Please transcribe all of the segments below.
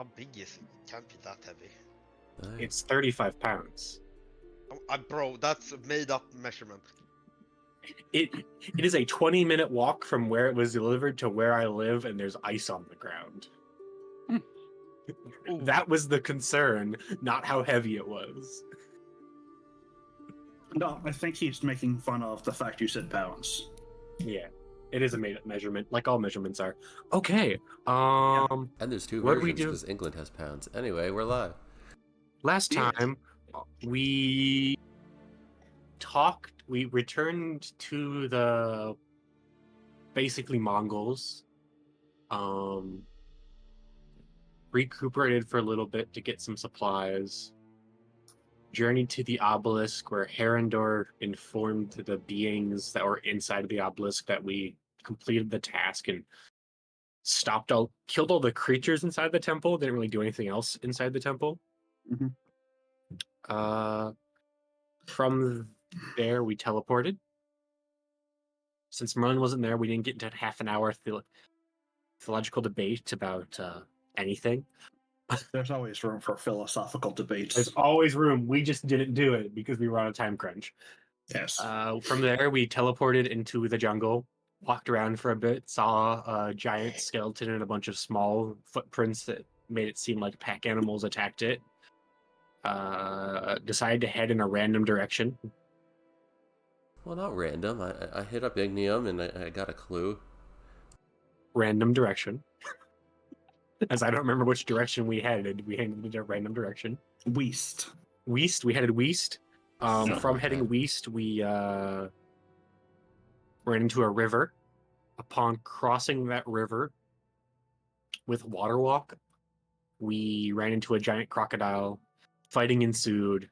How big is it? It can't be that heavy. It's 35 pounds. Bro, that's a made-up measurement. It is a 20-minute walk from where it was delivered to where I live, and there's ice on the ground. That was the concern, not how heavy it was. No, I think he's making fun of the fact you said pounds. Yeah, it is a made-up measurement, like all measurements are. Okay, And there's two what do we versions do? because England has pounds. Anyway, we're live. Last time, we returned to the basically Mongols, recuperated for a little bit to get some supplies, journeyed to the obelisk where Herendor informed the beings that were inside of the obelisk that we completed the task and killed all the creatures inside the temple. Didn't really do anything else inside the temple. From there, we teleported. Since Merlin wasn't there, we didn't get into half an hour theological debate about anything. There's always room for philosophical debates. There's always room. We just didn't do it because we were on a time crunch. Yes. From there, we teleported into the jungle, walked around for a bit, saw a giant skeleton and a bunch of small footprints that made it seem like pack animals attacked it. Decided to head in a random direction. Well, not random. I hit up Ignium and I got a clue. Random direction. As I don't remember which direction we headed. We headed in a random direction. West. We headed west. From like heading that. west, we ran into a river. Upon crossing that river with water walk, we ran into a giant crocodile. Fighting ensued.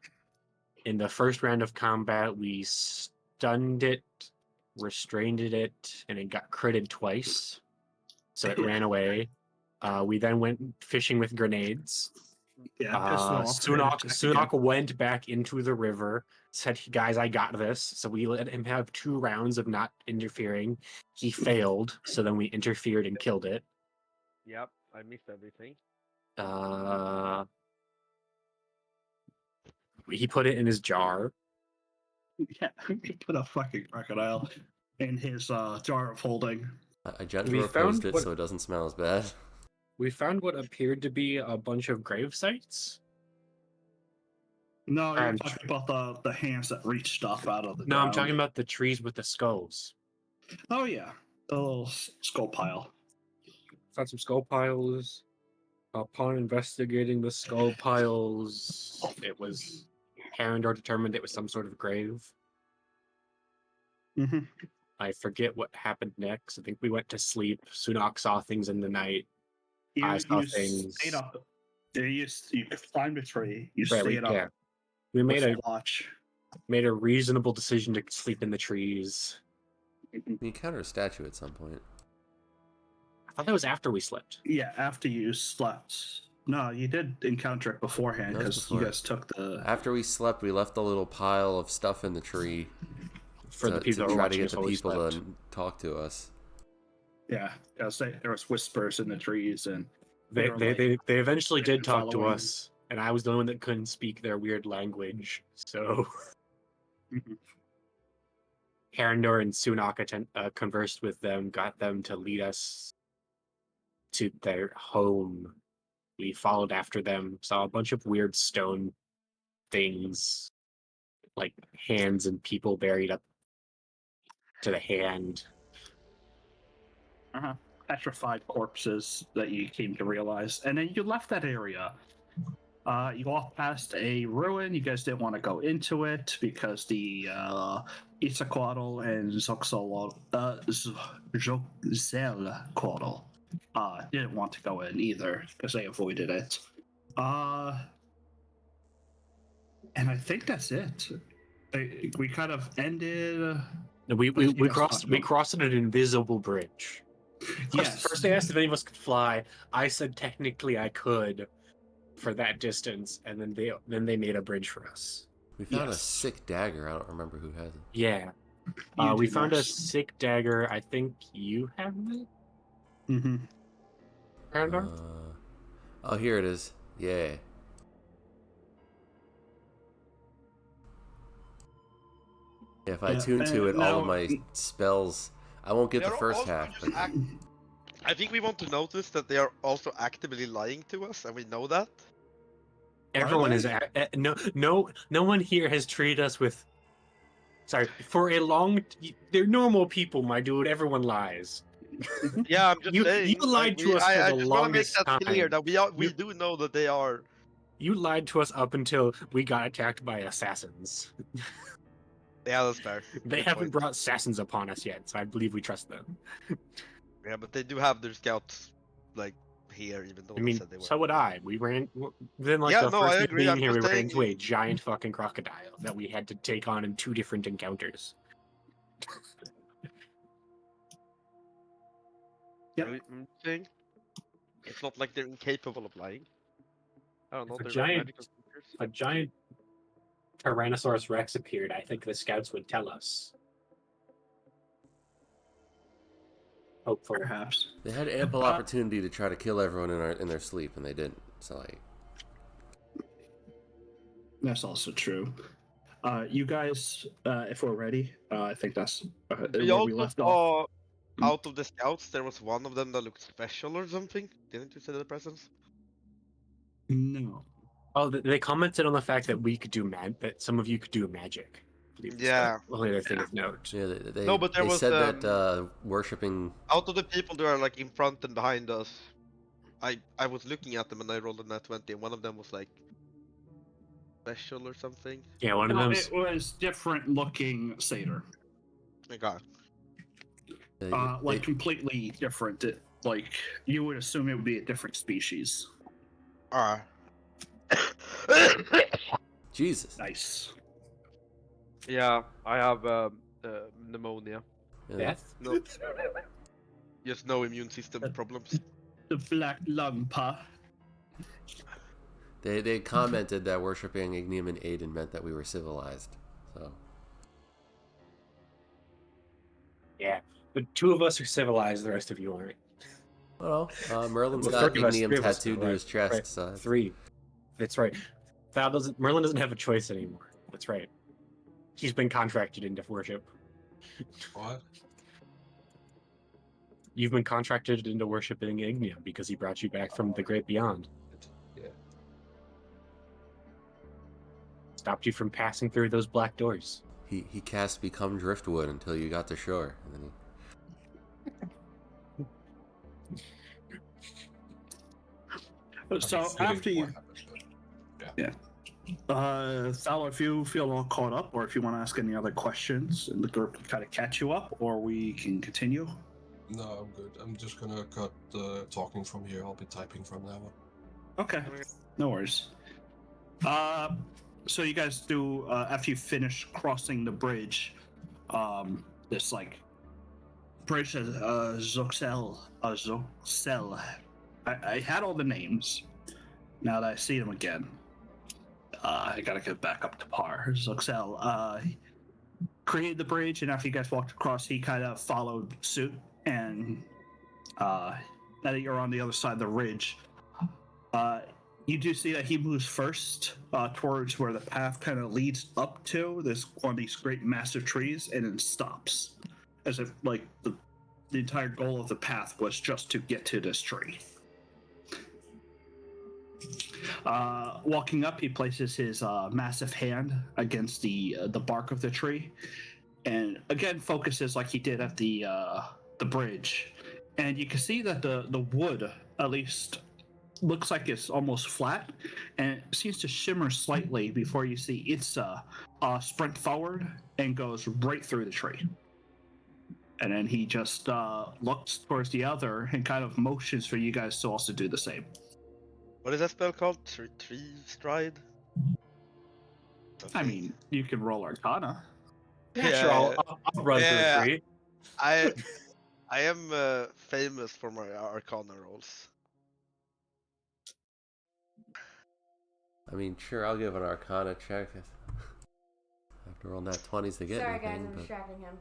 In the first round of combat, we stunned it, restrained it, and it got critted twice. So it ran away. We then went fishing with grenades. Yeah, pissed off. Sunak went back into the river, said, "Guys, I got this." So we let him have 2 rounds of not interfering. He failed, so then we interfered and killed it. Yep, I missed everything. He put it in his jar. Yeah, he put a fucking crocodile in his jar of holding. I gently We reposed found it what- so it doesn't smell as bad. We found what appeared to be a bunch of grave sites. No, you're talking about the hands that reach stuff out of the ground. I'm talking about the trees with the skulls. Oh, yeah. The little skull pile. Found some skull piles. Upon investigating the skull piles, it was Herendor determined it was some sort of grave. Mm-hmm. I forget what happened next. I think we went to sleep. Sunak saw things in the night. I saw things. Stayed up. You climbed a tree. You Right, stayed up. yeah. We made with a watch. reasonable decision to sleep in the trees. You encounter a statue at some point. I thought that was after we slept. Yeah, after you slept. No, you did encounter it beforehand That was because you before. guys took the. After we slept, we left a little pile of stuff in the tree For the people to that were try to watching get us the while we people slept. to talk to us. Yeah, there was whispers in the trees, and They were like, eventually did talk to following. us, and I was the one that couldn't speak their weird language. So Mhm. Herendor and Sunak conversed with them, got them to lead us to their home. We followed after them, saw a bunch of weird stone things, like hands and people buried up to the hand. petrified corpses that you came to realize, and then you left that area. You walked past a ruin. You guys didn't want to go into it because the Itzaquaddle and Zoxelquaddle didn't want to go in either because they avoided it. And I think that's it. We kind of ended. We crossed an invisible bridge. Yes. First they asked if any of us could fly. I said technically I could for that distance, and then they made a bridge for us. We found a Yes. sick dagger. I don't remember who has it. Yeah. You We do, found a Max. sick dagger. I think you have it, Mm-hmm. Herendor? Oh, here it is. Yeah. If I tune to it, all of my spells. I won't get the They're first also half, just but I think we want to notice that they are also actively lying to us, and we know that. Everyone is they? no one here has treated us with. Sorry, for a long. They're normal people, my dude. Everyone lies. Yeah, I'm just You saying. Like, lied to us for I the just want to make longest that clear time. that we You- do know that they are. You lied to us up until we got attacked by assassins. Yeah, that's fair. They Good haven't point. brought assassins upon us yet, so I believe we trust them. Yeah, but they do have their scouts like here, even though I they mean, said they were. so would I. We ran within like Yeah, the no, first I day agree. being I'm here. We just ran saying. into a giant fucking crocodile that we had to take on in 2 different encounters. Yep. I'm saying it's not like they're incapable of lying. I don't know. If a They're giant- magical creatures. A giant Tyrannosaurus Rex appeared. I think the scouts would tell us. Hopefully. Perhaps. they had ample opportunity to try to kill everyone in their sleep, and they didn't. So like, That's also true. You guys, if we're ready, I think that's We where we also left off. saw out of the scouts, there was one of them that looked special or something. Didn't you say the presence? No. Oh, they commented on the fact that we could do that some of you could do magic. I believe was Yeah. the only other thing of note. yeah, they No, but there they was, said that worshiping. Out of the people that are like in front and behind us, I was looking at them and I rolled a nat 20, and one of them was like special or something. Yeah, one of No, them's it was different looking satyr. Okay. Like completely different. Like you would assume it would be a different species. Alright. Jesus. Nice. Yeah, I have pneumonia. Yeah, death. No, just no immune system problems. The black lung pa. they commented that worshiping Ignium and Aiden meant that we were civilized. So Yeah, but 2 of us are civilized. The rest of you aren't. well, Merlin's Well, got 3 of us- Ignium 3 of us tattooed are, to right, his chest. right. So 3. That's right. Merlin doesn't have a choice anymore. That's right. He's been contracted into worship. What? You've been contracted into worshiping Ignia because he brought you back from the great beyond. Yeah. Stopped you from passing through those black doors. he cast Become Driftwood until you got to shore, and then So after you, Thal, if you feel all caught up, or if you want to ask any other questions, and the group can kind of catch you up, or we can continue. No, I'm good. I'm just gonna cut talking from here. I'll be typing from now on. Okay, no worries. So you guys do after you finish crossing the bridge, this like bridge says Zoxel. I had all the names. Now that I see them again, I gotta get back up to par. Zoxel created the bridge, and after you guys walked across, he kind of followed suit. And now that you're on the other side of the ridge, you do see that he moves first towards where the path kind of leads up to. There's one of these great massive trees, and then stops, as if like the entire goal of the path was just to get to this tree. Walking up, he places his massive hand against the bark of the tree, and again focuses like he did at the bridge. And you can see that the wood, at least, looks like it's almost flat, and it seems to shimmer slightly before you see it's sprint forward and goes right through the tree. And then he just looks towards the other and kind of motions for you guys to also do the same. What is that spell called? Tree stride? I mean, you can roll Arcana. Yeah, sure. I'll run Yeah. through 3. I am famous for my Arcana rolls. I mean, sure, I'll give an Arcana check. I have to roll nat 20s to get Sorry, guys, anything, I'm but distracting him.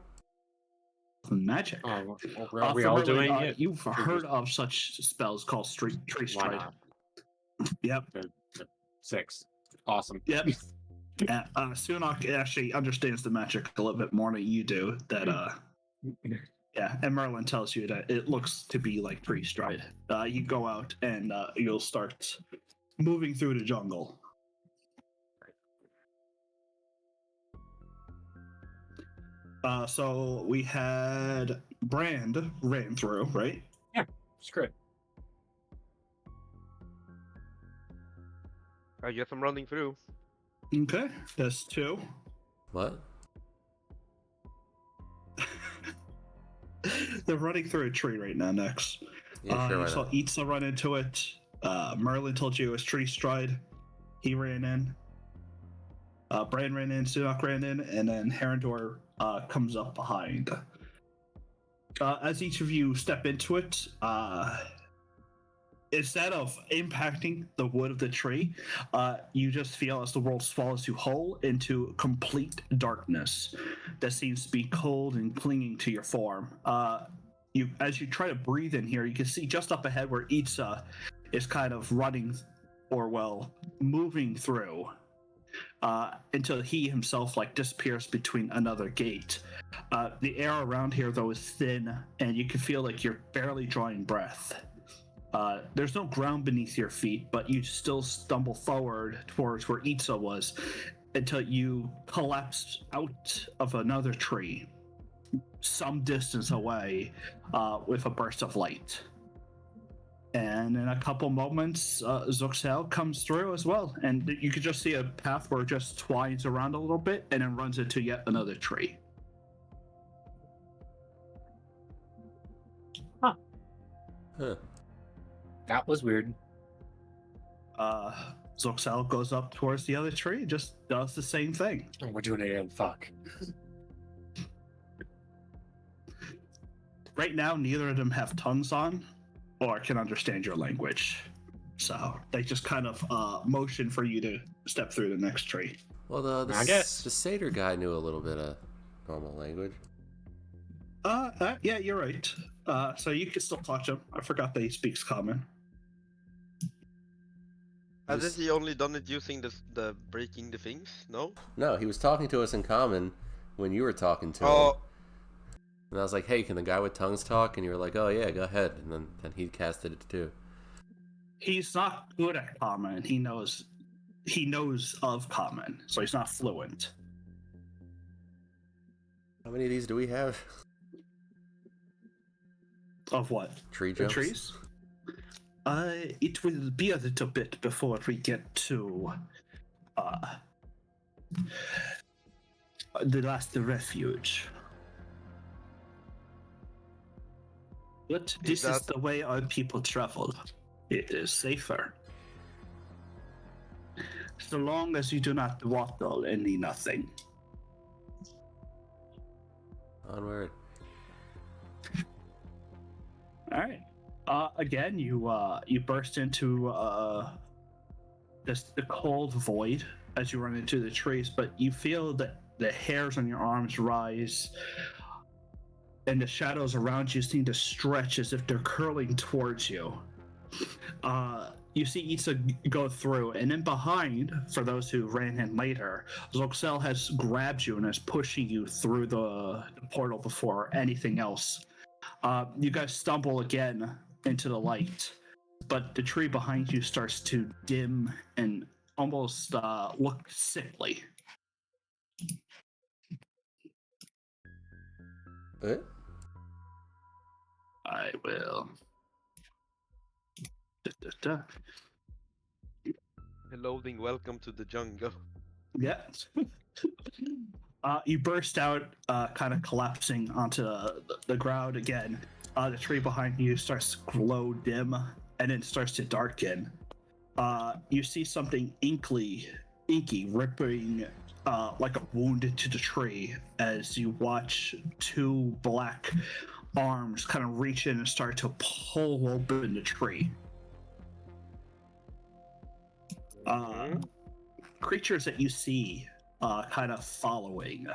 Magic. Are we all doing it? You've heard of such spells called tree Why stride. not? Yep. 6. Awesome. Yep. Sunok actually understands the magic a little bit more than you do. And Merlin tells you that it looks to be like tree stride. You go out and you'll start moving through the jungle. So we had Brand ran through, right? Yeah, screw it. I guess I'm running through. Okay, that's 2. What? They're running through a tree right now, next. Yeah, sure, You why saw not? Itza run into it. Merlin told you it was tree stride. He ran in. Bran ran in, Sunok ran in, and then Herondor comes up behind. As each of you step into it, instead of impacting the wood of the tree, you just feel as the world swallows you whole into complete darkness that seems to be cold and clinging to your form. As you try to breathe in here, you can see just up ahead where Itza is kind of running, or well, moving through, until he himself disappears between another gate. The air around here though is thin, and you can feel like you're barely drawing breath. There's no ground beneath your feet, but you still stumble forward towards where Itza was until you collapse out of another tree some distance away with a burst of light. And in a couple moments, Zoxel comes through as well, and you can just see a path where it just twines around a little bit and then runs into yet another tree. Huh. That was weird. Zoxel goes up towards the other tree and just does the same thing. Oh, we're doing it again. Fuck. Right now, neither of them have tongues on or can understand your language. So they just kind of motion for you to step through the next tree. Well, the I guess. satyr guy knew a little bit of normal language. Yeah, you're right. So you can still talk to him. I forgot that he speaks common. Hasn't he only done it using the breaking the things? No? No, he was talking to us in common when you were talking to him. Oh, And I was like, hey, can the guy with tongues talk? And you were like, oh yeah, go ahead. And then he casted it too. He's not good at common. He knows of common, so he's not fluent. How many of these do we have? Of what? Tree The jumps? trees? It will be a little bit before we get to the last refuge. But this is the way our people travel. It is safer. So long as you do not waddle any nothing. Onward. All right. Again, you burst into the cold void as you run into the trees, but you feel that the hairs on your arms rise, and the shadows around you seem to stretch as if they're curling towards you. You see Itza go through, and then behind, for those who ran in later, Zoxel has grabbed you and is pushing you through the portal before anything else. You guys stumble again into the light, but the tree behind you starts to dim and almost look sickly. What? I will. loading welcome to the jungle. Yeah. You burst out, kind of collapsing onto the ground again. The tree behind you starts to glow dim and then starts to darken. You see something inky ripping like a wound into the tree as you watch two black arms kind of reach in and start to pull open the tree. Creatures that you see kind of following,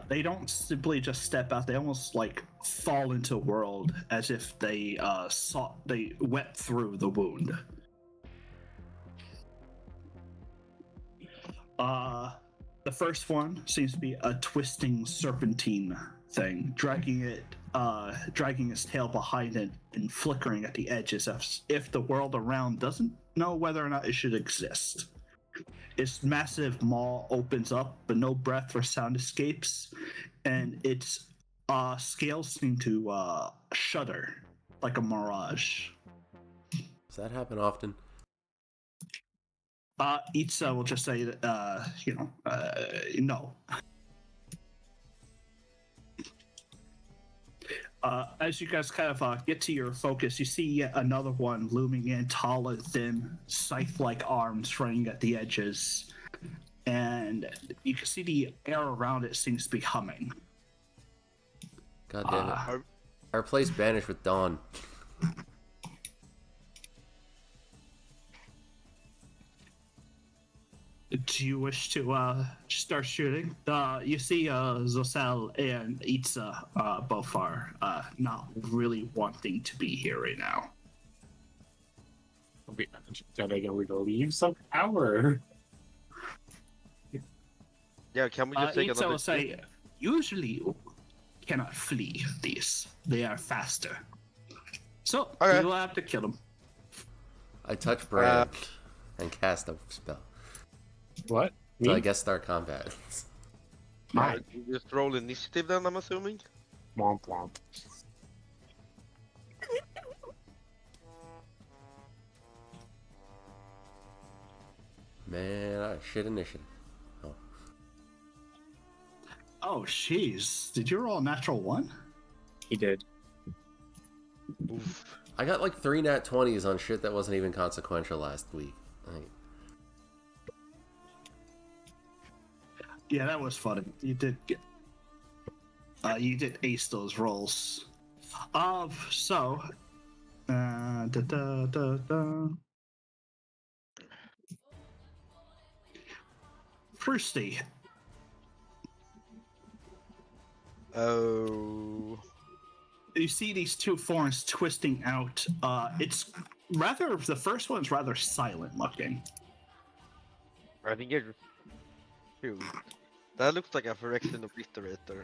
they don't simply just step out, they almost like fall into the world as if they went through the wound. The first one seems to be a twisting serpentine thing, dragging its tail behind it and flickering at the edges as if the world around doesn't know whether or not it should exist. Its massive maw opens up, but no breath or sound escapes, and its scales seem to shudder like a mirage. Does that happen often? Itza will just say, no. As you guys kind of get to your focus, you see yet another one looming in, tall and thin, scythe-like arms running at the edges, and you can see the air around it seems to be humming. God damn it. Our place banished with Dawn. Do you wish to start shooting? You see Zosel and Itza both are not really wanting to be here right now. Are they going to leave somehow, or? Yeah, can we just take Itza another? will say, usually you cannot flee these. They are faster. So, Okay. you will have to kill them. I touch Brand and cast a spell. What? So Me? I guess start combat. Mine. You just roll initiative then, I'm assuming? Womp womp. Man, I shit initiative. Oh. Oh, jeez. Did you roll a natural one? He did. Oof. I got like 3 nat 20s on shit that wasn't even consequential last week. Yeah, that was funny. You did get. You did ace those rolls. So. Firsty. Oh. You see these two forms twisting out. It's rather. The first one's rather silent looking. I think it's. Shoot. That looks like a Phyrexian Obliterator.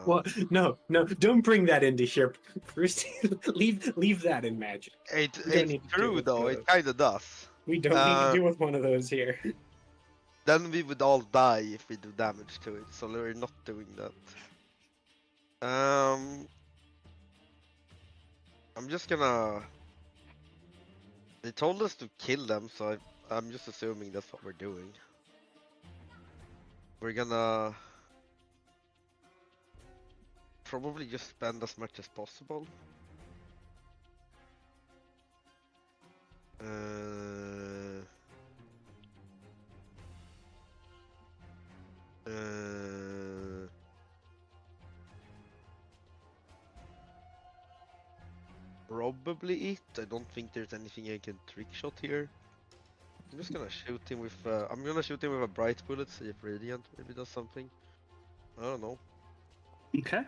Well, no, don't bring that into here. First, leave that in Magic. It's we don't need to deal true with though, those. it kinda does. We don't need to deal with one of those here. Then we would all die if we do damage to it, so we're not doing that. I'm just gonna... They told us to kill them, so I'm just assuming that's what we're doing. We're gonna... probably just spend as much as possible. Probably it. I don't think there's anything I can trick shot here. I'm just gonna shoot him with. I'm gonna shoot him with a bright bullet. See if Radiant maybe does something. I don't know. Okay.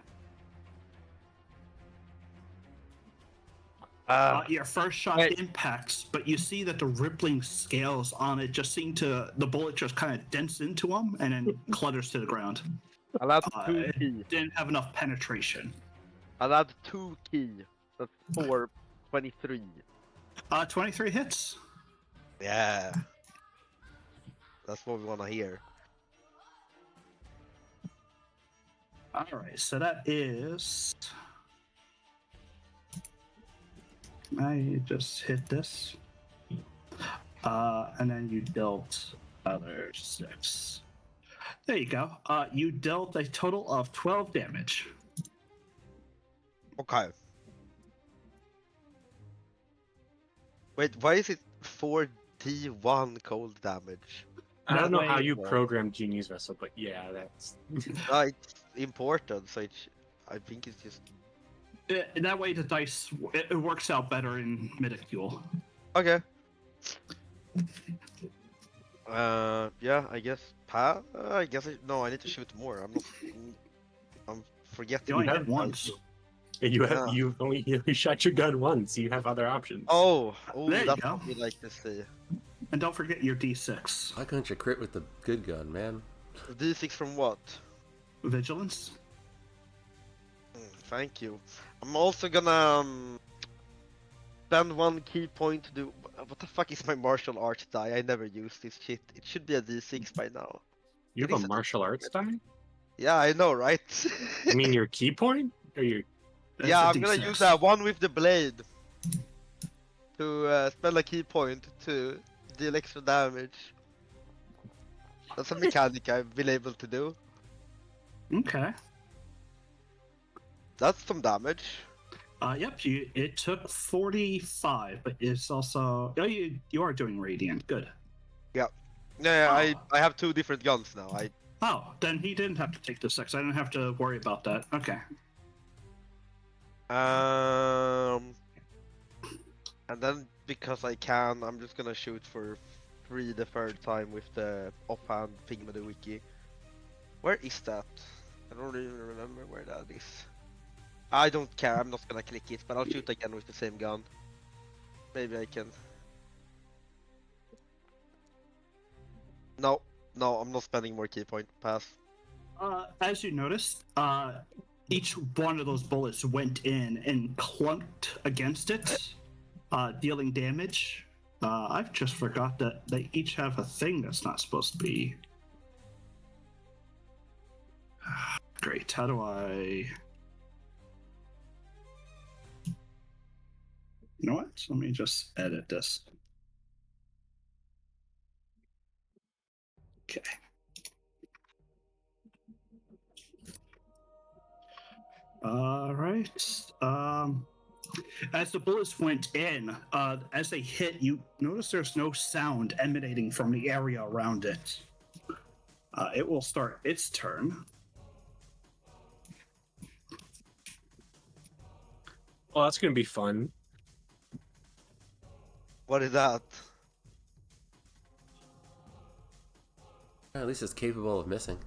Your first shot impacts, but you see that the rippling scales on it just seem to. The bullet just kind of dents into him and then clutters to the ground. Allowed 2 It key. didn't have enough penetration. Allowed 2 key. That's 423. 23 hits. Yeah. That's what we wanna hear. All right, so that is. I just hit this. And then you dealt other 6. There you go. You dealt a total of 12 damage. Okay. Wait, why is it 4d1 cold damage? I don't know how way- you programmed Genie's Vessel, but yeah, that's... It's important, so I think it's just... That way the dice, it works out better in Midicule. Okay. Yeah, I guess. I guess no, I need to shoot more. I'm forgetting. You only have hit once. You only shot your gun once. You have other options. Oh, There you that's go. what we like to see. And don't forget your D6. Why couldn't you crit with the good gun, man? D6 from what? Vigilance? Thank you. I'm also gonna spend 1 key point to do. What the fuck is my martial arts die? I never use this shit. It should be a D6 by now. You have It a is a martial arts die? Yeah, I know, right? You mean your key point? Or your That's Yeah, a I'm gonna D6. use that one with the blade to spend a key point to deal extra damage. That's a mechanic I've been able to do. Okay. That's some damage. Yep, it took 45, but it's also... Oh, you are doing Radiant. Good. Yeah, Oh. I have 2 different guns now. Oh, then he didn't have to take the 6. I didn't have to worry about that. Okay. And then because I can, I'm just gonna shoot for 3 the third time with the offhand Pigma the Wiki. Where is that? I don't even remember where that is. I don't care, I'm not gonna click it, but I'll shoot again with the same gun. Maybe I can. No, I'm not spending more key point. Pass. As you noticed, each one of those bullets went in and clunked against it, dealing damage. I've just forgot that they each have a thing that's not supposed to be. Great. How do I? You know what? Let me just edit this. Okay. All right. As the bullets went in, as they hit, you notice there's no sound emanating from the area around it. It will start its turn. Well, that's gonna be fun. What is that? At least it's capable of missing.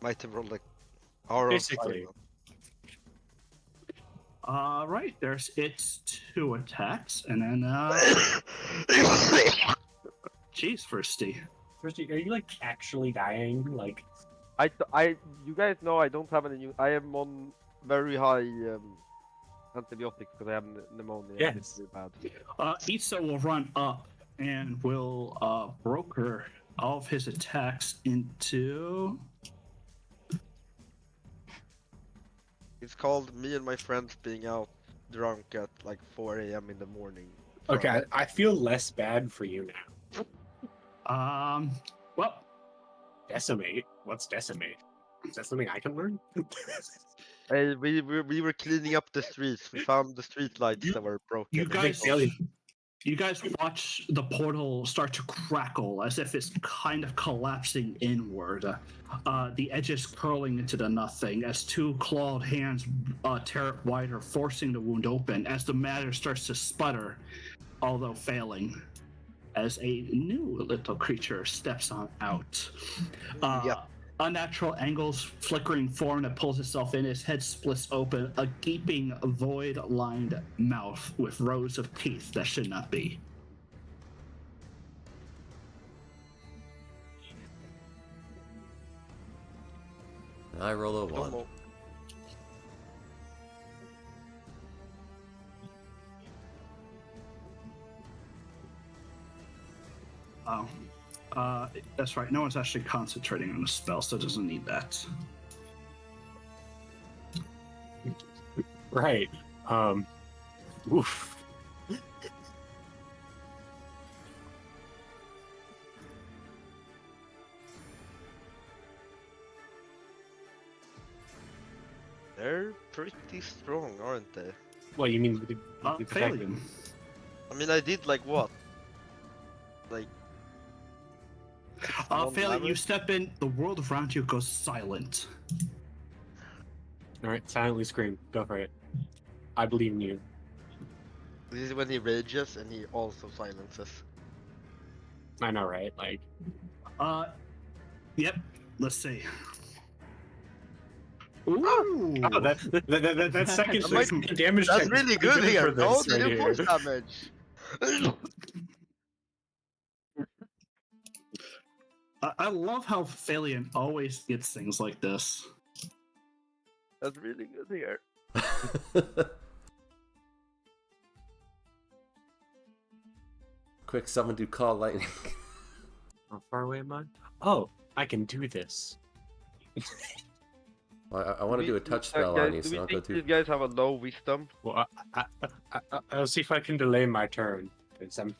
Might have rolled like R Basically. All right, there's its 2 attacks, and then jeez, Firsty. First, are you like actually dying? Like, you guys know I don't have any new. I am on very high antibiotics because I have pneumonia. Yes. It's really bad. Isa will run up and will broker all of his attacks into. It's called me and my friends being out drunk at like 4 a.m. in the morning. okay, I feel less bad for you now. Well, Decimate. What's decimate? Is that something I can learn? Hey, we were cleaning up the streets. We found the street lights that were broken. you guys, Alien. you guys watch the portal start to crackle as if it's kind of collapsing inward. The edges curling into the nothing as 2 clawed hands tear it wider, forcing the wound open as the matter starts to sputter, although failing, as a new little creature steps on out. Yep. Unnatural angles, flickering form that pulls itself in, its head splits open, a gaping, void-lined mouth with rows of teeth that should not be. I roll a Don't 1. know. Oh. That's right. No one's actually concentrating on the spell, so it doesn't need that. Right. Oof. They're pretty strong, aren't they? What you mean? The fact Failure. I mean, I did like what? Like. one Failing, you damage? step in, the world around you goes silent. All right, silently scream. Go for it. I believe in you. This is when he rages and he also silences. I know, right? Like, Yep. Let's see. Ooh. Oh, that second That might- second damage That's check is really pretty good here. for No, this they right did here. force damage. I love how Phalion always gets things like this. That's really good here. Quick, someone do call lightning. How far away am I? Oh, I can do this. Well, I want to do a touch spell guys, on you, do so we don't go think too. these guys have a low wisdom? Well, I'll see if I can delay my turn. 'Cause I'm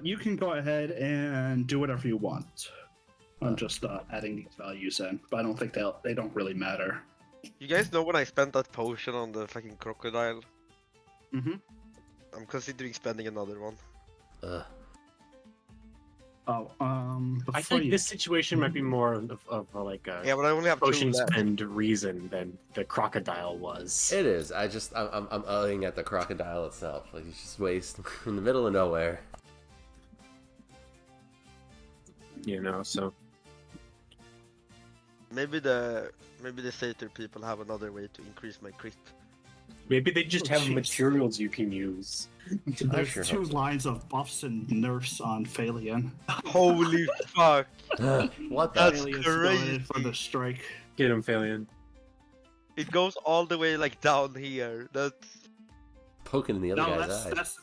You can go ahead and do whatever you want. I'm Uh. just adding these values in, but I don't think they don't really matter. You guys know when I spent that potion on the fucking crocodile? Mm-hmm. I'm considering spending another one. Ugh. Oh, I before think you, this situation might be more of like a Yeah, but I only have 2 potion left. spend reason than the crocodile was. It is. I'm owing at the crocodile itself. Like he's just waste in the middle of nowhere. You know, so Maybe the satyr people have another way to increase my crit. maybe they just Oh, have jeez. materials you can use. there's sure 2 hope so. lines of buffs and nerfs on Phalion. Holy fuck! What the? That's Phalion's crazy. going for the strike. Get him, Phalion. It goes all the way like down here. That's Poking in the other No, guy's eye. that's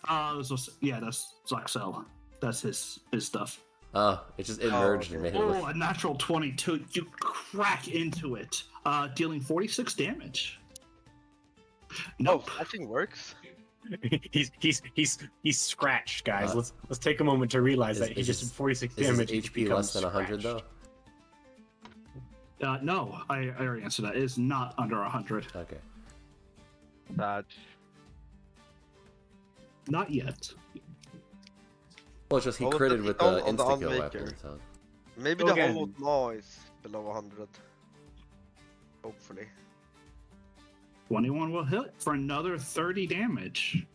Zaxel. That's his stuff. Oh, it just merged and okay. made it look. Oh, a natural 22. You crack into it, dealing 46 damage. Nope. that thing works. He's scratched, guys. Uh, Let's take a moment to realize that he is just his- did 46 Is damage. his he HP less becomes than 100 though? No, I already answered that. It is not under 100. Okay. That Not yet. Well, it's just he Well, critted it's with on- the on the insta kill Unmaker. weapon. So maybe Go the again. whole maw is below 100. Hopefully. 21 will hit for another 30 damage.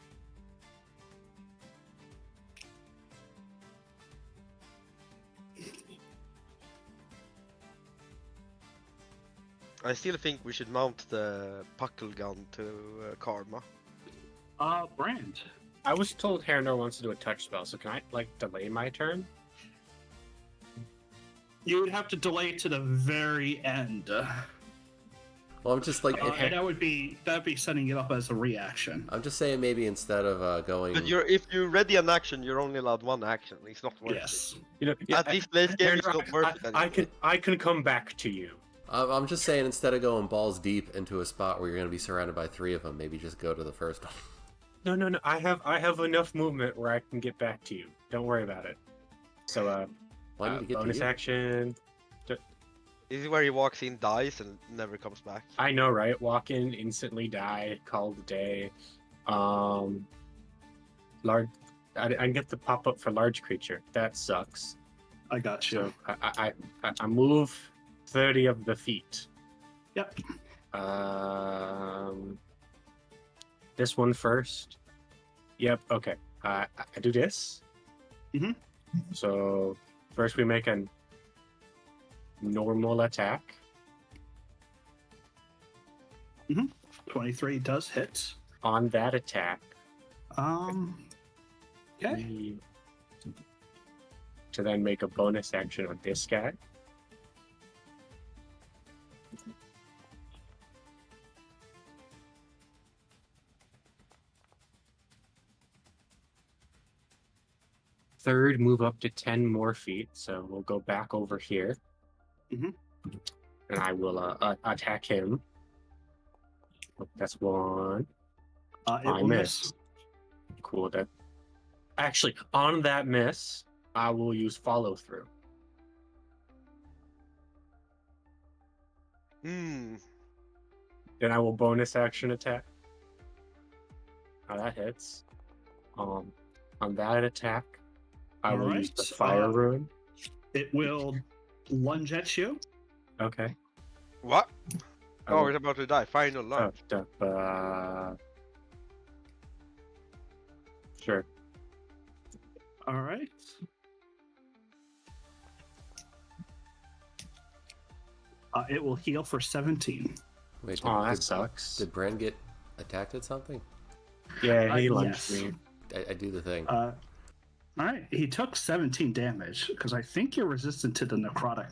I still think we should mount the puckle gun to Karma. Brand. I was told Herndor wants to do a touch spell, so can I like delay my turn? You would have to delay to the very end. well, I'm just like And that'd be setting it up as a reaction. I'm just saying maybe instead of going. But if you ready an action, you're only allowed 1 action. It's not worth Yes. You know, it. At this late game, it's Herndor, not worth it anymore. I can come back to you. I'm just saying instead of going balls deep into a spot where you're going to be surrounded by 3 of them, maybe just go to the first one. No. I have enough movement where I can get back to you. Don't worry about it. So Why need to get bonus to you? action. This is where he walks in, dies, and never comes back. I know, right? Walk in, instantly die, call it a day. Large. I can get the pop up for large creature. That sucks. I got you. So I move 30 of the feet. Yep. This one first. Yep. Okay. I do this. Mhm. So first we make a normal attack. 23 does hit. On that attack, Okay. we- to then make a bonus action on this guy. Third, move up to 10 more feet. So we'll go back over here. Mhm. And I will attack him. That's one. It I will miss. Cool. That actually on that miss, I will use follow through. Hmm. Then I will bonus action attack. Now that hits. On that attack, I will use the Alright, fire rune. It will lunge at you. Okay. What? I Oh, will it's about to die. Final lunge. lift up, sure. All right. It will heal for 17. Wait, Oh, that sucks. did Bran get attacked at something? Yeah, he lunged yes. me. I do the thing. All right, he took 17 damage because I think you're resistant to the necrotic.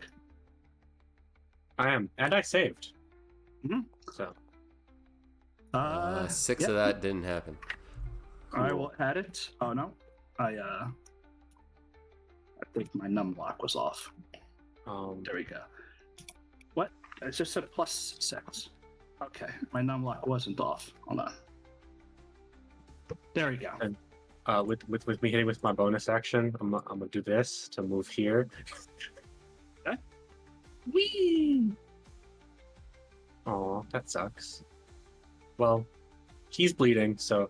I am, and I saved. Mhm. So 6 yep. of that didn't happen. I will add it. Oh no, I think my num lock was off. There we go. What? It's just a +6. Okay, my num lock wasn't off. Hold on. There we go. And with me hitting with my bonus action, I'm gonna do this to move here. Okay. Whee! Oh, that sucks. Well, he's bleeding, so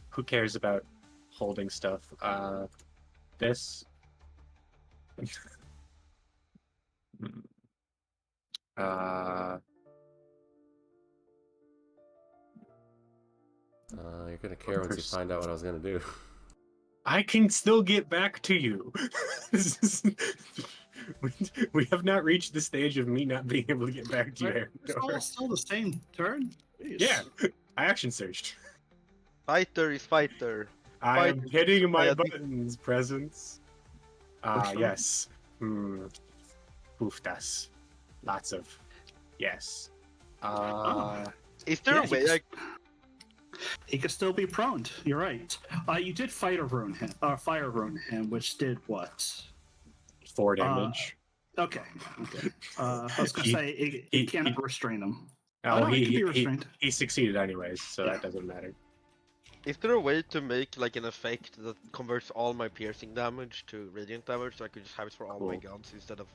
who cares about holding stuff? This. You're gonna care once you find out what I was gonna do. I can still get back to you. We have not reached the stage of me not being able to get back to you. It's still the same turn. Jeez. Yeah, I action searched. Fighter is fighter. I am Fight- hitting my fight- buttons, presence. Which one? Yes. Poofdas. Lots of. Yes. Is there Yeah, a way he's- I He could still be prone. You're right. You did fire rune him, which did what? 4 damage. Okay. I was gonna say it cannot restrain him. Oh, no, he can be he restrained. succeeded anyways, so Yeah. that doesn't matter. is there a way to make like an effect that converts all my piercing damage to radiant damage so I could just have it for all my Cool. guns instead of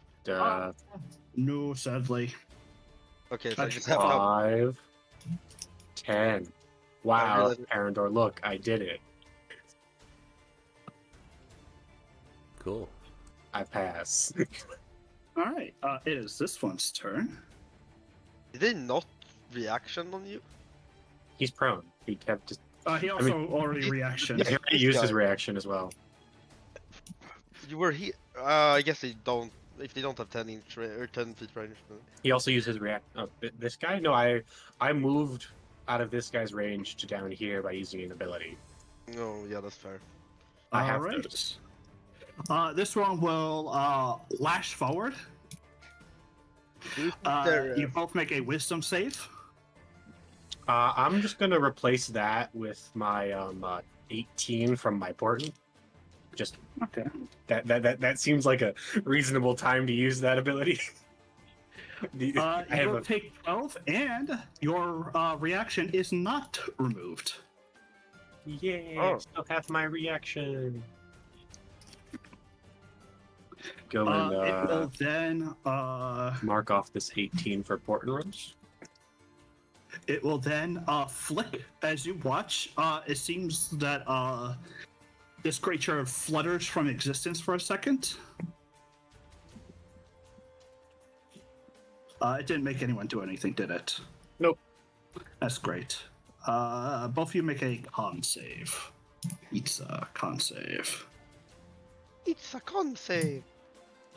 No, sadly. okay, so I That's just have 5, 10. Wow, realized- Arendor, look, I did it. Cool. I pass. All right. It is this one's turn. Did they not reaction on you? He's prone. He'd have to. He also already reaction. Yeah, he already This used his guy. reaction as well. You were here. I guess they don't. If they don't have 10-inch or 10 feet range, then... He also used his react. Oh, this guy? No, I moved out of this guy's range to down here by using an ability. No, yeah, that's fair. I have All those. right. This one will lash forward. There, You both make a wisdom save. I'm just gonna replace that with my 18 from my portent. Just Okay. that seems like a reasonable time to use that ability. I have You'll a, take 12, and your reaction is not removed. yeah, Oh. still have my reaction. Go It and will then mark off this 18 for portent runs. flick as you watch. It seems that this creature flutters from existence for a second. It didn't make anyone do anything, did it? Nope. That's great. Both of you make a con save. It's a con save. It's a con save.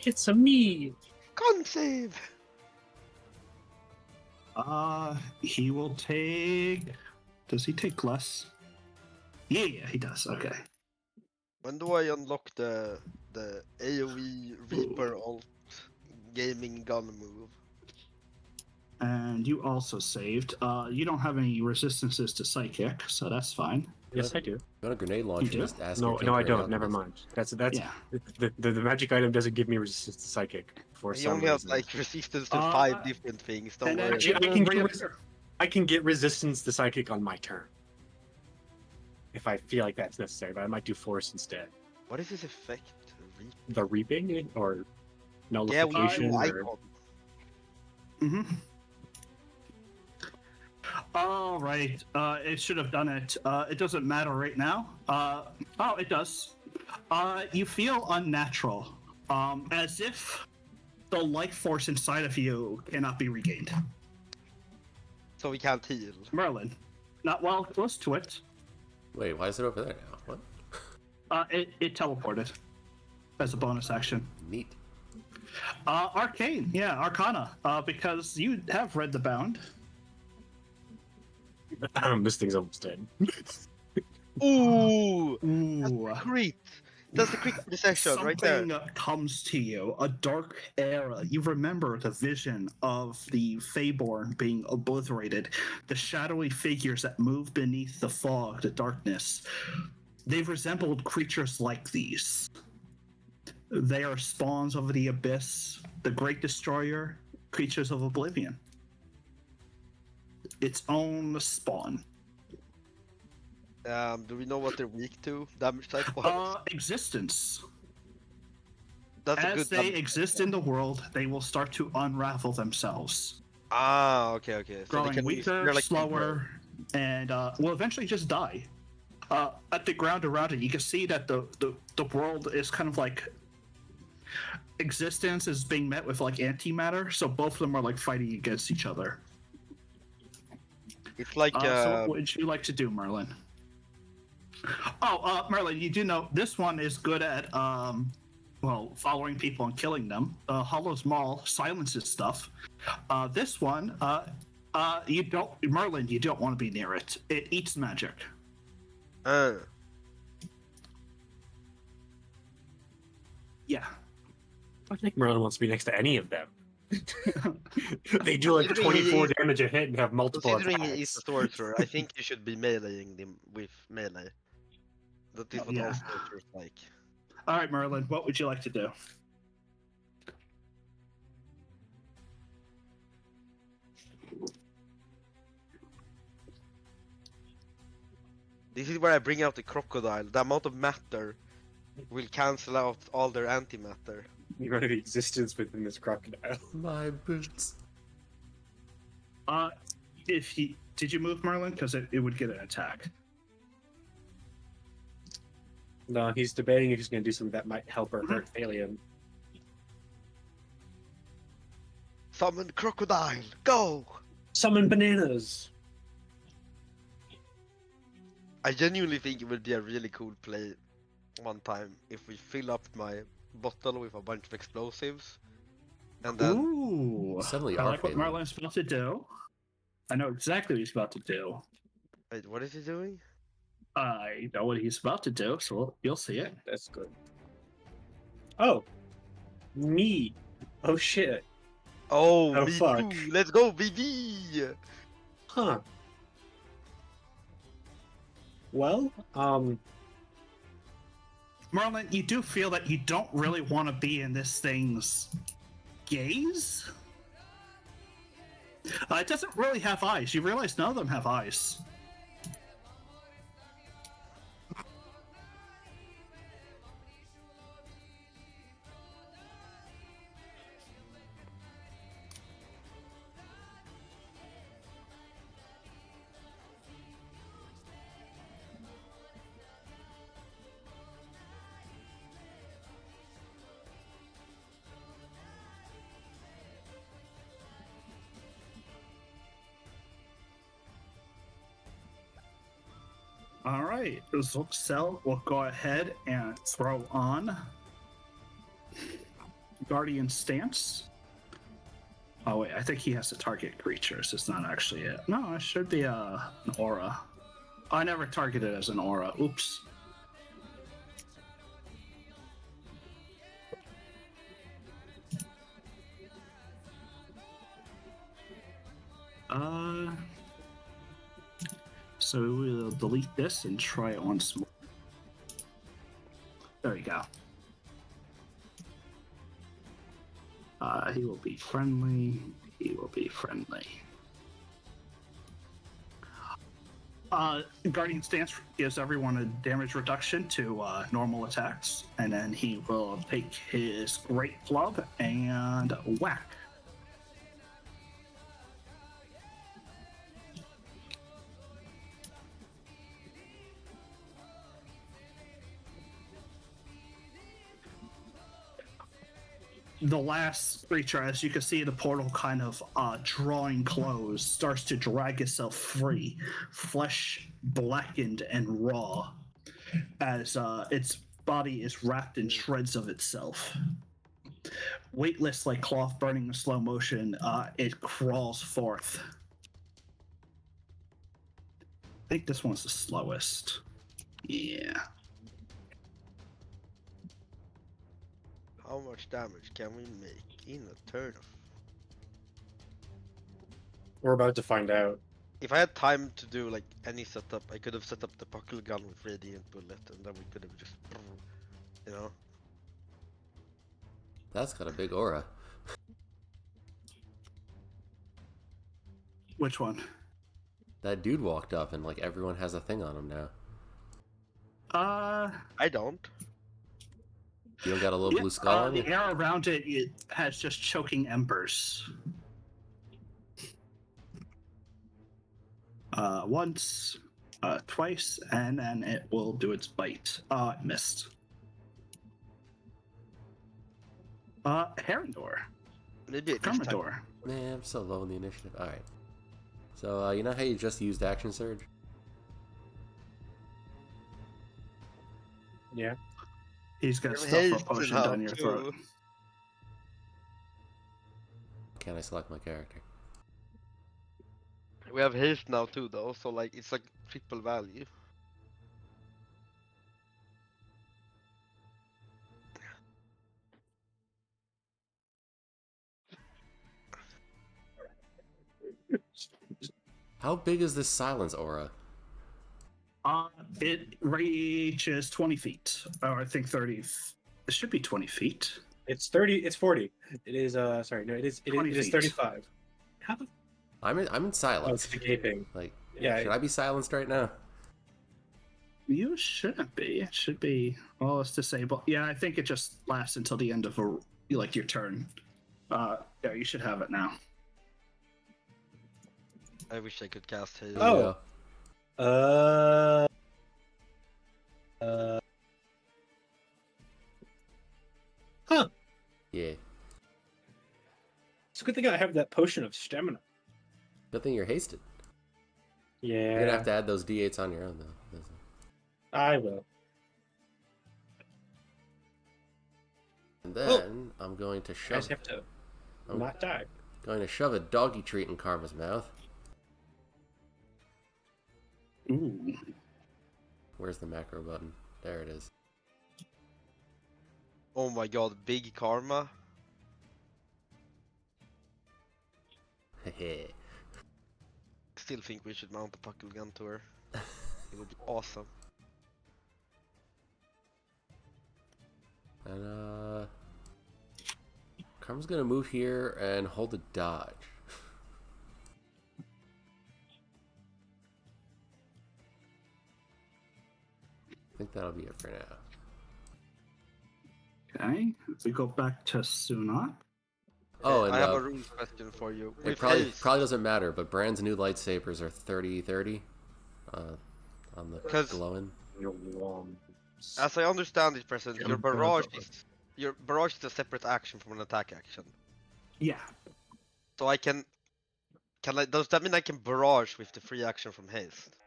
It's a me. Con save. He will take. Does he take less? Yeah, he does. Okay. When do I unlock the AoE Reaper alt gaming gun move? And you also saved. You don't have any resistances to psychic, so that's fine. Yes, I do. You want a grenade launcher? do? Just ask No, your no, I Tinkerer don't. Alchemist. Never mind. That's Yeah. the magic item doesn't give me resistance to psychic for You some only have reason. like resistance to Uh, 5 different things. Don't And then worry. Actually, it I will can get reappear. I can get resistance to psychic on my turn if I feel like that's necessary, but I might do force instead. What is his effect? The reaping or Yeah, we nullification do or icon. Mm-hmm. All right. It should have done it. It doesn't matter right now. Oh, it does. You feel unnatural, as if the life force inside of you cannot be regained. So we can't heal. Merlin, not well close to it. Wait, why is it over there now? What? It teleported as a bonus action. Neat. Arcane, yeah, Arcana, because you have read the bound. This thing's almost dead. Ooh! Ooh. Crit! That's the crit for the session right there. Something comes to you, a dark era. You remember the vision of the Feyborn being obliterated, the shadowy figures that move beneath the fog, the darkness. They've resembled creatures like these. They are spawns of the abyss, the great destroyer, creatures of oblivion. Its own spawn. Do we know what they're weak to? Damage type wise? Existence. That's a As good they damage exist type. in the world, they will start to unravel themselves, Ah, okay, okay. So they growing can weaker, they're like slower, and will eventually just die. At the ground around it, you can see that the world is kind of like existence is being met with like antimatter, so both of them are like fighting against each other. It's like So what would you like to do, Merlin? Oh, Merlin, you do know this one is good at following people and killing them. Hollow's Maul silences stuff. This one, you don't, Merlin, you don't want to be near it. It eats magic. Yeah. I think Merlin wants to be next to any of them. They do like Considering 24 damage a hit and have multiple considering attacks. he is a sorcerer, I think you should be meleeing them with melee. That is what Yeah. all sorcerers like. All right, Merlin, what would you like to do? This is where I bring out the crocodile. The amount of matter will cancel out all their antimatter. You're out of existence within this crocodile. My boots. Did you move Merlin? Because it would get an attack. No, he's debating if he's going to do something that might help or hurt Alien. Summon crocodile, go! Summon bananas! I genuinely think it would be a really cool play one time if we fill up my bottle with a bunch of explosives and then Ooh, Suddenly I like what arcane. Merlin's about to do. I know exactly what he's about to do. wait, what is he doing? I know what he's about to do, so you'll see it. That's good. Oh! Me! Oh shit. Oh, Oh, me fuck. too! Let's go, baby! Huh. Well, Merlin, you do feel that you don't really want to be in this thing's gaze? It doesn't really have eyes. You realize none of them have eyes. All right, Zuxel will go ahead and throw on Guardian Stance. Oh wait, I think he has to target creatures. It's not actually it. No, it should be an aura. I never targeted as an aura. Oops. So we'll delete this and try it once more. There we go. He will be friendly. He will be friendly. Guardian Stance gives everyone a damage reduction to normal attacks, and then he will take his Great Club and whack. The last creature, as you can see, the portal kind of drawing close, starts to drag itself free, flesh blackened and raw, as its body is wrapped in shreds of itself. Weightless like cloth burning in slow motion, it crawls forth. think this one's the slowest. Yeah. How much damage can we make in a turn? We're about to find out. If I had time to do like any setup, I could have set up the buckle gun with radiant bullet, and then we could have just, you know. That's got a big aura. Which one? That dude walked up and like everyone has a thing on him now. I don't. You don't got a little blue skull on the you? air around it, it has just choking embers. Once, twice, and then it will do its bite. It missed. Herondor. Maybe it this time. Commodore. Man, I'm so low in the initiative. Alright. So, you know how you just used Action Surge? Yeah. He's got Your stuff haste for potion is down out your too. throat. Can I select my character? We have haste now too, though, so like it's like triple value. How big is this silence aura? It reaches 20 feet. Or I think 30. It should be 20 feet. It's 30. It's 40. It is. Sorry. No. It is. 20 It is feet. 35. How the? I'm in Oh, silence. it's the gaping. Like, Yeah. should I be silenced right now? You shouldn't be. It should be. Well, it's disabled. Yeah, I think it just lasts until the end of your turn. Yeah, you should have it now. I wish I could cast haste. There you Oh. go. Huh. Yeah. It's a good thing I have that potion of stamina. Good thing you're hasted. Yeah. You're gonna have to add those d8s on your own, though. I will. And then I'm going to I shove. just have to I'm not die. going to shove a doggy treat in Karma's mouth. Ooh. Where's the macro button? There it is. Oh my god, big karma. Hehe. Still think we should mount a buckle gun to her. It would be awesome. And Karma's gonna move here and hold a dodge. I think that'll be it for now. Okay. We go back to Sunak. Oh, and I have a rules question for you. it With probably haste, doesn't matter, but Brand's new lightsabers are 30-30 on the 'Cause- glowing. as I understand it, President, Yeah, your I'm gonna barrage drop is a separate action from an attack action. Yeah. So I can I does that mean I can barrage with the free action from haste?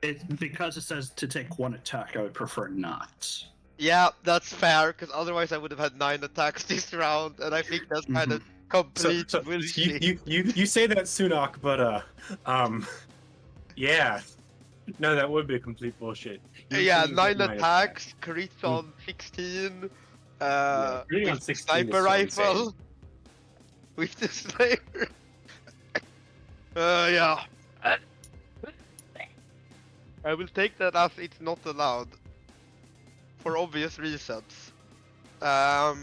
It because it says to take one attack, I would prefer not. Yeah, that's fair, because otherwise I would have had 9 attacks this round, and I think that's kind of complete bullshit. You say that, Sunak, but yeah. No, that would be a complete bullshit. You Yeah, shouldn't 9 get attacks, crits on 16, Critting on with 16 is sniper so rifle, insane. with the sniper. Yeah. I will take that as it's not allowed. For obvious reasons. What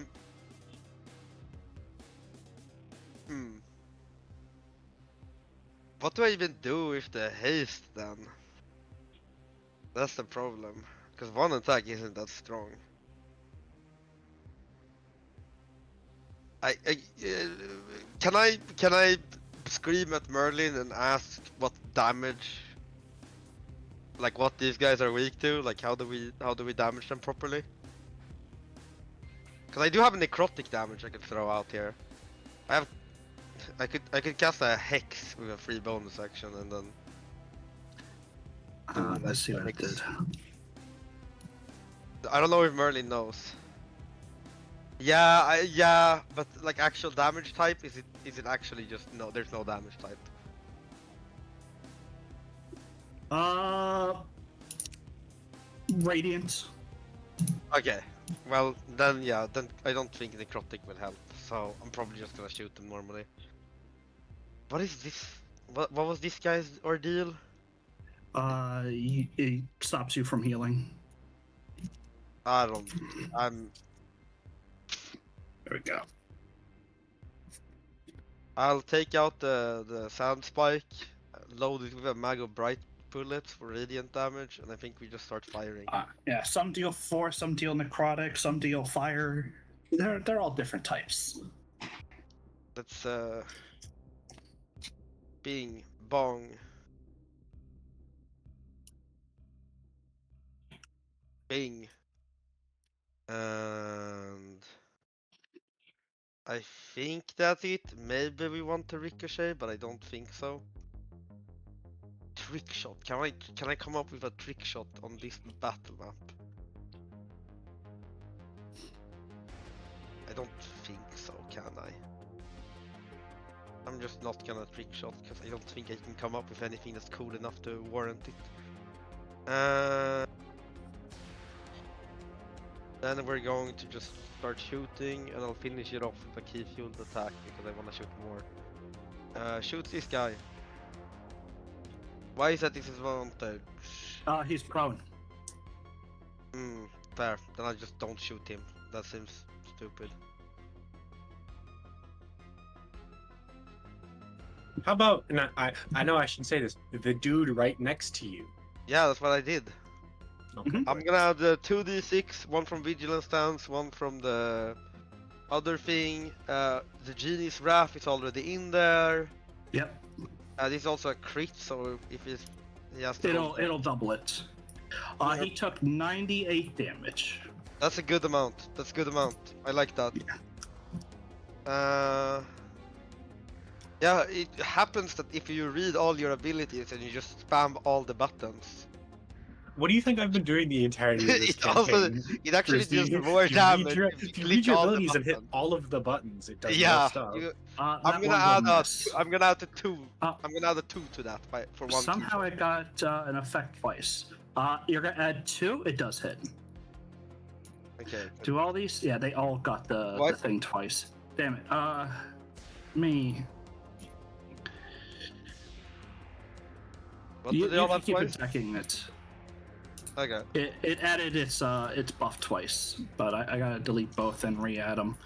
do I even do with the haste then? That's the problem. Because one attack isn't that strong. Can I scream at Merlin and ask what damage, like what these guys are weak to? Like how do we damage them properly? Because I do have necrotic damage I could throw out here. I could cast a hex with a free bonus action and then. Let's see what it did. I don't know if Merlin knows. Yeah, but like actual damage type, is it actually just no? There's no damage type. Radiant. Okay. Well, then yeah, then I don't think necrotic will help. So I'm probably just gonna shoot them normally. What is this? What was this guy's ordeal? It stops you from healing. I don't. I'm. There we go. I'll take out the sand spike, load it with a mag of bright bullets for radiant damage, and I think we just start firing. Yeah, some deal force, some deal necrotic, some deal fire. They're all different types. Let's bing bong. Bing. And I think that's it. Maybe we want to ricochet, but I don't think so. Trick shot. Can I come up with a trick shot on this battle map? I don't think so, can I? I'm just not gonna trick shot because I don't think I can come up with anything that's cool enough to warrant it. Then we're going to just start shooting, and I'll finish it off with a key fueled attack because I want to shoot more. Shoot this guy. Why is that disadvantage? He's prone. Fair. Then I just don't shoot him. That seems stupid. How about, and I know I shouldn't say this, the dude right next to you. Yeah, that's what I did. Okay. I'm gonna have the 2d6, one from Vigilance Stance, one from the other thing. The Genie's Wrath is already in there. Yep. This is also a crit, so if he has to It'll double it. He took 98 damage. That's a good amount. That's a good amount. I like that. Yeah, it happens that if you read all your abilities and you just spam all the buttons, What do you think I've been doing the entirety of this it also campaign? it actually Christy? does more damage If you read your abilities and hit all of the buttons, it does more Yeah, stuff. I'm gonna add a 2. I'm gonna add a 2 to that for one. Somehow it got an effect twice. You're gonna add 2. It does hit. Okay. Do all these? Yeah, they all got the thing twice. Damn it. Me. What You did they all can have keep twice? attacking it. Okay. It added its buff twice, but I gotta delete both and re-add them.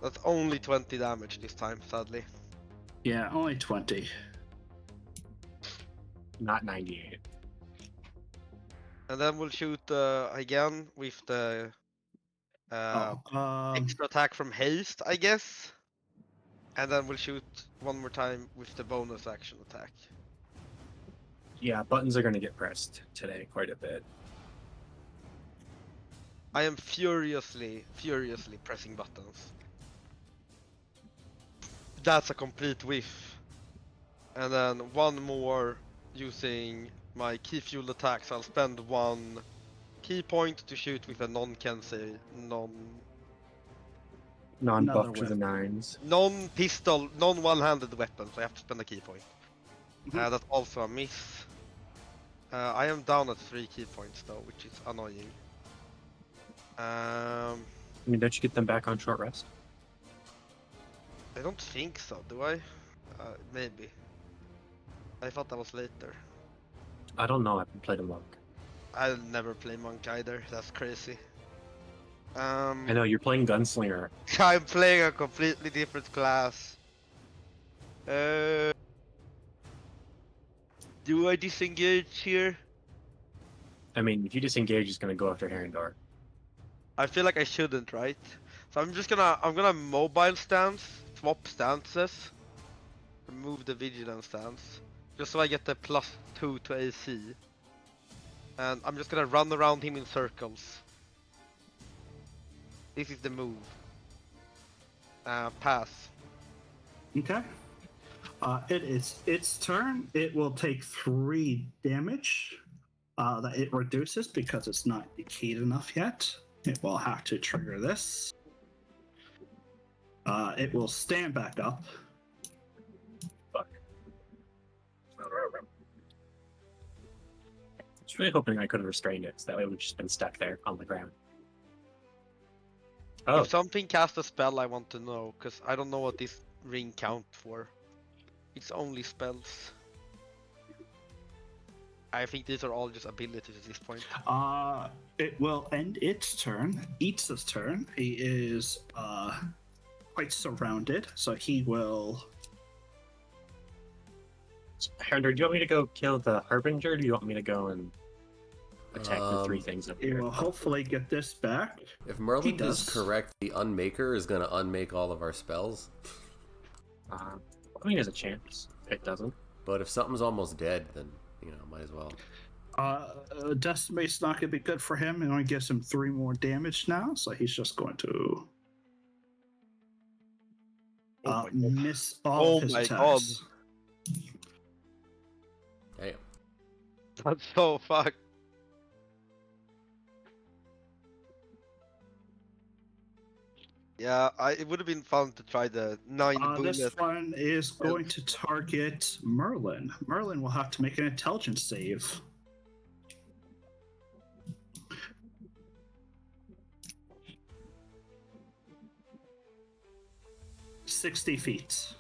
That's only 20 damage this time, sadly. Yeah, only 20. Not 98. And then we'll shoot again with the extra attack from haste, I guess. And then we'll shoot one more time with the bonus action attack. Yeah, buttons are going to get pressed today quite a bit. I am furiously pressing buttons. That's a complete whiff. And then one more using my key fuel attacks. I'll spend 1 key point to shoot with a non-Kensei, Non-buff to the weapon. nines. non-pistol, non-one-handed weapon, so I have to spend a key point. That's also a miss. I am down at 3 key points though, which is annoying. I mean, don't you get them back on short rest? I don't think so, do I? Maybe. I thought that was later. I don't know. I haven't played a monk. I'll never play monk either. That's crazy. I know you're playing gunslinger. I'm playing a completely different class. Do I disengage here? I mean, if you disengage, it's going to go after Herondor. I feel like I shouldn't, right? So I'm gonna mobile stance, swap stances, remove the vigilance stance, just so I get the +2 to AC. And I'm just gonna run around him in circles. This is the move. Pass. Okay. It is its turn. It will take 3 damage that it reduces because it's not decayed enough yet. It will have to trigger this. It will stand back up. Fuck. was really hoping I could have restrained it, so that way it would have just been stuck there on the ground. Oh, If something casts a spell, I want to know, because I don't know what this ring count for. It's only spells. I think these are all just abilities at this point. It will end its turn. Eats' turn. He is quite surrounded, so he will. Hunter, do you want me to go kill the Harbinger, or do you want me to go and attack the three things up He here? will hopefully get this back. If Merlin is does. correct, the Unmaker is going to unmake all of our spells. I mean, there's a chance. It doesn't. But if something's almost dead, then, might as well. Decimate's not going to be good for him. It only gives him 3 more damage now, so he's just going to miss all of his attacks. Damn. That's so fucked. Yeah, it would have been fun to try the 9 bullet. This one is going to target Merlin. Merlin will have to make an intelligence save. "60 feet.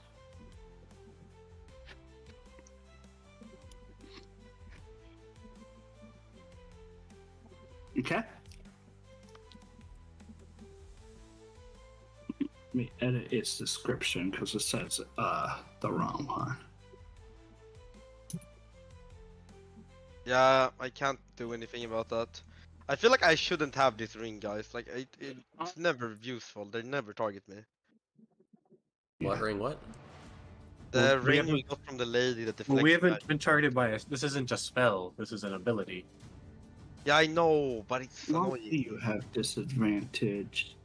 Okay. Let me edit its description because it says the wrong one. Yeah, I can't do anything about that. I feel like I shouldn't have this ring, guys. Like, it's never useful. They never target me. What ring, what? The Well, we ring we haven't- got from the lady that deflects. Well, we haven't been targeted by a... This isn't a spell. This is an ability. Yeah, I know, but it's Why do annoying. you have disadvantage?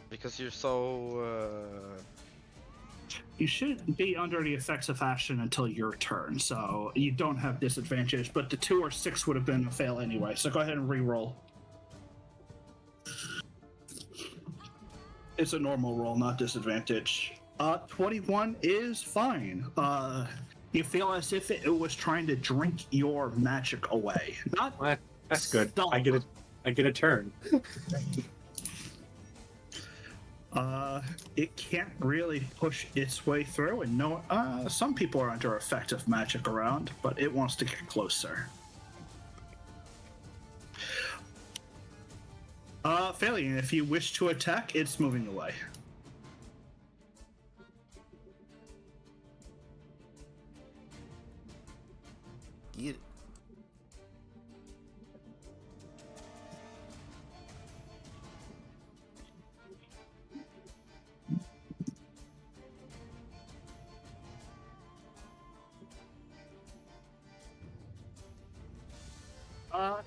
Because you're so. You shouldn't be under the effects of action until your turn, so you don't have disadvantage, but the 2 or 6 would have been a fail anyway, so go ahead and re-roll. It's a normal roll, not disadvantage. 21 is fine. You feel as if it was trying to drink your magic away. Not What? That's good. Stop. I get a turn. It can't really push its way through, and no, some people are under effect of magic around, but it wants to get closer. Failing, if you wish to attack, it's moving away. Get it.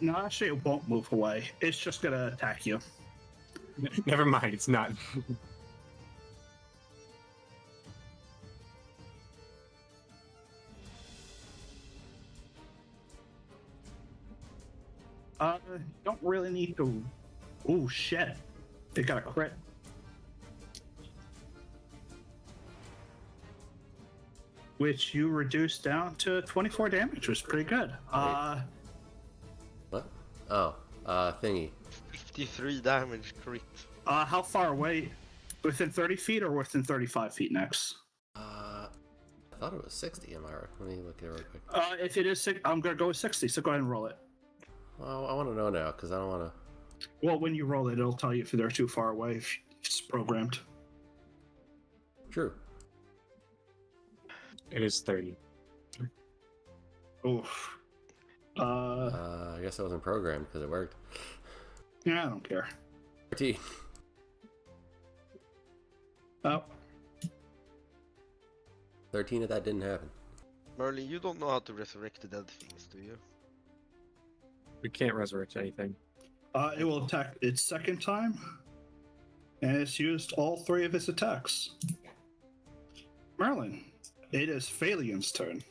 No, actually, it won't move away. It's just gonna attack you. Never mind. It's not. Don't really need to. Oh shit! They got a crit. Which you reduced down to 24 damage, which was pretty good. What? Oh, thingy. 53 damage crit. How far away? Within 30 feet or within 35 feet next? I thought it was 60. Am I right? Let me look at it real quick. If it is, I'm gonna go with 60. So go ahead and roll it. Well, I want to know now because I don't want to. Well, when you roll it, it'll tell you if they're too far away. If it's programmed. True. It is 30. Oof. I guess I wasn't programmed because it worked. Yeah, I don't care. 13. Oh. 13 if that didn't happen. Merlin, you don't know how to resurrect the dead things, do you? We can't resurrect anything. It will attack its second time, and it's used all 3 of its attacks. Merlin, it is Phalion's turn.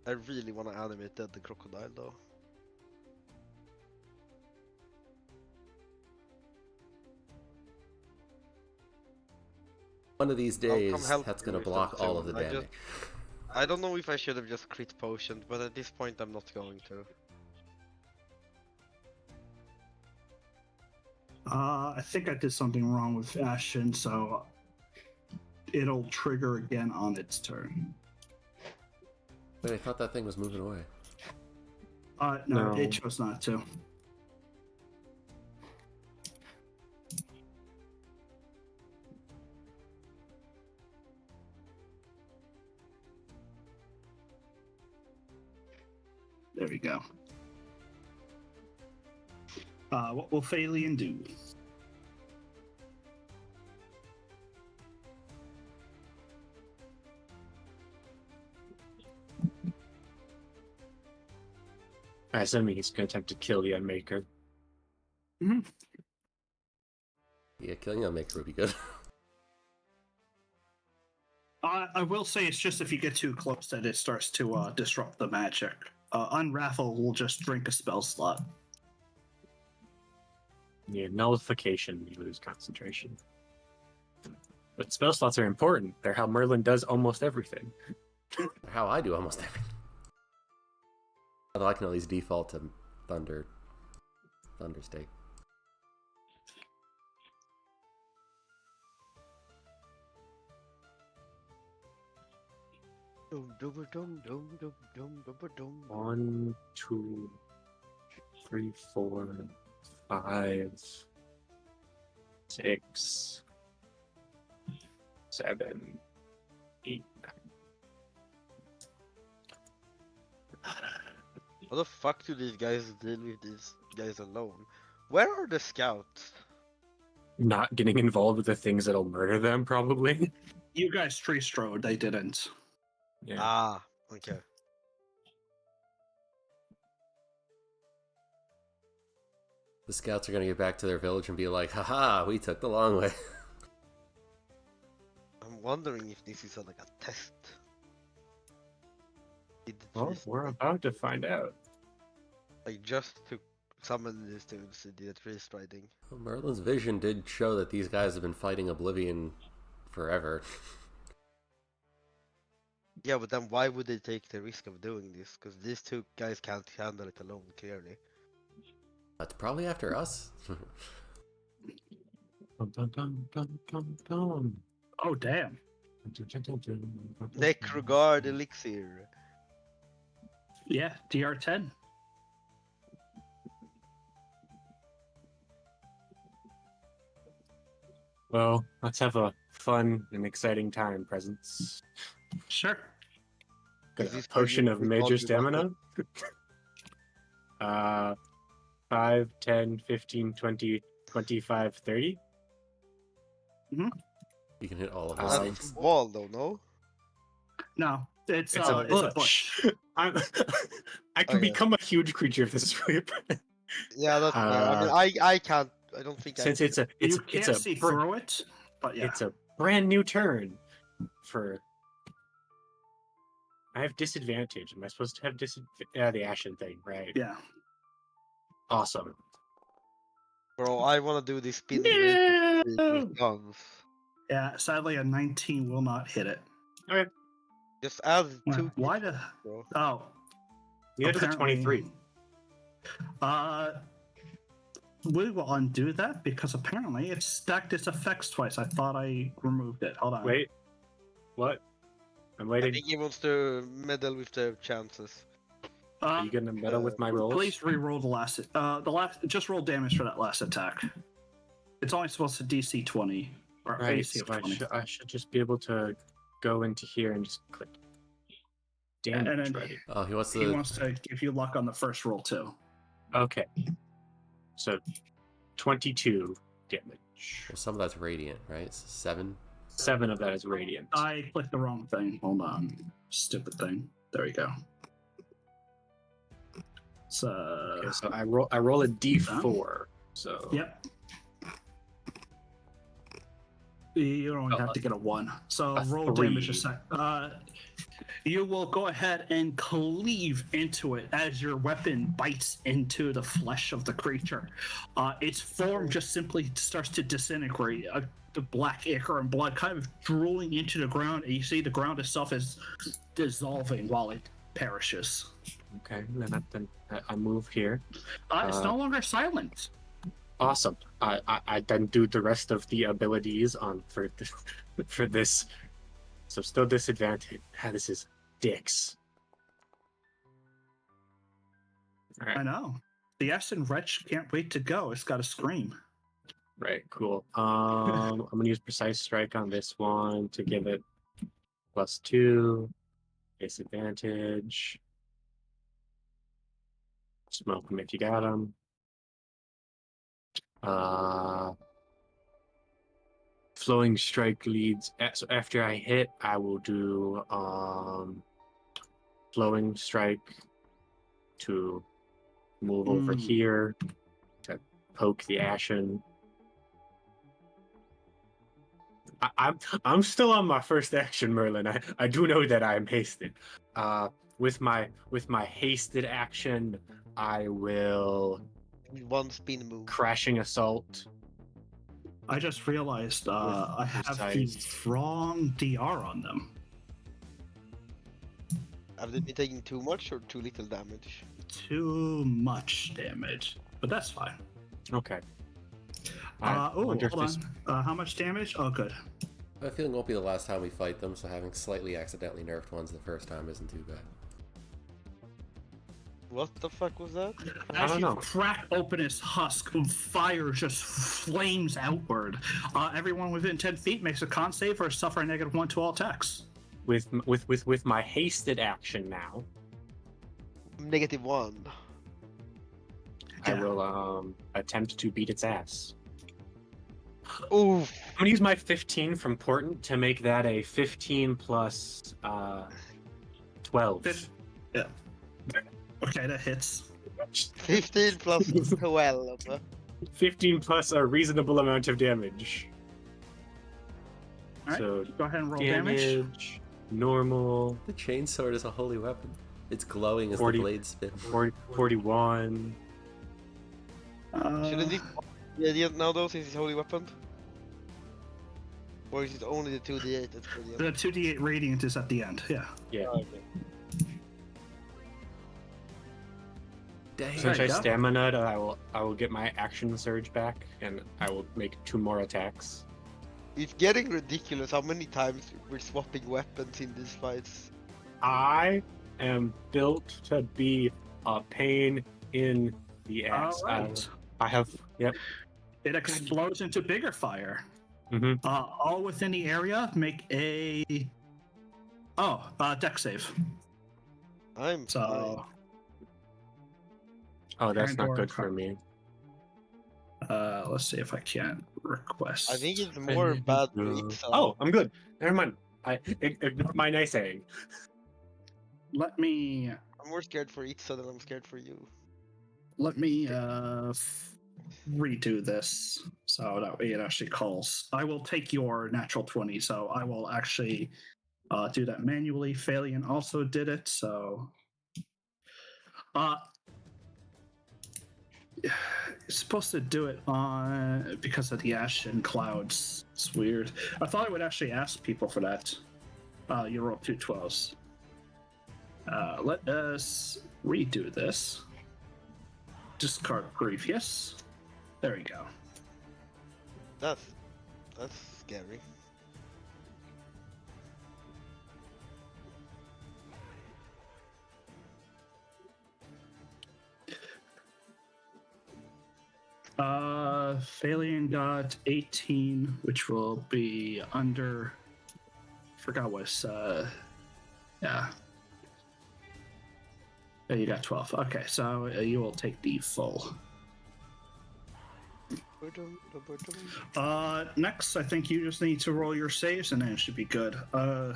I really want to animate the crocodile, though. One of these come days, help that's me going to with block them all too. of the I just- damage. I don't know if I should have just crit potioned, but at this point I'm not going to. I think I did something wrong with Ashen, so it'll trigger again on its turn. Wait, I thought that thing was moving away. No, No. it chose not to. There we go. What will Phalian do? I assume he's going to attempt to kill the Unmaker. Yeah, killing a maker would be good. I will say it's just if you get too close that it starts to disrupt the magic. Unravel will just drink a spell slot. Yeah, nullification, you lose concentration. But spell slots are important. They're how Merlin does almost everything. How I do almost everything. Although I can at least default to Thunder Stake. Dum dum dum dum dum dum dum dum. 1, 2, 3, 4, 5, 6, 7, 8. How the fuck do these guys deal with these guys alone? Where are the scouts? Not getting involved with the things that'll murder them, probably. You guys tree strode, they didn't. Yeah. Ah, okay. The scouts are gonna get back to their village and be like, haha, we took the long way. I'm wondering if this is like a test. Did the Well, trees- we're about to find out. like just to summon these dudes, it did a tree striding. Well, Merlin's vision did show that these guys have been fighting Oblivion forever. Yeah, but then why would they take the risk of doing this? Because these two guys can't handle it alone, clearly. That's probably after us. Dun, dun, dun, dun, dun, dun. Oh, damn. Necrogard Elixir. Yeah, DR10. Well, let's have a fun and exciting time, presents. Sure. Got Is a this potion what of you major call your stamina. 5, 10, 15, 20, 25, 30. You can hit all of Um, those That's things. a wall though, no? No, it's It's a it's a bush. bush. I can Okay. become a huge creature if this is really Yeah, that's fair. I mean, I can't. I don't think since I it's a You it's can't a see br- through it, but yeah. it's a brand new turn for. I have disadvantage. Am I supposed to have the Ashen thing, right? Yeah. Awesome. Bro, I want to do this spin No! with guns. Yeah, sadly a 19 will not hit it. Okay. Just add two. Why the... Bro. Oh. Neither does a apparently- 23. We will undo that because apparently it stacked its effects twice. I thought I removed it. Hold on. Wait. What? I'm I waiting. think he wants to meddle with the chances. Are you gonna meddle with my rolls? Please re-roll the last. Just roll damage for that last attack. It's only supposed to DC 20 or Right, AC so of 20. I should just be able to go into here and just click damage And then ready. Oh, he wants he to. wants to give you luck on the first roll too. Okay. So 22 damage. Well, some of that's radiant, right? It's 7. 7 of that is radiant. I clicked the wrong thing. Hold on. Stupid thing. There we go. So Okay, so I roll a d4. So yep. You don't Oh, have to get a 1. So a roll 3. damage a sec. You will go ahead and cleave into it as your weapon bites into the flesh of the creature. Its form just simply starts to disintegrate. The black ichor and blood kind of drooling into the ground, and you see the ground itself is dissolving while it perishes. Okay, then I move here. It's no longer silent. Awesome. I then do the rest of the abilities on for this, for this. So still disadvantage. This is dicks. All right. I know. The Essen Wretch can't wait to go. It's got to scream. Right, cool. I'm gonna use Precise Strike on this one to give it +2. Disadvantage. Smoke him if you got him. Flowing Strike leads. So after I hit, I will do Flowing Strike to move over here to poke the Ashen. I'm still on my first action, Merlin. I do know that I'm hasted. With my hasted action, I will One spin move. Crashing Assault. I just realized I have the Precise. wrong DR on them. Have they been taking too much or too little damage? Too much damage, but that's fine. Okay. Hold on. How much damage? Oh, good. I feel it won't be the last time we fight them, so having slightly accidentally nerfed ones the first time isn't too bad. What the fuck was that? I As don't you know. crack open his husk, fire just flames outward. Everyone within 10 feet makes a con save or suffer a -1 to all attacks. With my hasted action now, -1. I will attempt to beat its ass. Oof. I'm gonna use my 15 from Portent to make that a 15 plus 12. Yeah. Okay, that hits. 15 plus 12. 15 plus a reasonable amount of damage. All right, So go ahead and roll damage. damage, normal, The chainsword is a holy weapon. It's glowing as 40 the blade spin. 41. Shouldn't he the idiot now though, since he's holy weapon? Or is it only the 2d8 that's for the end? The 2d8 radiant is at the end. Yeah. Yeah. Okay. Dang. Since There I you go. stamina'd, I will get my action surge back, and I will make 2 more attacks. It's getting ridiculous how many times we're swapping weapons in these fights. I am built to be a pain in the ass. All right. I have, yep. It explodes into bigger fire. Mm-hmm. All within the area make a deck save. I'm So Oh, that's not Pandora good for card. me. let's see if I can request. I think it's more bad for Ixal. Oh, I'm good. Never mind. Ignore my naysaying. Let me I'm more scared for Ixal than I'm scared for you. redo this so that way it actually calls. I will take your natural 20, so I will actually do that manually. Phalian also did it, so it's supposed to do it on because of the ash and clouds. It's weird. I thought I would actually ask people for that. You rolled 2 12s. Let us redo this. Discard previous. There we go. That's scary. Phalian got 18, which will be under. Forgot what's yeah. Yeah, you got 12. Okay, so you will take the full. Next, I think you just need to roll your saves, and then it should be good. You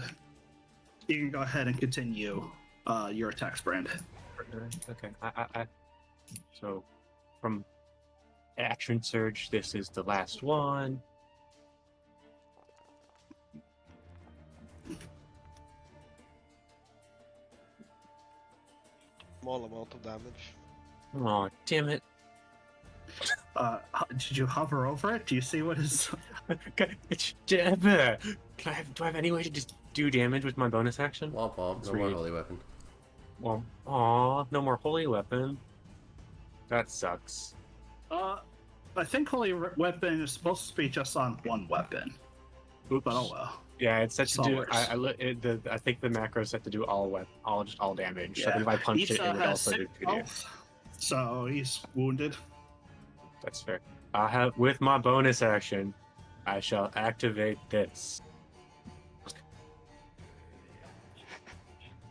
can go ahead and continue your attacks, Brand. Okay. So, from action surge, this is the last one. small amount of damage. Oh, damn it. Did you hover over it? Do you see what is? Do I have any way to just do damage with my bonus action? Womp womp. Let's No more read. holy weapon. Well, aw, no more holy weapon. That sucks. I think holy weapon is supposed to be just on one weapon. Oops. But oh well. Yeah, it's set to do. Solvers. I think the macro is set to do all damage. So Yeah. then if I punched it, Issa it would has also do 6 2d. health, so he's wounded. That's fair. I have with my bonus action, I shall activate this.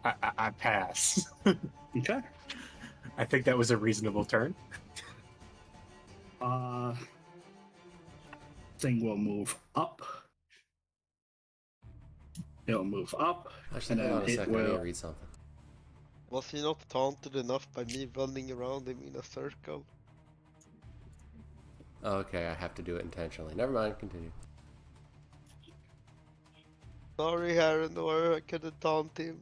I pass. Okay. I think that was a reasonable turn. Thing will move up. It'll move up. Actually, And hold on then a it second. I need will- to read something. Was he not taunted enough by me running around him in a circle? Oh, okay, I have to do it intentionally. Never mind. Continue. Sorry, Harendor, I couldn't taunt him.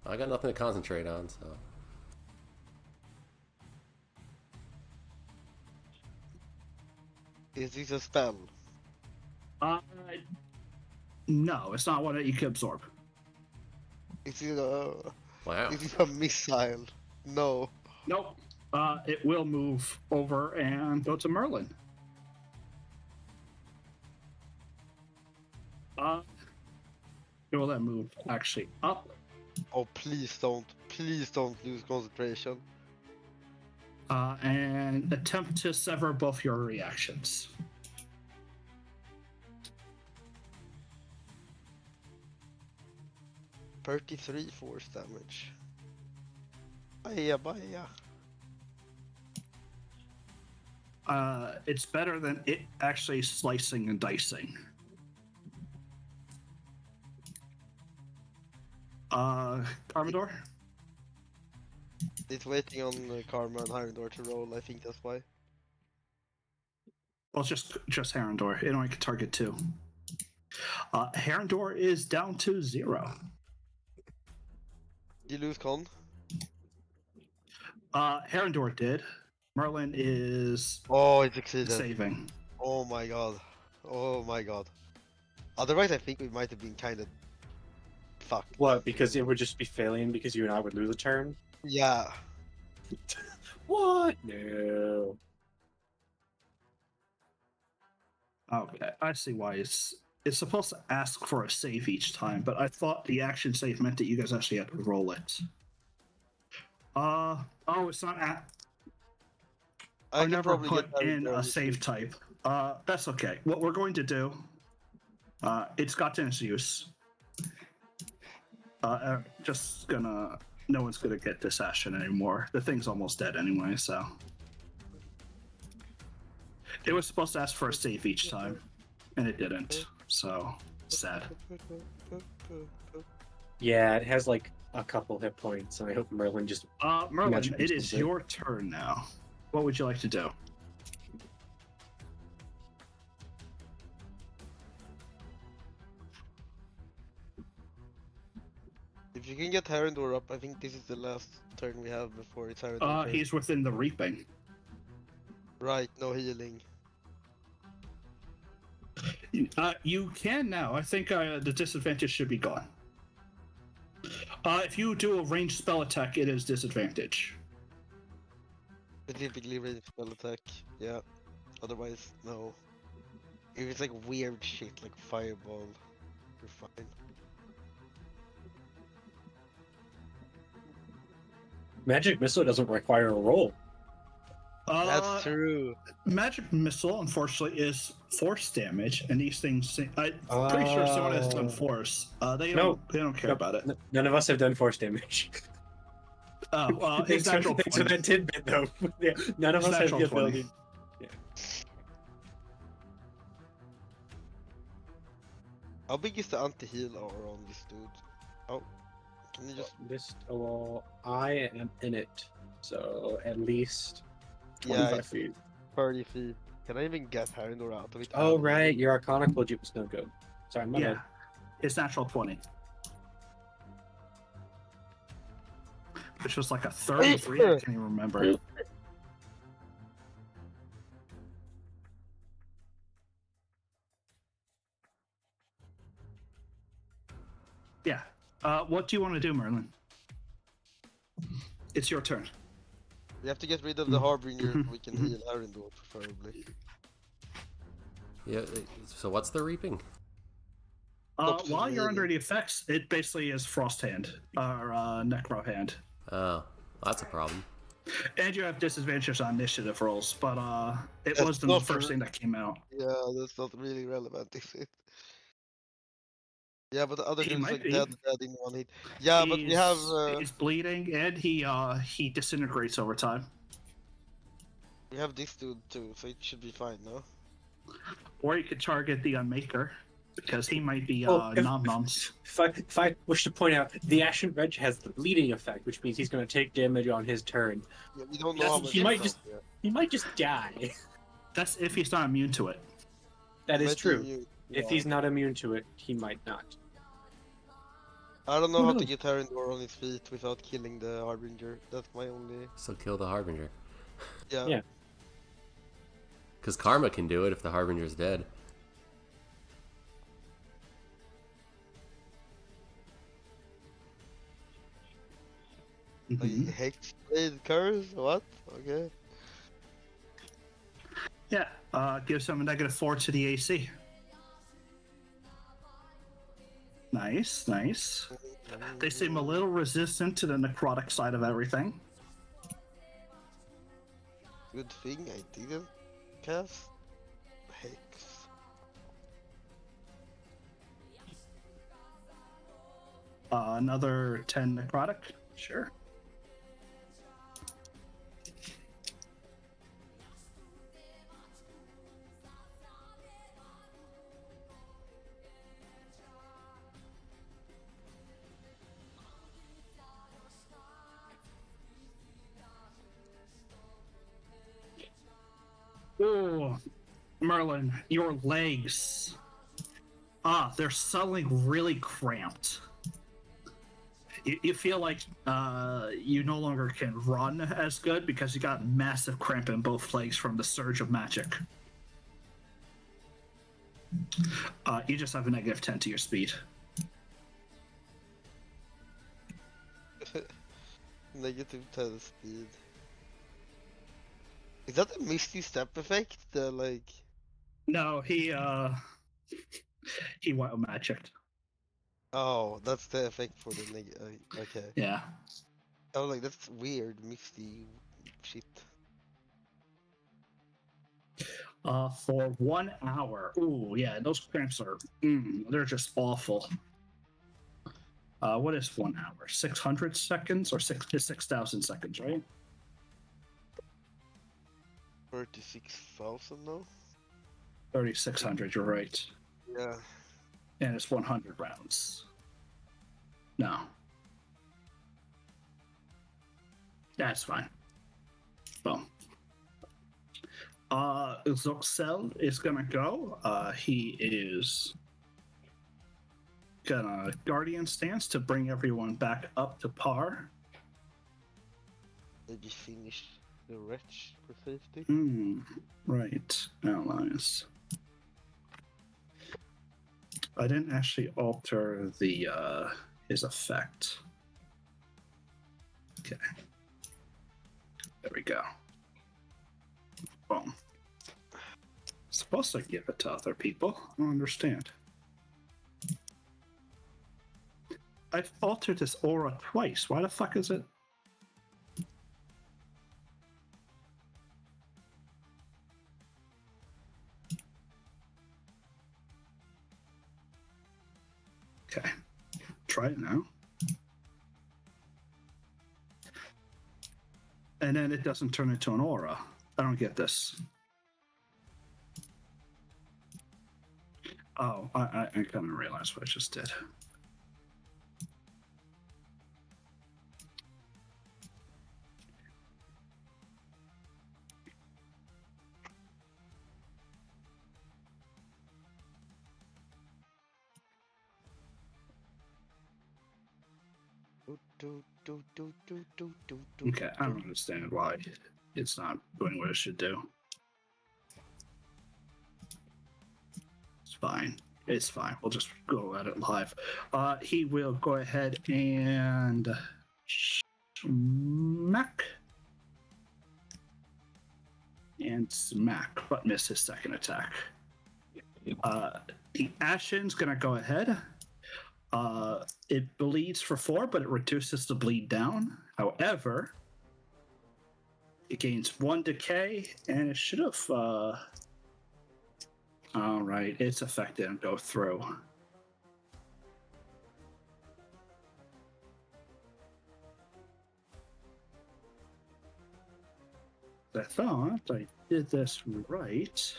I got nothing to concentrate on, so. Is this a spell? No, it's not one that you can absorb. Is it a... Wow. Is it a missile? No. Nope. It will move over and go to Merlin. It will then move actually up. Oh, please don't lose concentration. And attempt to sever both your reactions. $33 force damage. Baya. It's better than it actually slicing and dicing. Armador? It's waiting on Karma and Harendor to roll, I think that's why. Well, just Harendor. It only can target 2. Harendor is down to 0. You lose con? Harendor did. Merlin is Oh, it succeeded. saving. Oh my god. Oh my god. Otherwise, I think we might have been kind of fucked. What? Because it would just be failing because you and I would lose a turn? Yeah. What? No. Okay, I see why it's supposed to ask for a save each time, but I thought the action save meant that you guys actually had to roll it. It's not at. I can never probably put get that in a early save too. type. That's okay. What we're going to do, it's gotten its use. No one's gonna get this action anymore. The thing's almost dead anyway, so. It was supposed to ask for a save each time, and it didn't. So sad. Yeah, it has like a couple hit points, and I hope Merlin just. Merlin, Magic it missiles is it. your turn now. What would you like to do? If you can get Harendor up, I think this is the last turn we have before it's Harendor turn. He's within the reaping. Right, no healing. You can now. I think the disadvantage should be gone. If you do a ranged spell attack, it is disadvantage. Specifically range spell attack, yeah. Otherwise, no. If it's like weird shit like fireball, you're fine. Magic Missile doesn't require a roll. That's true. Magic missile, unfortunately, is force damage, and these things. I'm pretty sure someone has done force. They don't care about it. None of us have done force damage. It's Thanks natural for 20. that tidbit, though. Yeah, none of It's us have the natural 20. ability. How big is the anti-heal aura on this dude? Oh, can you just... I am in it, so at least Yeah, 25 it's feet. 30 feet. Can I even get Harendor out of it? Oh, right, your Arcana Cloak was no good. Sorry, my Yeah, bad. it's natural 20. which was like a 33. I can't even remember. Yeah. What do you want to do, Merlin? It's your turn. We have to get rid of the Harbinger so we can heal Arendor, preferably. Yeah. So what's the reaping? Stops While his you're under healing. the effects, it basically is Frost Hand, or Necro Hand. Oh, that's a problem. And you have disadvantages on initiative rolls, but it That's was the not first re- thing that came out. Yeah, that's not really relevant, is it? Yeah, but the other He dude's might like be. dead in 1 hit. Yeah, but we have He's bleeding, and he disintegrates over time. this dude too, so it should be fine, no? Or you could target the Unmaker, because he might be Well, nom noms. If I wish to point out, the Ashen Reg has the bleeding effect, which means he's going to take damage on his turn. Yeah, we don't know how much He might it just does, yeah. he might just die. That's if he's not immune to it. That is Might be true. immune. If Yeah. he's not immune to it, he might not. I don't know Who how to knows? get Arendor on his feet without killing the Harbinger. That's my only... So kill the Harbinger. Yeah. Yeah. Because Karma can do it if the Harbinger's dead. Like, Mhm. Hexblade Curse? What? Okay. Yeah, gives him a -4 to the AC. Nice, nice. They seem a little resistant to the necrotic side of everything. Good thing I didn't cast Hex. Another 10 necrotic. Sure. Oh, Merlin, your legs. They're suddenly really cramped. You feel like you no longer can run as good because you got massive cramp in both legs from the surge of magic. You just have a -10 to your speed. -10 speed. Is that a Misty Step effect? The like... No, he wild magicked. Oh, that's the effect for the okay. Yeah. I was like, that's weird, Misty shit. For 1 hour. Ooh, yeah, those cramps are they're just awful. What is 1 hour? 600 seconds or 6,000 seconds, right? 36,000 now? 3,600, you're right. Yeah. And it's 100 rounds. No. That's fine. Well. Zoxel is gonna go. He is gonna Guardian stance to bring everyone back up to par. Maybe finish the wretch for safety. Right. Allies. I didn't actually alter the his effect. Okay. There we go. Boom. Supposed to give it to other people. I don't understand. I've altered this aura twice. Why the fuck is it? Okay. Try it now. And then it doesn't turn into an aura. I don't get this. Oh, I kind of realized what I just did. Okay, I don't understand why it's not doing what it should do. It's fine. It's fine. We'll just go at it live. He will go ahead and smack. And smack, but miss his second attack. The Ashen's gonna go ahead. It bleeds for 4, but it reduces the bleed down. However, it gains 1 decay, and it should have. All right, its effect didn't go through. I thought I did this right.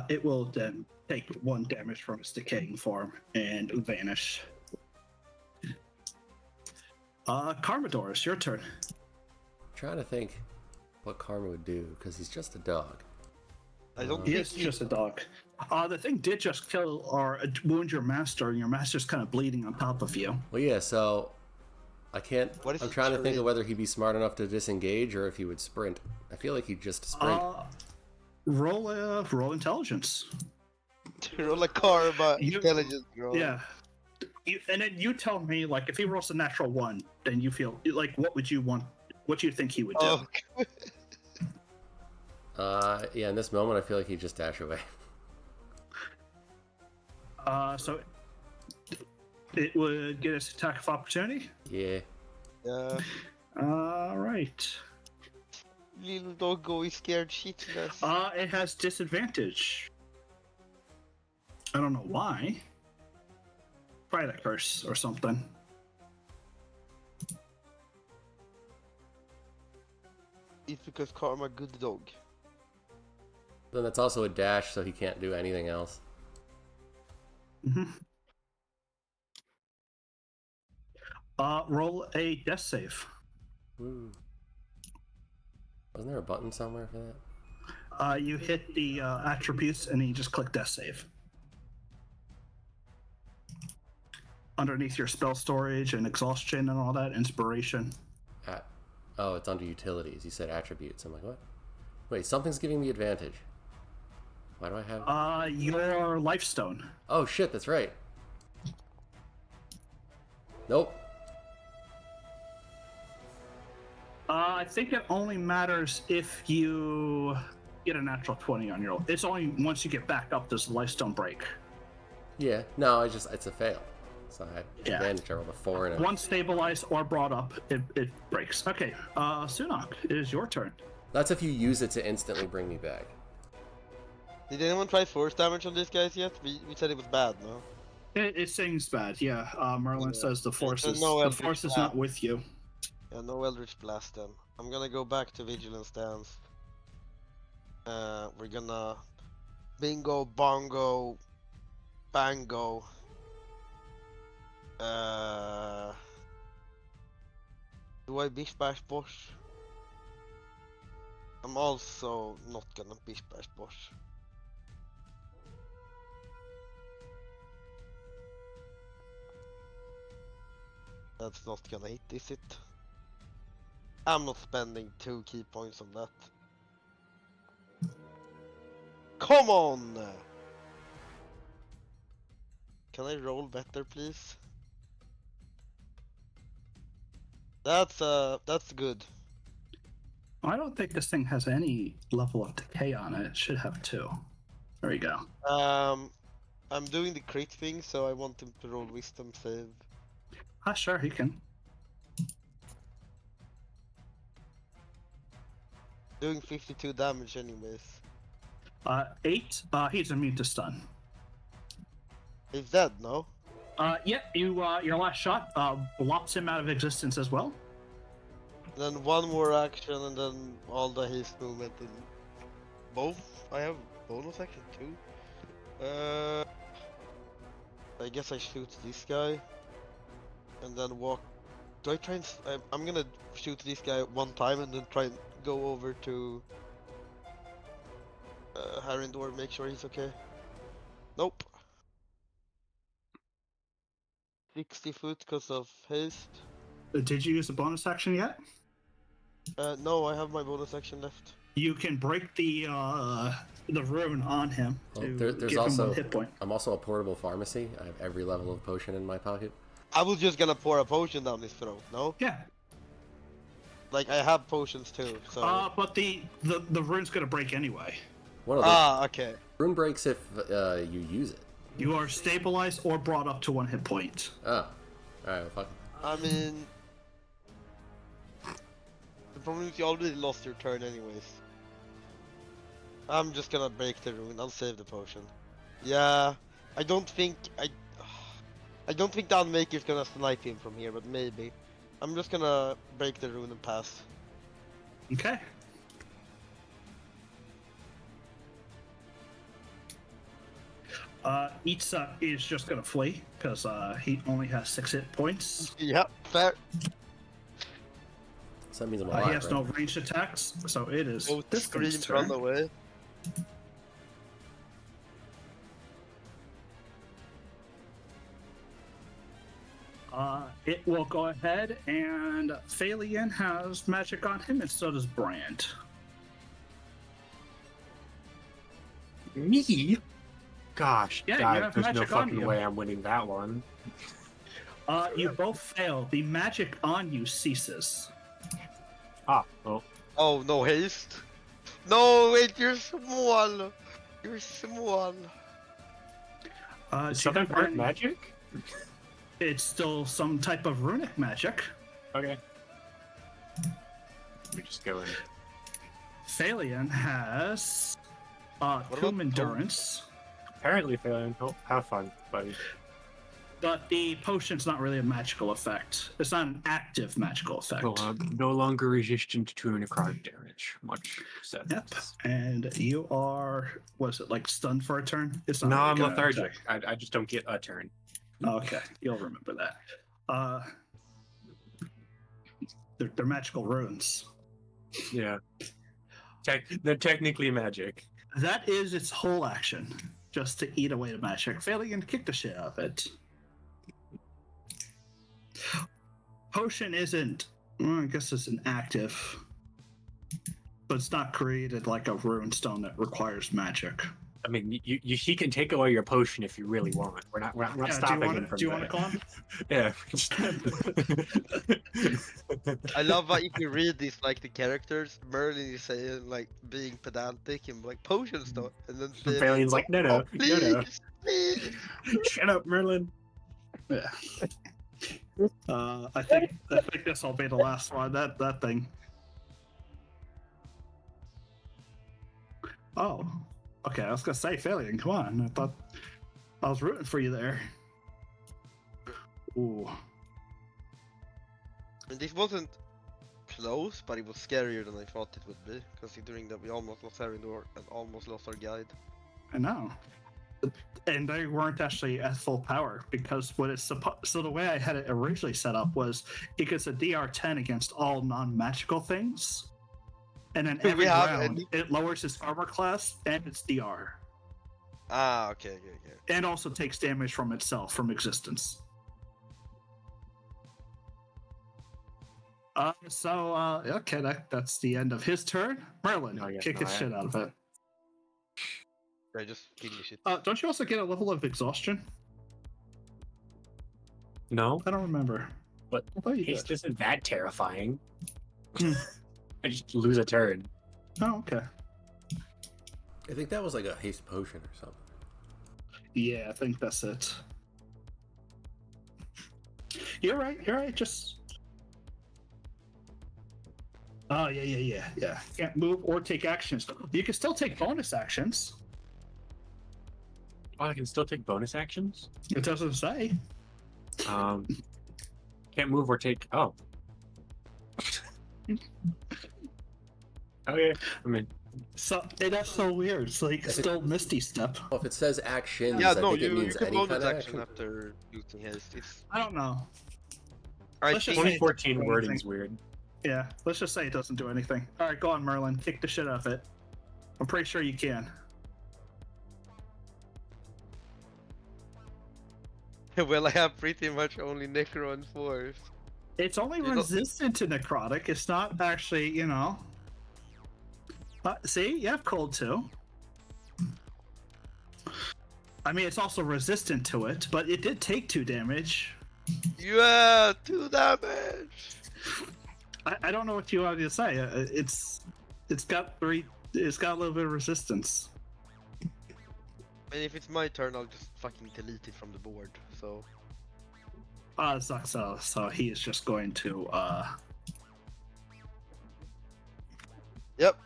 It will then take 1 damage from its decaying form and vanish. Carmador, it's your turn. Trying to think what Karma would do, because he's just a dog. I don't He think is just a dog. The thing did just kill or wound your master, and your master's kind of bleeding on top of you. Well, yeah, so I can't. What if I'm he trying to think of turned- whether he'd be smart enough to disengage or if he would sprint. I feel like he'd just sprint. Roll intelligence. roll a karma You- intelligence roll. Yeah. And then you tell me, like, if he rolls a natural 1, then you feel like, what would you want? What do you think he would do? Oh, Yeah, in this moment, I feel like he'd just dash away. So it would get its attack of opportunity. Yeah. yeah. All right. Little doggo is scared shitless. It has disadvantage. I don't know why. Probably that curse or something. It's because karma good dog. Then that's also a dash, so he can't do anything else. Mm-hmm. Roll a death save. Woo. Wasn't there a button somewhere for that? You hit the attributes and then you just click death save. Underneath your spell storage and exhaustion and all that, inspiration. Oh, it's under utilities. You said attributes. I'm like, what? Wait, something's giving me advantage. Why do I have... Your lifestone. Oh, shit, that's right. Nope. I think it only matters if you get a natural 20 on your... It's only once you get back up does the lifestone break. Yeah, no, it's a fail. So I had Yeah. advantage. I rolled a 4 and a... Once stabilized or brought up, it breaks. Okay, Sunok, it is your turn. That's if you use it to instantly bring me back. Did anyone try force damage on these guys yet? We said it was bad, no? It sings bad, yeah. Merlin Yeah. says the force There's is, no the Eldritch force is Blast. not with you. Yeah, no Eldritch Blast then. I'm gonna go back to Vigilance Stance. We're gonna bingo, bongo, bango. Do I Bish Bash Bosh? I'm also not gonna Bish Bash Bosh. That's not gonna hit, is it? I'm not spending 2 key points on that. Come on! Can I roll better, please? That's good. I don't think this thing has any level of decay on it. It should have 2. There you go. I'm doing the crit thing, so I want him to roll wisdom save. Sure, he can. Doing 52 damage anyways. 8, he's immune to stun. He's dead, no? Yeah, your last shot lops him out of existence as well. Then one more action and then all the haste movement and both. I have bonus action too. I guess I shoot this guy and then walk. Do I try and? I'm gonna shoot this guy 1 time and then try and go over to Harindor, make sure he's okay. Nope. 60 foot because of haste. Did you use a bonus action yet? No, I have my bonus action left. You can break the rune on him Well, to there's give him also 1 hit point. I'm also a portable pharmacy. I have every level of potion in my pocket. I was just gonna pour a potion down his throat, no? Yeah. Like, I have potions too, so... But the rune's gonna break anyway. One of the okay. rune breaks if you use it. You are stabilized or brought up to 1 hit point. Oh, all right. Well, fuck. I mean... The problem is you already lost your turn anyways. I'm just gonna break the rune, I'll save the potion. Yeah, I don't think the Unmaker's gonna snipe him from here, but maybe. I'm just gonna break the rune and pass. Okay. Itza is just gonna flee because he only has 6 hit points. Yep, fair. So that means I'm He alive, has right? no ranged attacks, so it is Both this thing's screams run turn. away. It will go ahead and Phalian has magic on him, and so does Brand. Me? Gosh, Yeah, you God, have there's no magic on fucking you. way I'm winning that one. You both fail. The magic on you ceases. Ah, well, Oh, no haste? No, wait, you're small. You're small. Do is you something have part any- magic? It's still some type of runic magic. Okay. Let me just go in. Phalian has about Tomb Endurance, Apparently failing. Oh, have fun, buddy. but the potion's not really a magical effect. It's not an active magical effect. No longer resistant to necrotic damage. Much said. Yep. And you are, was it like stunned for a turn? It's No, really I'm gonna lethargic. attack. I just don't get a turn. Okay, you'll remember that. They're magical runes. Yeah. They're technically magic. That is its whole action, just to eat away the magic. Failing and kick the shit out of it. Potion isn't, I guess it's an active, but it's not created like a rune stone that requires magic. I mean, he can take away your potion if you really want. We're not Yeah, stopping him from do you want that. to call him? Yeah. I love how if you read these, like, the characters, Merlin is saying, like, being pedantic and, like, potions though, and then Valian's like, no, no, please, no, no. please. Shut up, Merlin. Yeah. I think this will be the last one. That thing. Oh, okay. I was gonna say, Phalian, come on. I thought I was rooting for you there. Ooh. And this wasn't close, but it was scarier than I thought it would be, considering that we almost lost Arendor and almost lost our guide. I know. And they weren't actually at full power because what it's so the way I had it originally set up was it gets a DR10 against all non-magical things, and then Do we every have round any? it lowers its armor class and its DR, Ah, okay. and also takes damage from itself from existence. Okay, that's the end of his turn. Merlin, No, I guess kick his not. shit out of it. I just give me shit. Don't you also get a level of exhaustion? No, I don't remember. But I thought you haste did. isn't that terrifying. Hmm. I just lose a turn. Oh, okay. I think that was like a haste potion or something. Yeah, I think that's it. You're right. Just. Oh, yeah. Can't move or take actions. You can still take bonus actions. Oh, I can still take bonus actions. It doesn't say. Can't move or take. Oh. Okay. I mean, So that's so weird. It's like still Misty Step. Well, if it says actions, Yeah, I no, think it you means can any bonus kind of action action. after using haste. It's I don't know. I Let's just think say- 2014 anything. wording's weird. Yeah, let's just say it doesn't do anything. All right, go on, Merlin. Kick the shit out of it. I'm pretty sure you can. Well, I have pretty much only Necro and Force. It's only You don't- resistant to necrotic. It's not actually, you know. See, you have cold too. I mean, it's also resistant to it, but it did take 2 damage. Yeah, 2 damage. I don't know what you want me to say. It's got a little bit of resistance. And if it's my turn, I'll just fucking delete it from the board. So So he is just going to yep.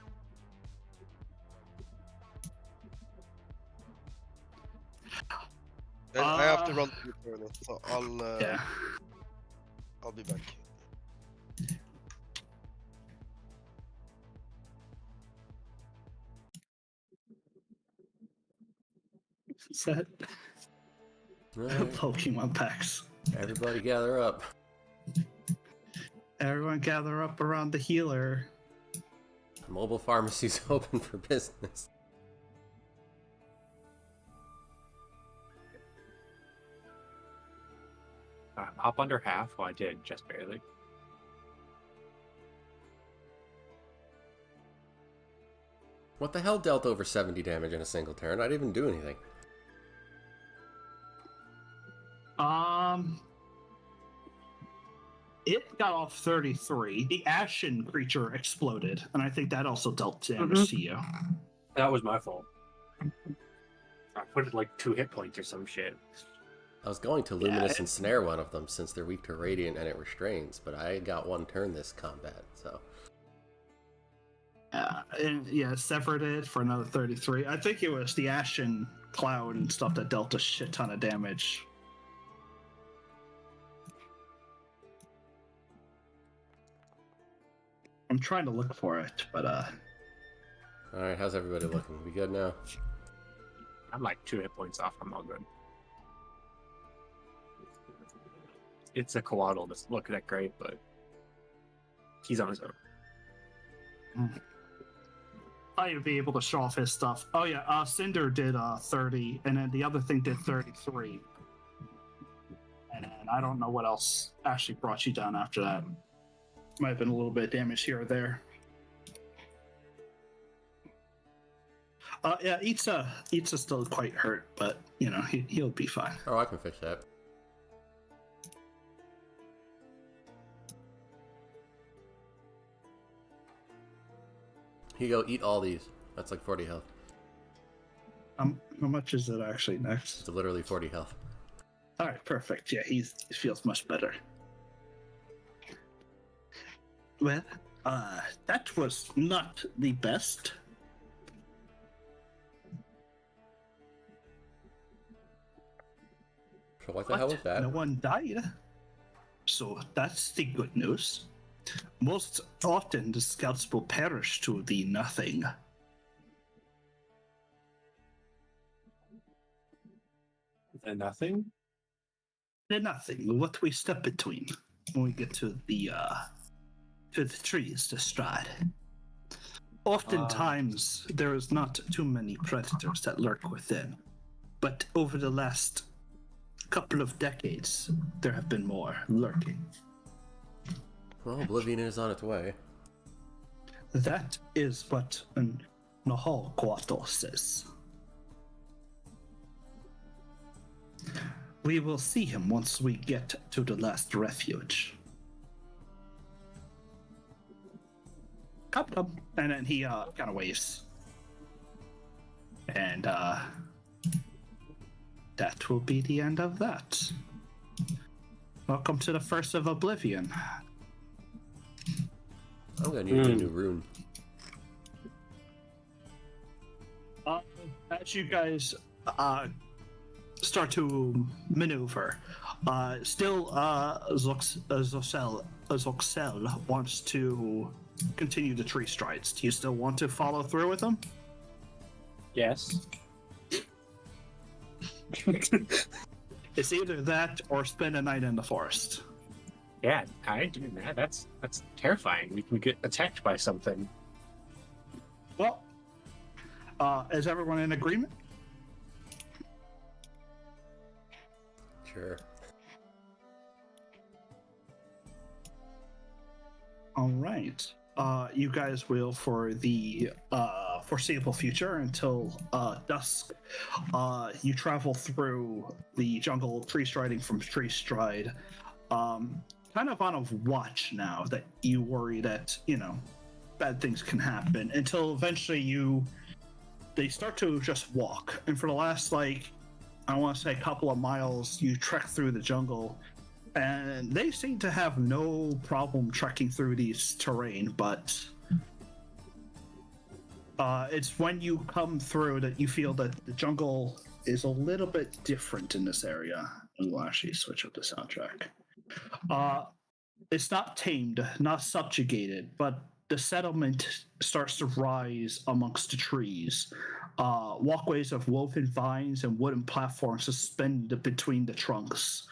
And I have to run to the toilet, so yeah. I'll be back. Set Alright, Pokemon packs. everybody gather up. Everyone gather up around the healer. Mobile pharmacy's open for business. Up under half? Well, I did, just barely. What the hell dealt over 70 damage in a single turn? I didn't even do anything. It got off 33. The Ashen creature exploded, and I think that also dealt damage to you. That was my fault. I put it like 2 hit points or some shit. I was going to Luminous and Snare one of them since they're weak to Radiant and it restrains, but I got 1 turn this combat, so... And yeah, severed it for another 33. I think it was the Ashen Cloud and stuff that dealt a shit ton of damage. I'm trying to look for it, but Alright, how's everybody looking? We good now? I'm like 2 hit points off. I'm all good. It's a Coatl. Doesn't look that great, but he's on his own. I would be able to show off his stuff. Oh yeah, Cinder did 30, and then the other thing did 33. And I don't know what else actually brought you down after that. Might have been a little bit of damage here or there. Yeah, Itza's still quite hurt, but you know he'll be fine. Oh, I can fix that. Here you go, eat all these. That's like 40 health. How much is it actually next? It's literally 40 health. All right, perfect. Yeah, he feels much better. Well, that was not the best. So what the hell was that? No one died. So that's the good news. Most often the scouts will perish to the nothing. And nothing? The nothing, what we step between when we get to the trees to stride. Oftentimes there is not too many predators that lurk within, but over the last couple of decades there have been more lurking. Well, Oblivion is on its way. That is what Nahal Coatl says. We will see him once we get to the last refuge. Come. And then he kind of waves. And that will be the end of that. Welcome to the first of Oblivion. I'm gonna need a new rune. As you guys start to maneuver, still Zoxel wants to continue the tree strides. Do you still want to follow through with them? Yes. It's either that or spend a night in the forest. Yeah, I do that. That's terrifying. We can get attacked by something. Well, is everyone in agreement? Sure. All right. You guys will, for the foreseeable future until dusk, you travel through the jungle, tree striding from tree stride, kind of on a watch now that you worry that, bad things can happen until eventually they start to just walk. And for the last, I want to say a couple of miles, you trek through the jungle. And they seem to have no problem trekking through these terrain, but it's when you come through that you feel that the jungle is a little bit different in this area. And we'll actually switch up the soundtrack. It's not tamed, not subjugated, but the settlement starts to rise amongst the trees. Walkways of woven vines and wooden platforms suspended between the trunks.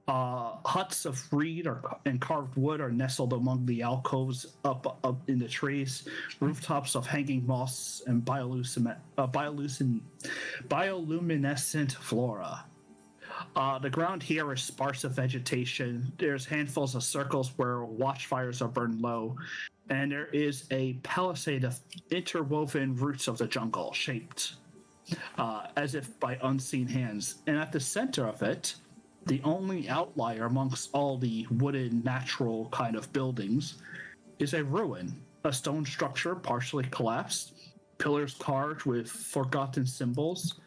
Huts of reed and carved wood are nestled among the alcoves up in the trees. Rooftops of hanging moss and bioluminescent flora. The ground here is sparse of vegetation. There's handfuls of circles where watchfires are burned low, and there is a palisade of interwoven roots of the jungle, shaped as if by unseen hands. And at the center of it, the only outlier amongst all the wooden natural kind of buildings is a ruin, a stone structure partially collapsed, pillars carved with forgotten symbols,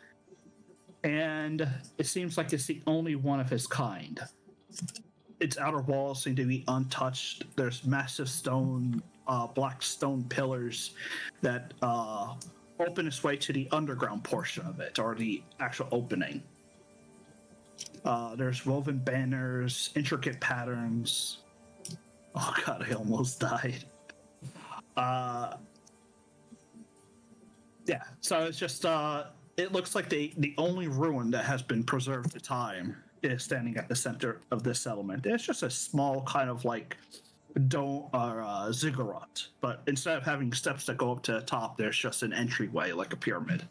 and it seems like it's the only one of its kind. Its outer walls seem to be untouched. There's massive black stone pillars that open its way to the underground portion of it, or the actual opening. There's woven banners, intricate patterns. Oh god, I almost died. Yeah, so it's just it looks like the only ruin that has been preserved to time is standing at the center of this settlement. It's just a small kind of dome or ziggurat, but instead of having steps that go up to the top, there's just an entryway like a pyramid.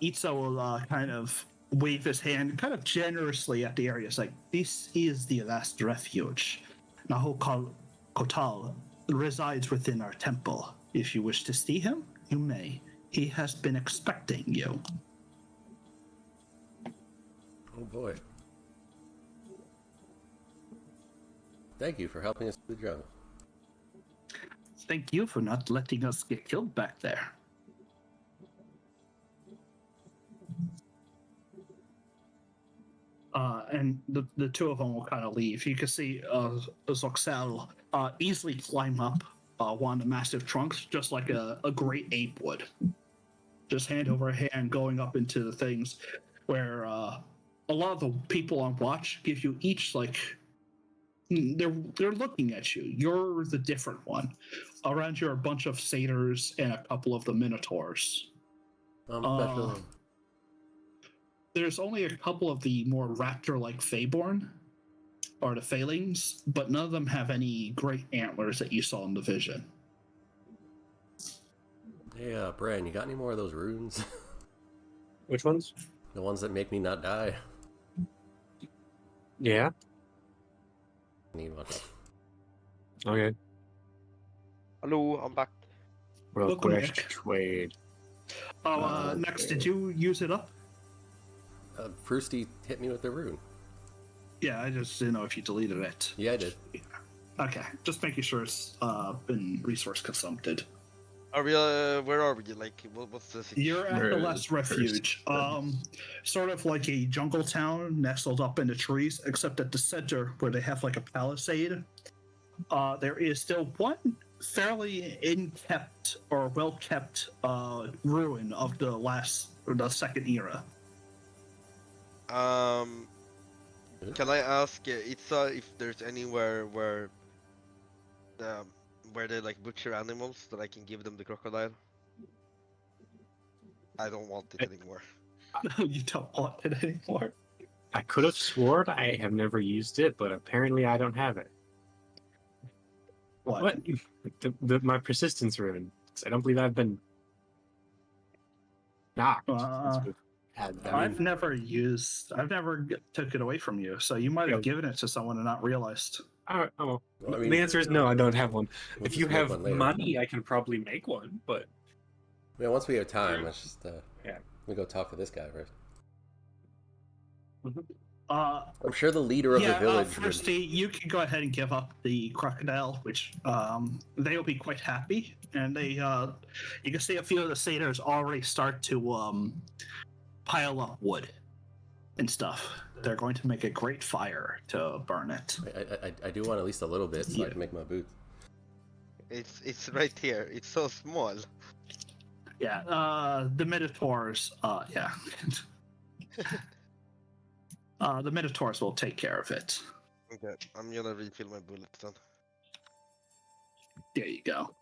Itza will kind of wave his hand kind of generously at the area. It's like, this is the last refuge. Naho Kotal resides within our temple. If you wish to see him, you may. He has been expecting you. Oh boy. Thank you for helping us through the jungle. Thank you for not letting us get killed back there. And the two of them will kind of leave. You can see Zoxel easily climb up one of the massive trunks, just like a great ape would. Just hand over hand going up into the things where a lot of the people on watch give you each they're looking at you. You're the different one. Around you are a bunch of satyrs and a couple of the minotaurs. Special. There's only a couple of the more raptor-like Feyborn, or the Phalings, but none of them have any great antlers that you saw in the vision. Hey, Brian, you got any more of those runes? Which ones? The ones that make me not die. Yeah. I need one. Okay. Hello, I'm back. Welcome Request back. trade. Next, did you use it up? First, he hit me with the rune. Yeah, I just didn't know if you deleted it. Yeah, I did. Okay, just making sure it's been resource consumpted. Are we? Where are we? What's the situation? You're at Where the is last it refuge. Sort of like a jungle town nestled up in the trees, except at the center where they have like a palisade. There is still one fairly in-kept or well-kept ruin of the second era. Can I ask Itza if there's anywhere where they butcher animals that I can give them the crocodile? I don't want it anymore. You don't want it anymore. I could have sworn I have never used it, but apparently I don't have it. What? My persistence rune. 'Cause I don't believe I've been knocked. Uh, I've never took it away from you, so you might have given it to someone and not realized. Oh, Well, I mean, the answer is no. I don't have one. we'll If you just make have one later. money, I can probably make one. But Yeah, once we have time, let's just Yeah. let me go talk to this guy first. I'm sure the leader of the village would. Firstly, you can go ahead and give up the crocodile, which they will be quite happy, and they you can see a few of the satyrs already start to pile up wood and stuff. They're going to make a great fire to burn it. I do want at least a little bit so I can make my boots. It's right here. It's so small. Yeah, the Minotaurs. Yeah. The Minotaurs will take care of it. Okay, I'm gonna refill my bullets then. There you go.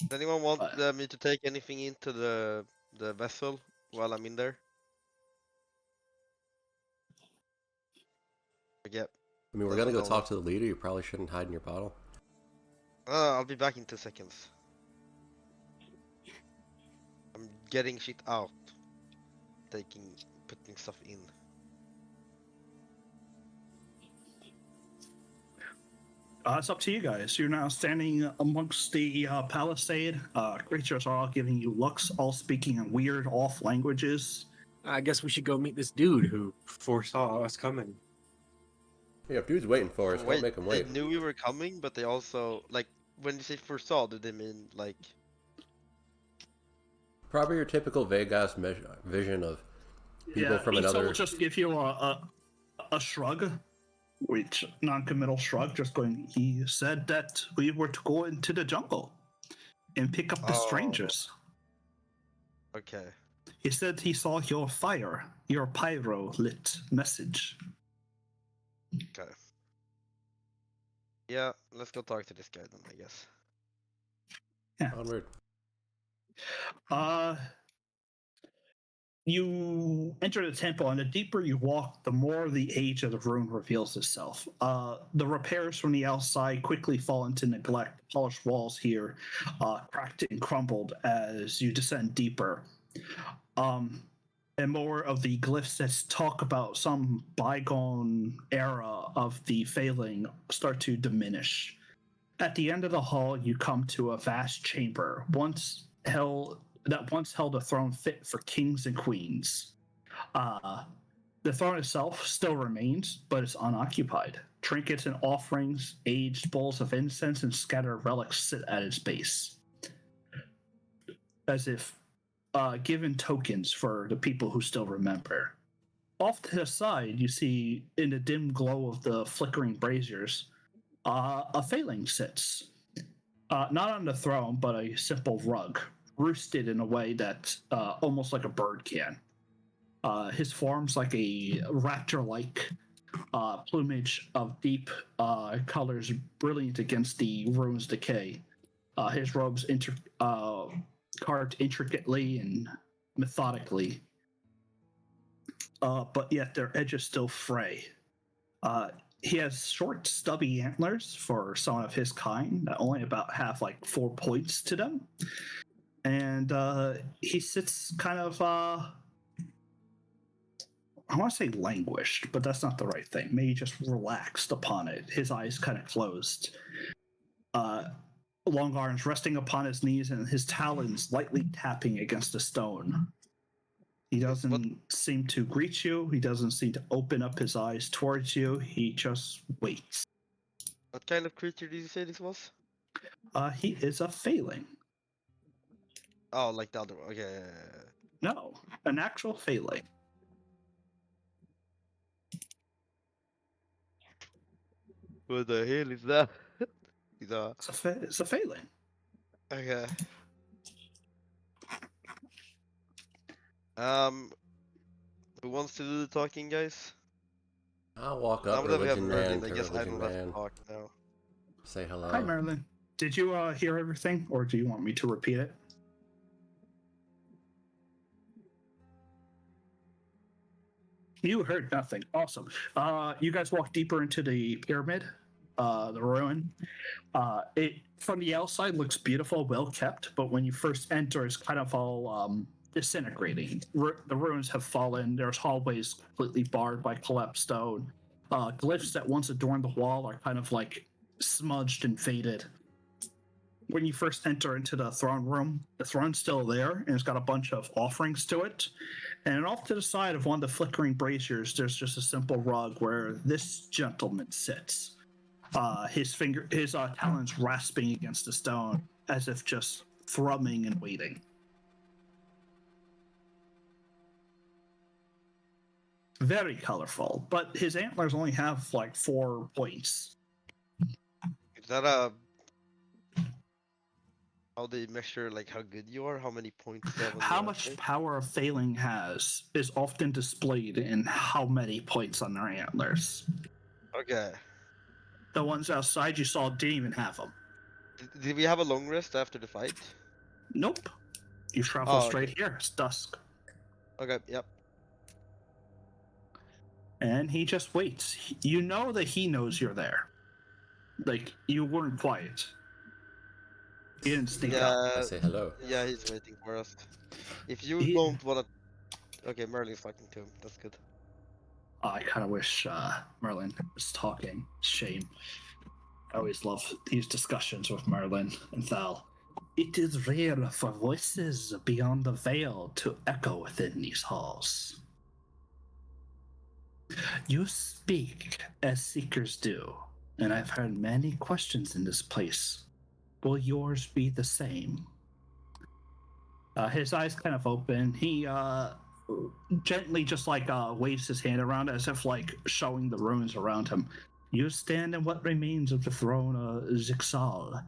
Does anyone want me to take anything into the vessel while I'm in there? Yeah. I mean, we're gonna go talk to the leader. You probably shouldn't hide in your bottle. I'll be back in 2 seconds. I'm getting shit out. Putting stuff in. It's up to you guys. You're now standing amongst the palisade. Creatures are all giving you looks, all speaking in weird off languages. I guess we should go meet this dude who foresaw us coming. Yeah, if dude's waiting for us, Wait, don't make him wait. They knew we were coming, but they also, like, when you say foresaw, did they mean, like... Probably your typical vague-ass vision of people from another... will just give you a shrug, which non-committal shrug, just going, he said that we were to go into the jungle and pick up the strangers. Okay. He said he saw your fire, your pyro-lit message. Okay. Yeah, let's go talk to this guy then, I guess. Yeah. Onward. You enter the temple, and the deeper you walk, the more the age of the ruin reveals itself. The repairs from the outside quickly fall into neglect. The polished walls here cracked and crumbled as you descend deeper. And more of the glyphs that talk about some bygone era of the failing start to diminish. At the end of the hall, you come to a vast chamber, once held a throne fit for kings and queens. The throne itself still remains, but it's unoccupied. Trinkets and offerings, aged bowls of incense, and scattered relics sit at its base, as if given tokens for the people who still remember. Off to the side, you see, in the dim glow of the flickering braziers, a phalanx sits. Not on the throne, but a simple rug, roosted in a way that almost like a bird can. His form's like a raptor-like plumage of deep colors brilliant against the ruin's decay. His robes carved intricately and methodically, but yet their edges still fray. He has short, stubby antlers for someone of his kind that only about have like 4 points to them. And he sits kind of, I want to say languished, but that's not the right thing. Maybe just relaxed upon it. His eyes kind of closed. Long arms resting upon his knees and his talons lightly tapping against the stone. He doesn't seem to greet you. He doesn't seem to open up his eyes towards you. He just waits. What kind of creature did you say this was? He is a phalanx. Oh, like the other one. Okay. No, an actual phalanx. What the hell is that? It's a phalanx. Okay. Who wants to do the talking, guys? I'll walk Now up, that we have religion man Merlin, I to guess I religion don't have man. to talk now. Say hello. Hi, Marilyn. Did you hear everything, or do you want me to repeat it? You heard nothing. Awesome. You guys walk deeper into the pyramid, the ruin. It from the outside looks beautiful, well kept, but when you first enter, it's kind of all disintegrating. The ruins have fallen. There's hallways completely barred by collapsed stone. Glyphs that once adorned the wall are kind of like smudged and faded. When you first enter into the throne room, the throne's still there, and it's got a bunch of offerings to it. And off to the side of one of the flickering braziers, there's just a simple rug where this gentleman sits. His talons rasping against the stone, as if just thrumming and waiting. Very colorful, but his antlers only have like 4 points. Is that a how they measure like how good you are? How many points you have on How your much antler? power a failing has is often displayed in how many points on their antlers. Okay. The ones outside you saw didn't even have them. Did we have a long rest after the fight? Nope. You travel Oh, straight okay. here. It's dusk. Okay, yep. And he just waits. You know that he knows you're there. Like, you weren't quiet. You didn't sneak up. I Yeah, say hello. yeah, he's waiting for us. If you He- don't wanna... Okay, Merlin's talking to him. That's good. I kind of wish Merlin was talking. Shame. I always love these discussions with Merlin and Thal. It is rare for voices beyond the veil to echo within these halls. You speak as seekers do, and I've heard many questions in this place. Will yours be the same? His eyes kind of open. He gently just like waves his hand around as if like showing the ruins around him. You stand in what remains of the throne of Zixal,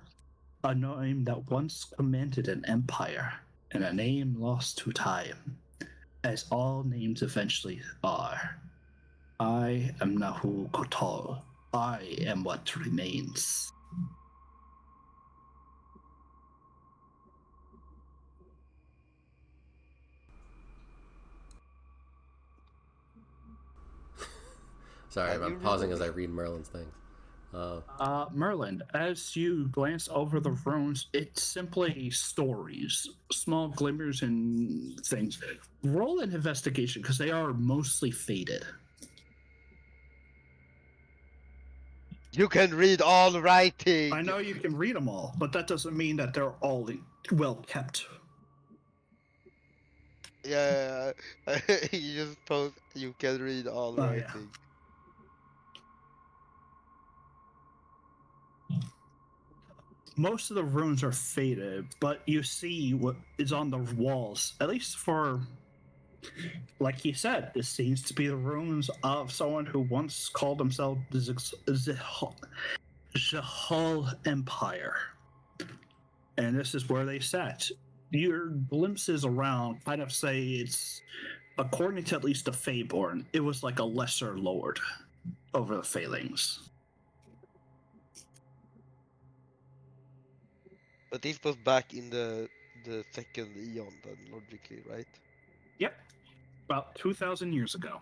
a name that once commanded an empire, and a name lost to time, as all names eventually are. I am Nahu Kotal. I am what remains. Sorry, Can I'm you pausing read as I read Merlin's things. Merlin, as you glance over the runes, it's simply stories, small glimmers and things. Roll an investigation because they are mostly faded. You can read all writing! I know you can read them all, but that doesn't mean that they're all well kept. Yeah, you just post, you can read all Oh, yeah. writing. Most of the runes are faded, but you see what is on the walls, at least for, like he said, this seems to be the runes of someone who once called himself the Zahal Empire. And this is where they sat. Your glimpses around kind of say it's, according to at least the Feyborn, it was like a lesser lord over the Feylings. But this was back in the second Eon then, logically, right? Yep. About 2,000 years ago.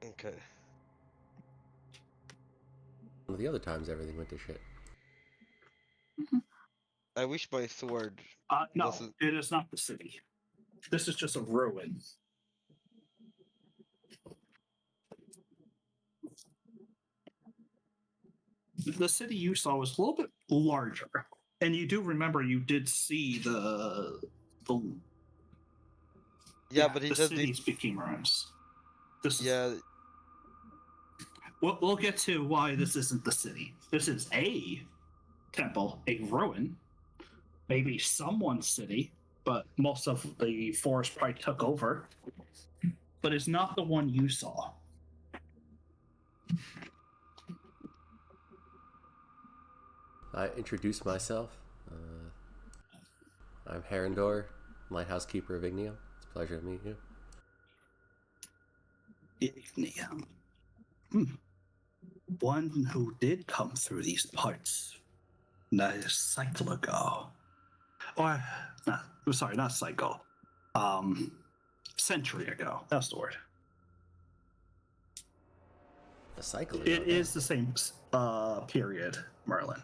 Okay. One of the other times everything went to shit. I wish my sword No, wasn't... it is not the city. This is just a ruin. The city you saw was a little bit larger, and you do remember you did see the Yeah, but he the says cities this... became ruins. This is, Yeah, we'll get to why this isn't the city. This is a temple, a ruin, maybe someone's city, but most of the forest probably took over. But it's not the one you saw. I introduce myself. I'm Herendor, Lighthouse Keeper of Ignium. It's a pleasure to meet you. Ignium. One who did come through these parts a cycle ago. Or, sorry, not cycle. Century ago. That's the word. A cycle ago. It is the same period, Merlin.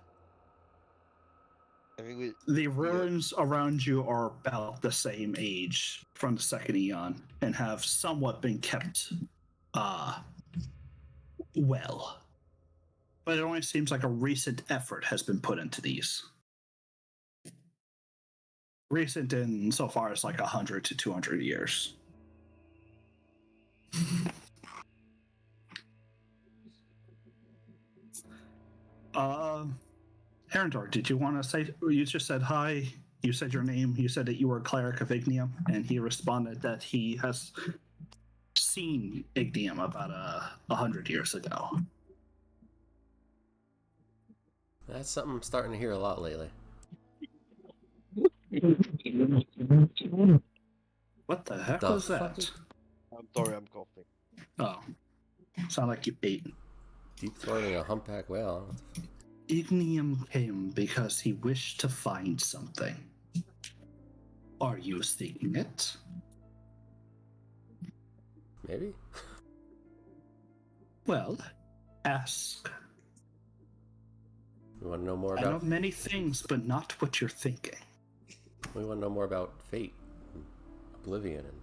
I think we. The ruins around you are about the same age from the second eon and have somewhat been kept well. But it only seems like a recent effort has been put into these. Recent in so far as like 100 to 200 years. Arendor, did you want to say? You just said hi. You said your name. You said that you were a cleric of Ignium, and he responded that he has seen Ignium about 100 years ago. That's something I'm starting to hear a lot lately. What the heck The was fuck that? is- I'm sorry, I'm coughing. Oh, sound like you ate. Deep throating a humpback whale. Ignium came because he wished to find something. Are you seeking it? Maybe? Well, ask. We want to know more I know about. many things, but not what you're thinking. We want to know more about fate, and oblivion, and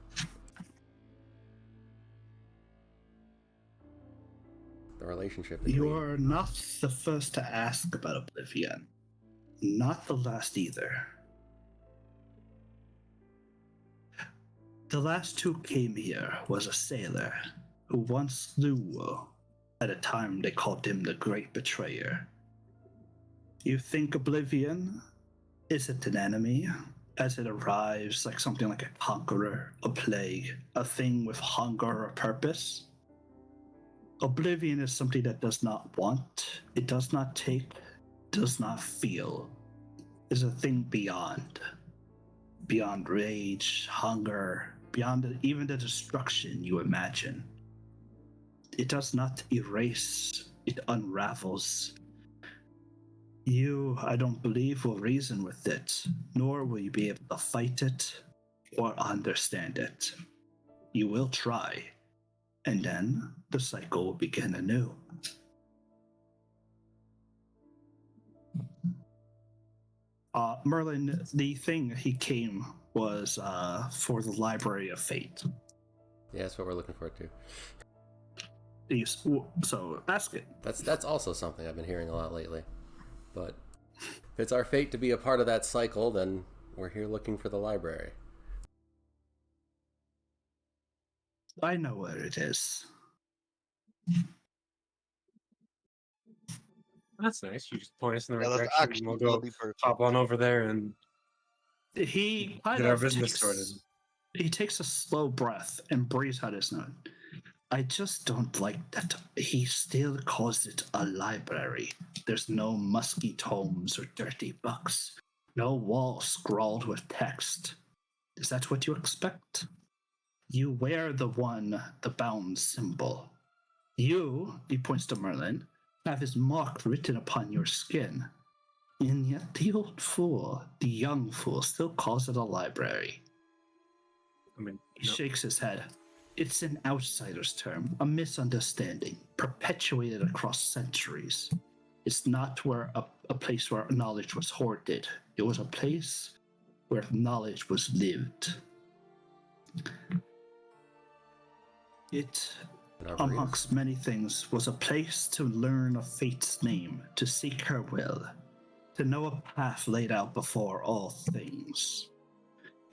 the relationship between. You are not the first to ask about Oblivion. Not the last either. The last who came here was a sailor who once slew. At a time they called him the Great Betrayer. You think Oblivion isn't an enemy, as it arrives like something like a conqueror, a plague, a thing with hunger or purpose? Oblivion is something that does not want, it does not take, does not feel. Is a thing beyond. Beyond rage, hunger, beyond even the destruction you imagine. It does not erase, it unravels. You, I don't believe, will reason with it, nor will you be able to fight it or understand it. You will try, and then the cycle will begin anew. Merlin, the thing he came was for the Library of Fate. Yeah, that's what we're looking for too. So ask it. That's also something I've been hearing a lot lately. But if it's our fate to be a part of that cycle, then we're here looking for the library. I know where it is. That's nice. You just point us in the Yeah, right that's direction, and actually we'll gonna go be perfect. hop on over there and He kind get our of business takes, sorted. He takes a slow breath and breathes out his nose. I just don't like that he still calls it a library. There's no musky tomes or dirty books. No wall scrawled with text. Is that what you expect? You wear the bound symbol. You, he points to Merlin, have his mark written upon your skin. And yet the old fool, the young fool, still calls it a library. I mean, He shakes his head. It's an outsider's term, a misunderstanding, perpetuated across centuries. It's not where a place where knowledge was hoarded. It was a place where knowledge was lived. It, amongst many things, was a place to learn of fate's name, to seek her will, to know a path laid out before all things.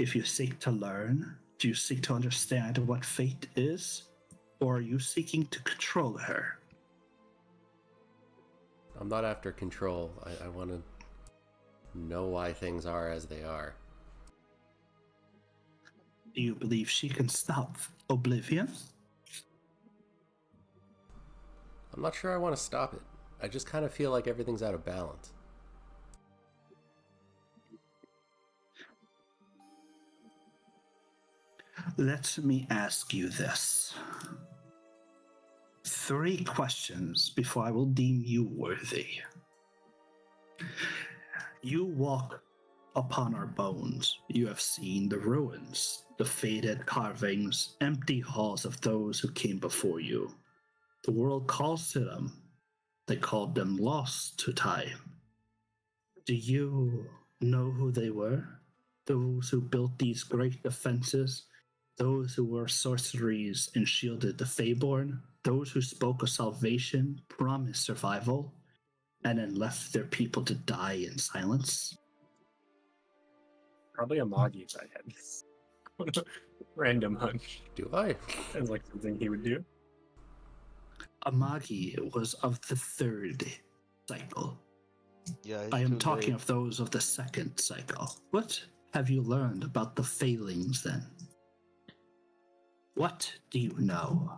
If you seek to learn, do you seek to understand what fate is, or are you seeking to control her? I'm not after control. I want to know why things are as they are. Do you believe she can stop Oblivion? I'm not sure I want to stop it. I just kind of feel like everything's out of balance. Let me ask you this. 3 questions before I will deem you worthy. You walk upon our bones. You have seen the ruins, the faded carvings, empty halls of those who came before you. The world calls to them. They called them lost to time. Do you know who they were? Those who built these great defenses, those who wore sorceries and shielded the Feyborn, those who spoke of salvation, promised survival, and then left their people to die in silence? Probably a Magi if I had. Random hunch. Do I? Sounds like something he would do. Amagi was of the third cycle. Yeah, I he's am too talking late. of those of the second cycle. What have you learned about the failings then? What do you know?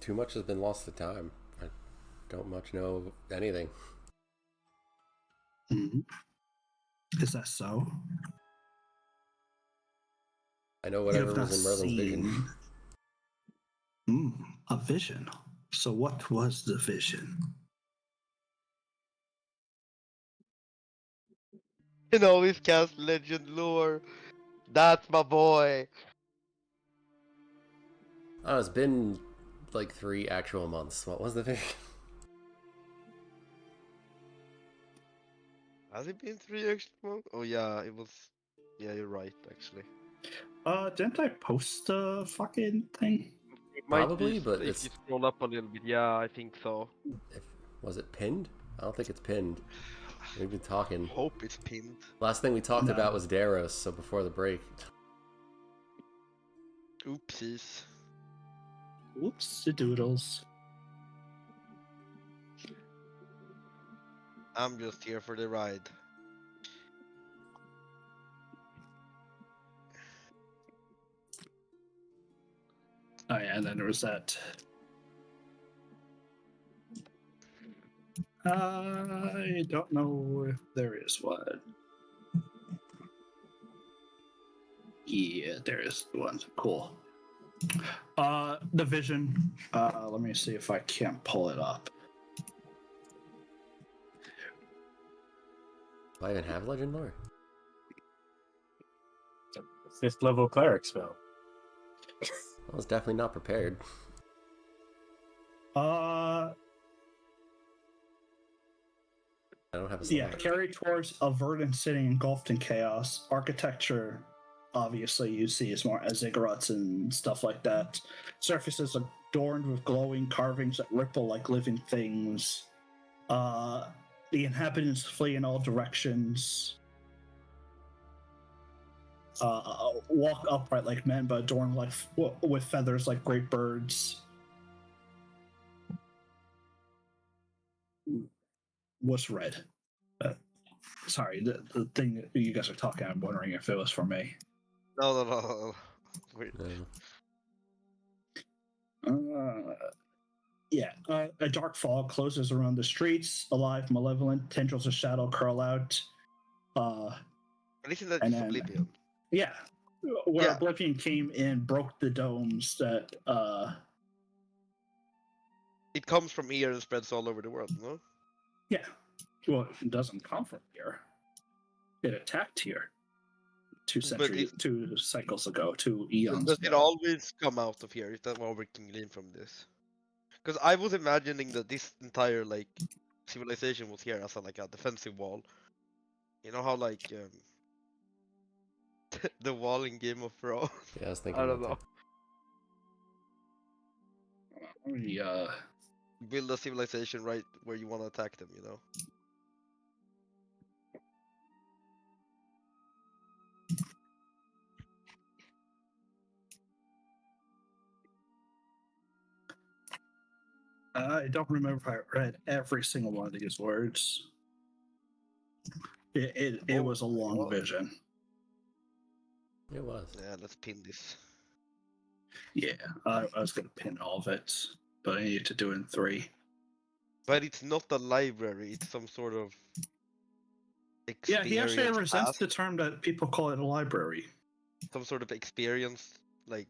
Too much has been lost to time. I don't much know anything. Hmm. Is that so? I know You whatever have not was in Merlin's vision. seen a vision. So what was the vision? You know, he's cast legend lore. That's my boy. Oh, it's been like 3 actual months. What was the vision? Has it been 3 extra months? Oh yeah, it was. Yeah, you're right, actually. Didn't I post the fucking thing? It might Probably, be but if it's you scroll up a little bit. Yeah, I think so. if, was it pinned? I don't think it's pinned. We've been talking. Hope it's pinned. Last thing we talked No. about was Daros, so before the break. Oopsies. Whoops, the doodles. I'm just here for the ride. Oh yeah, and then there was that. I don't know if there is one. Yeah, there is one. Cool. The vision. Let me see if I can't pull it up. Do I even have legend lore? 5th level cleric spell. I was definitely not prepared. Uh, I don't have a yeah, slot. carry towards a verdant city engulfed in chaos. Architecture, obviously, you see is more as ziggurats and stuff like that. Surfaces adorned with glowing carvings that ripple like living things. The inhabitants flee in all directions. Walk upright like men, but adorned like with feathers like great birds. What's red? Sorry, the thing that you guys are talking, I'm wondering if it was for me. No. Wait. No. Yeah, a dark fog closes around the streets. Alive, malevolent tendrils of shadow curl out. But isn't that And just then- Oblivion? Yeah, where Yeah. Oblivion came and broke the domes that. It comes from here and spreads all over the world, no? Yeah, well, it doesn't come from here. It attacked here 2 centuries, 2 cycles ago, 2 eons Does it ago. always come out of here? Is that what we can glean from this? Because I was imagining that this entire like civilization was here as a defensive wall. You know how the wall in Game of Thrones? Yeah, I was thinking I don't that know. We, Build a civilization right where you want to attack them, you know? I don't remember if I read every single one of these words. It was a long vision. It was. Yeah, let's pin this. Yeah, I was going to pin all of it, but I need to do it in 3. But it's not a library, it's some sort of Yeah, experience. he actually resents path, the term that people call it a library. some sort of experience, like.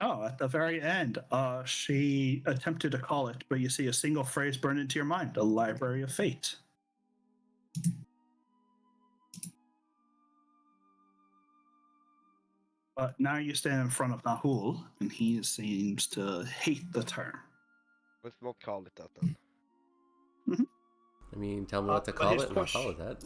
Oh, at the very end, she attempted to call it, but you see a single phrase burned into your mind: the Library of Fate. But now you stand in front of Nahul, and he seems to hate the term. Let's not call it that then. I mean, tell me what to but call his it, and I'll question- follow that.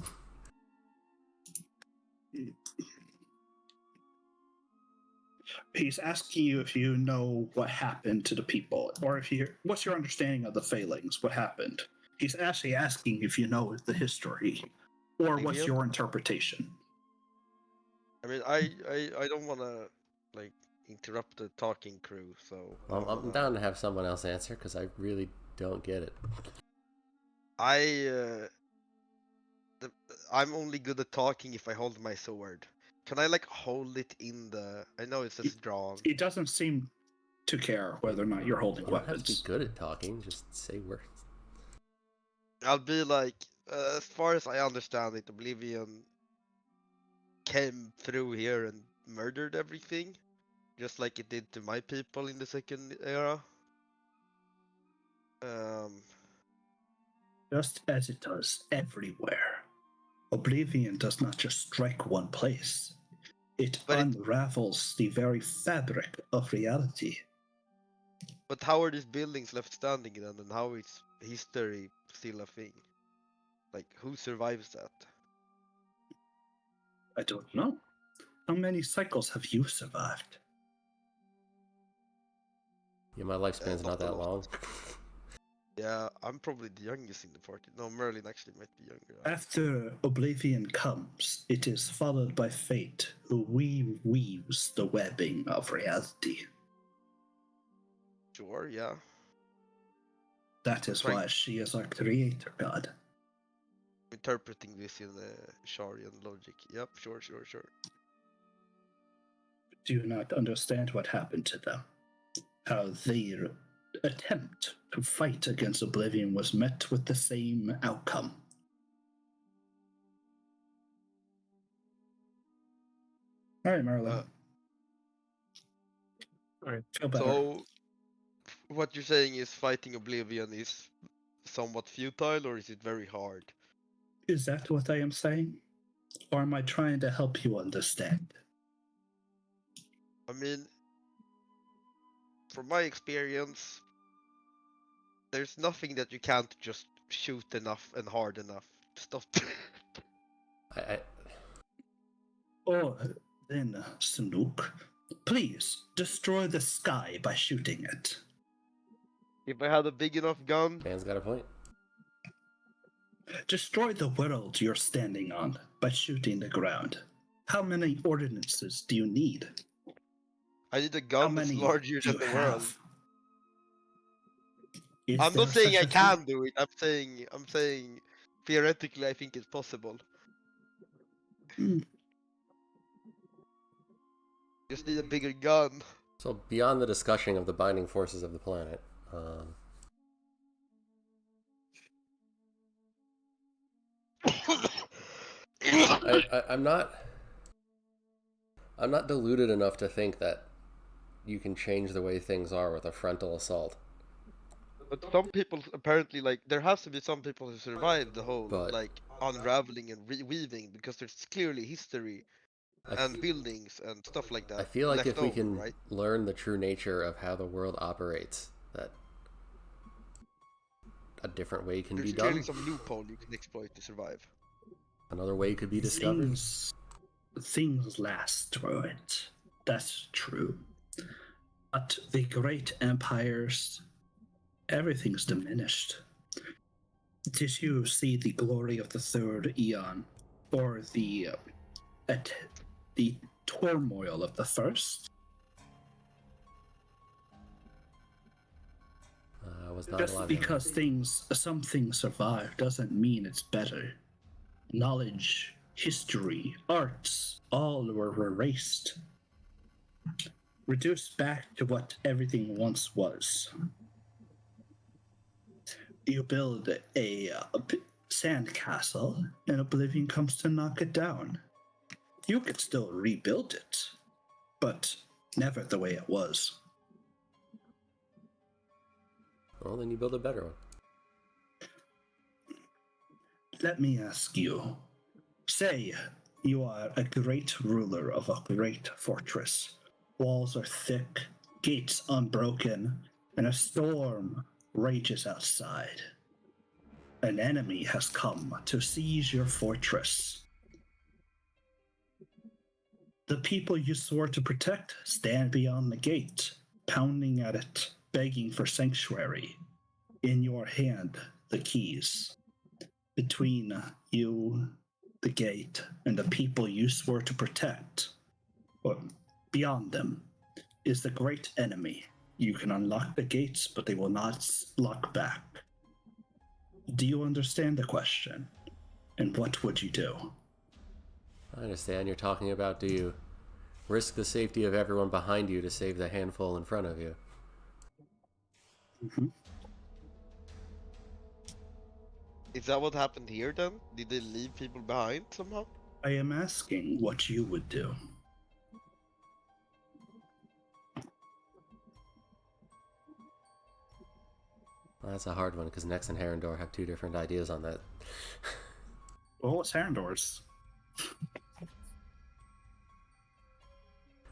He's asking you if you know what happened to the people, or if you what's your understanding of the failings, what happened. He's actually asking if you know the history, or what's Oblivion? your interpretation. I mean, I don't want to like interrupt the talking crew, so I Well, don't I'm wanna- down to have someone else answer because I really don't get it. I'm only good at talking if I hold my sword. Can I like hold it in the? I know it says drawn. He doesn't seem to care whether or not you're holding You don't have to be weapons. good at talking, just say words. I'll be like, as far as I understand it, Oblivion came through here and murdered everything, just like it did to my people in the second era. Just as it does everywhere. Oblivion does not just strike one place. It But it- unravels the very fabric of reality. But how are these buildings left standing then, and how is history still a thing? Like, who survives that? I don't know. How many cycles have you survived? Yeah, my lifespan's not not a that lot. long. Yeah, I'm probably the youngest in the party. No, Merlin actually might be younger. After Oblivion comes, it is followed by Fate, who weaves the webbing of reality. Sure, yeah. That is Right. why she is our creator god. Interpreting this in Sharian logic. Yep, sure. Do you not understand what happened to them? How their attempt to fight against Oblivion was met with the same outcome. All right, Merlin. All right. Feel better. So, what you're saying is fighting Oblivion is somewhat futile, or is it very hard? Is that what I am saying? Or am I trying to help you understand? I mean, from my experience, there's nothing that you can't just shoot enough and hard enough to stop. I Oh, then, Snook, please destroy the sky by shooting it. If I had a big enough gun, man's got a point. Destroy the world you're standing on by shooting the ground. How many ordinances do you need? I need a How gun that's many larger do than you the world. have? Is I'm not there saying such I a thing? can do it. I'm saying theoretically I think it's possible. Hmm. Just need a bigger gun. So beyond the discussion of the binding forces of the planet, I'm not deluded enough to think that you can change the way things are with a frontal assault. But some people apparently like there has to be some people who survive the whole But- like unraveling and reweaving because there's clearly history and buildings and stuff like that. I feel like left if we over, can right? learn the true nature of how the world operates, that a different way can There's be clearly done. some loophole you can exploit to survive. Another way could be discovered. Things last through it. That's true. But the great empires, everything's diminished. Did you see the glory of the third eon, or the turmoil of the first? I was not Just alive. because some things survive doesn't mean it's better. Knowledge, history, arts, all were erased, reduced back to what everything once was. You build a sand castle, and Oblivion comes to knock it down. You could still rebuild it, but never the way it was. Well, then you build a better one. Let me ask you. Say you are a great ruler of a great fortress. Walls are thick, gates unbroken, and a storm rages outside. An enemy has come to seize your fortress. The people you swore to protect stand beyond the gate, pounding at it, begging for sanctuary. In your hand, the keys. Between you, the gate, and the people you swore to protect, or beyond them, is the great enemy. You can unlock the gates, but they will not lock back. Do you understand the question? And what would you do? I understand you're talking about, do you risk the safety of everyone behind you to save the handful in front of you? Mm-hmm. Is that what happened here then? Did they leave people behind somehow? I am asking what you would do. Well, that's a hard one because Nex and Herondor have two different ideas on that. Well, what's Herondor's?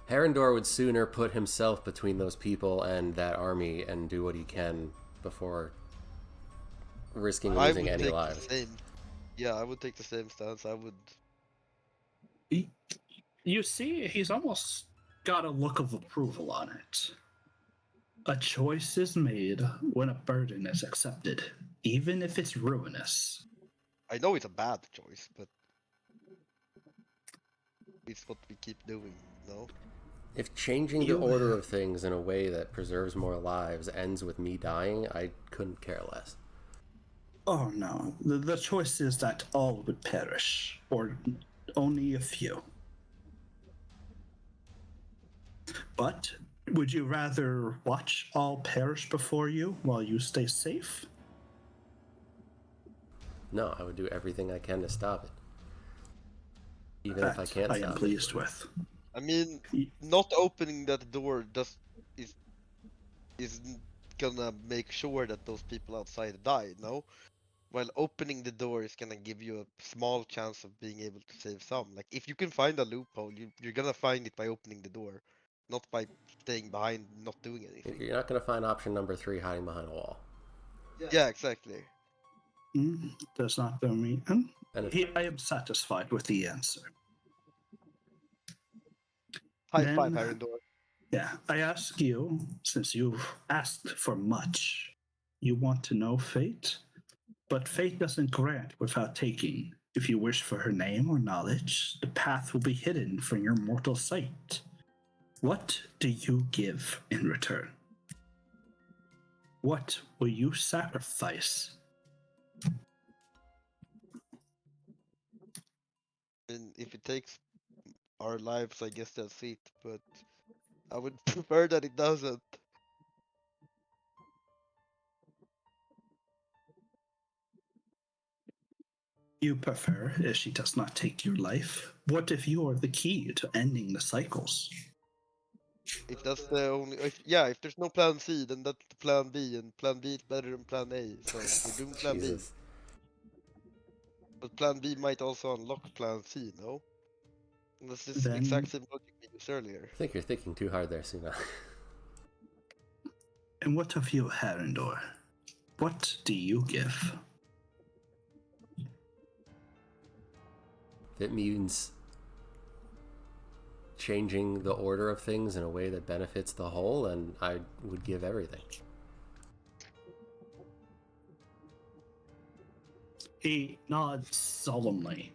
Herondor would sooner put himself between those people and that army and do what he can before risking I losing would any take lives. the same. Yeah, I would take the same stance. I would. You see, he's almost got a look of approval on it. A choice is made when a burden is accepted, even if it's ruinous. I know it's a bad choice, but it's what we keep doing. No. If changing the You- order of things in a way that preserves more lives ends with me dying, I couldn't care less. Oh no, the choice is that all would perish, or only a few. But would you rather watch all perish before you while you stay safe? No, I would do everything I can to stop it. Even if I That can't I am stop it. pleased with. I mean, Y- not opening that door is gonna make sure that those people outside die. No. While opening the door is gonna give you a small chance of being able to save some. Like if you can find a loophole, you're gonna find it by opening the door, not by staying behind, not doing anything. You're not going to find option number 3 hiding behind a wall. Yeah, exactly. Does not fill me. And if, I am satisfied with the answer. High Then- five, Herondor. Yeah, I ask you, since you've asked for much, you want to know fate? But fate doesn't grant without taking. If you wish for her name or knowledge, the path will be hidden from your mortal sight. What do you give in return? What will you sacrifice? And if it takes our lives, I guess that's it. But I would prefer that it doesn't. You prefer if she does not take your life? What if you are the key to ending the cycles? If that's the only, if there's no plan C, then that's the plan B, and plan B is better than plan A. So we're doing plan B. Jesus. But plan B might also unlock plan C, no? And that's the Then- exact same logic we used earlier. I think you're thinking too hard there, Suna. And what of you, Herondor? What do you give? If it means changing the order of things in a way that benefits the whole, then I would give everything. He nods solemnly.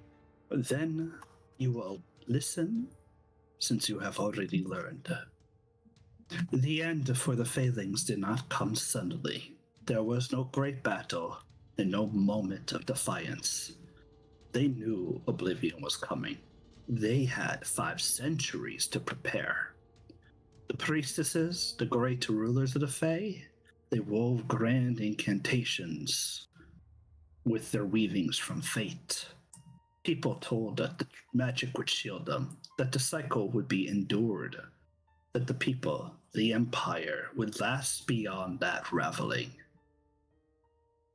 Then you will listen, since you have already learned. The end for the Failings did not come suddenly. There was no great battle and no moment of defiance. They knew oblivion was coming. They had 5 centuries to prepare. The priestesses, the great rulers of the Fae, they wove grand incantations with their weavings from fate. People told that the magic would shield them, that the cycle would be endured, that the people, the empire, would last beyond that raveling.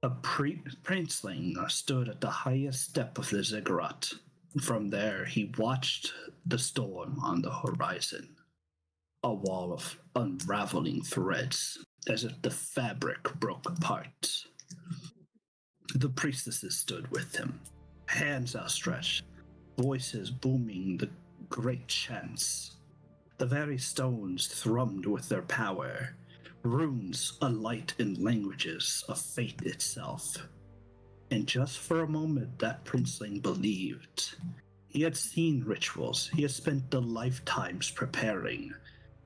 A princeling stood at the highest step of the ziggurat. From there, he watched the storm on the horizon. A wall of unraveling threads, as if the fabric broke apart. The priestesses stood with him, hands outstretched, voices booming the great chants. The very stones thrummed with their power, runes alight in languages of fate itself. And just for a moment, that princeling believed. He had seen rituals, he had spent the lifetimes preparing.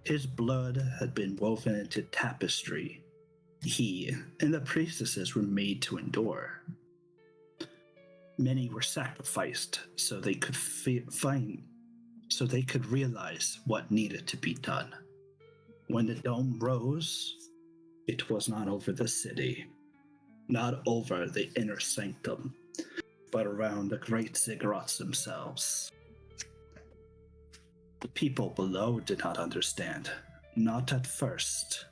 His blood had been woven into tapestry. He and the priestesses were made to endure. Many were sacrificed so they could so they could realize what needed to be done. When the dome rose, it was not over the city, not over the inner sanctum, but around the great ziggurats themselves. The people below did not understand, not at first,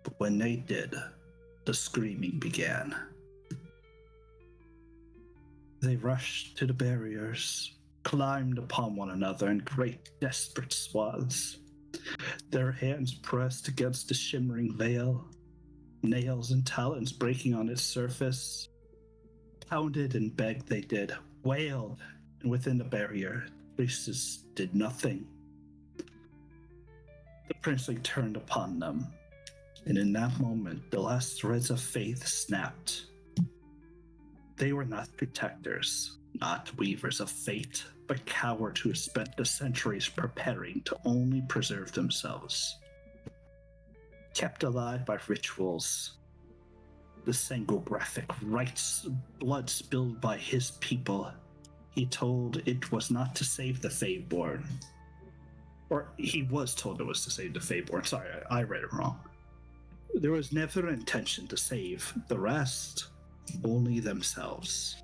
but when they did, the screaming began. They rushed to the barriers, climbed upon one another in great desperate swaths, their hands pressed against the shimmering veil, nails and talons breaking on its surface. Pounded and begged they did, wailed, and within the barrier, priests did nothing. The princeling turned upon them, and in that moment, the last threads of faith snapped. They were not protectors, not weavers of fate, but cowards who spent the centuries preparing to only preserve themselves. Kept alive by rituals, the sangographic rites, blood spilled by his people. He told it was not to save the Faeborn. Or he was told it was to save the Faeborn. Sorry, I read it wrong. There was never an intention to save the rest, only themselves.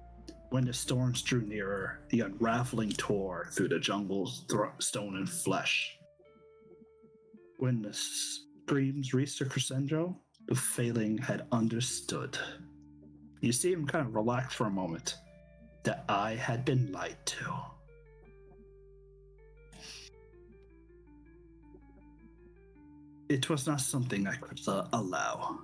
When the storms drew nearer, the unraveling tore through the jungle's stone and flesh. When the screams reached their crescendo, the failing had understood. You see him kind of relax for a moment. That I had been lied to. It was not something I could allow.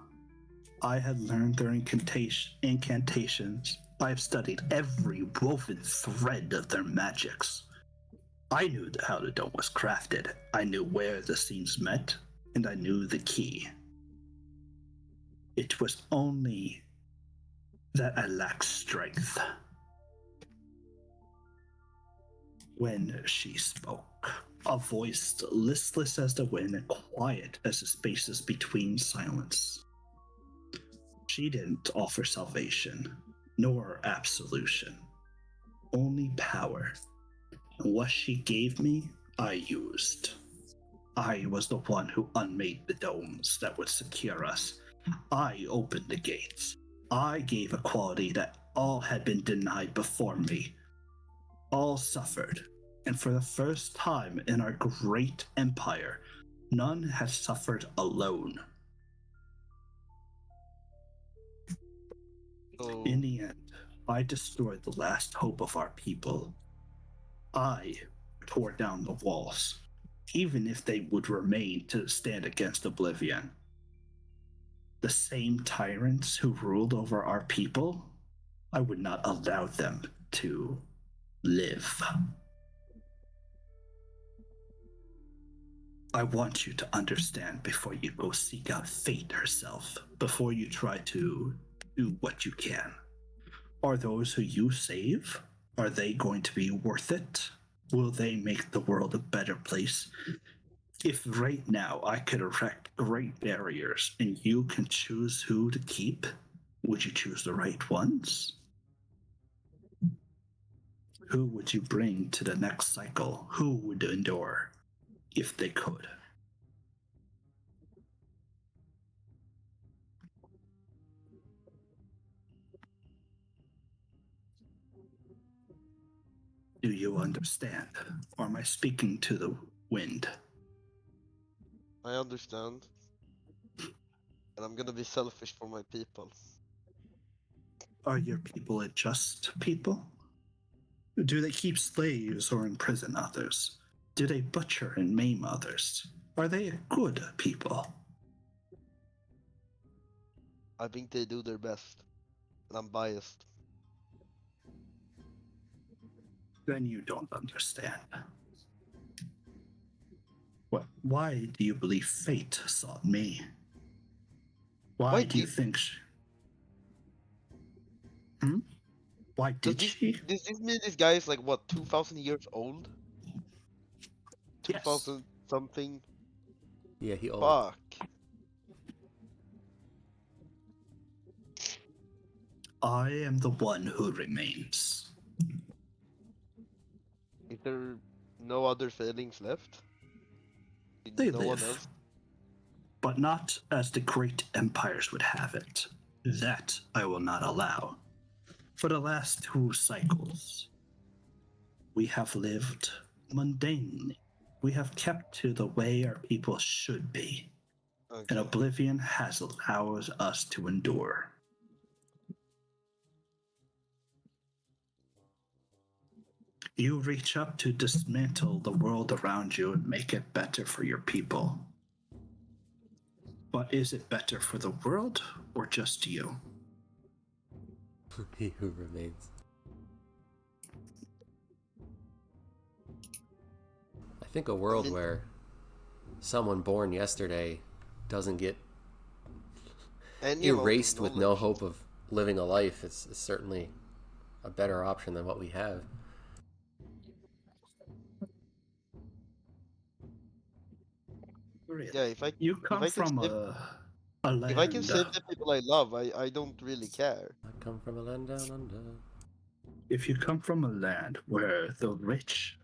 I had learned their incantations. I have studied every woven thread of their magics. I knew how the dome was crafted. I knew where the seams met, and I knew the key. It was only that I lacked strength. When she spoke, a voice listless as the wind and quiet as the spaces between silence. She didn't offer salvation, nor absolution, only power. And what she gave me, I used. I was the one who unmade the domes that would secure us. I opened the gates. I gave equality that all had been denied before me. All suffered, and for the first time in our great empire, none has suffered alone. So, In the end, I destroyed the last hope of our people. I tore down the walls, even if they would remain to stand against oblivion. The same tyrants who ruled over our people, I would not allow them to live. I want you to understand before you go seek out fate herself, before you try to do what you can. Are those who you save, are they going to be worth it? Will they make the world a better place? If right now I could erect great barriers and you can choose who to keep, would you choose the right ones? Who would you bring to the next cycle? Who would endure if they could? Do you understand? Or am I speaking to the wind? I understand. And I'm gonna be selfish for my people. Are your people a just people? Do they keep slaves or imprison others? Do they butcher and maim others? Are they a good people? I think they do their best. and I'm biased. Then you don't understand. What? Why do you believe fate sought me? Why Why do you did think Why does did she? this mean this guy is like what 2,000 years old? Yes. 2,000 something. Yeah, he old. Fuck. I am the one who remains. Is there no other failings left? Did They no one live, else? but not as the great empires would have it. That I will not allow. For the last 2 cycles, we have lived mundanely. We have kept to the way our people should be, and Okay. oblivion has allowed us to endure. You reach up to dismantle the world around you and make it better for your people. But is it better for the world or just you? He who remains. I think a world mean- where someone born yesterday doesn't get Any amount of erased with no knowledge. hope of living a life is certainly a better option than what we have. Yeah, if I You come I can from save a land. if I can save the people I love, I don't really care. I come from a land down under. If you come from a land where the rich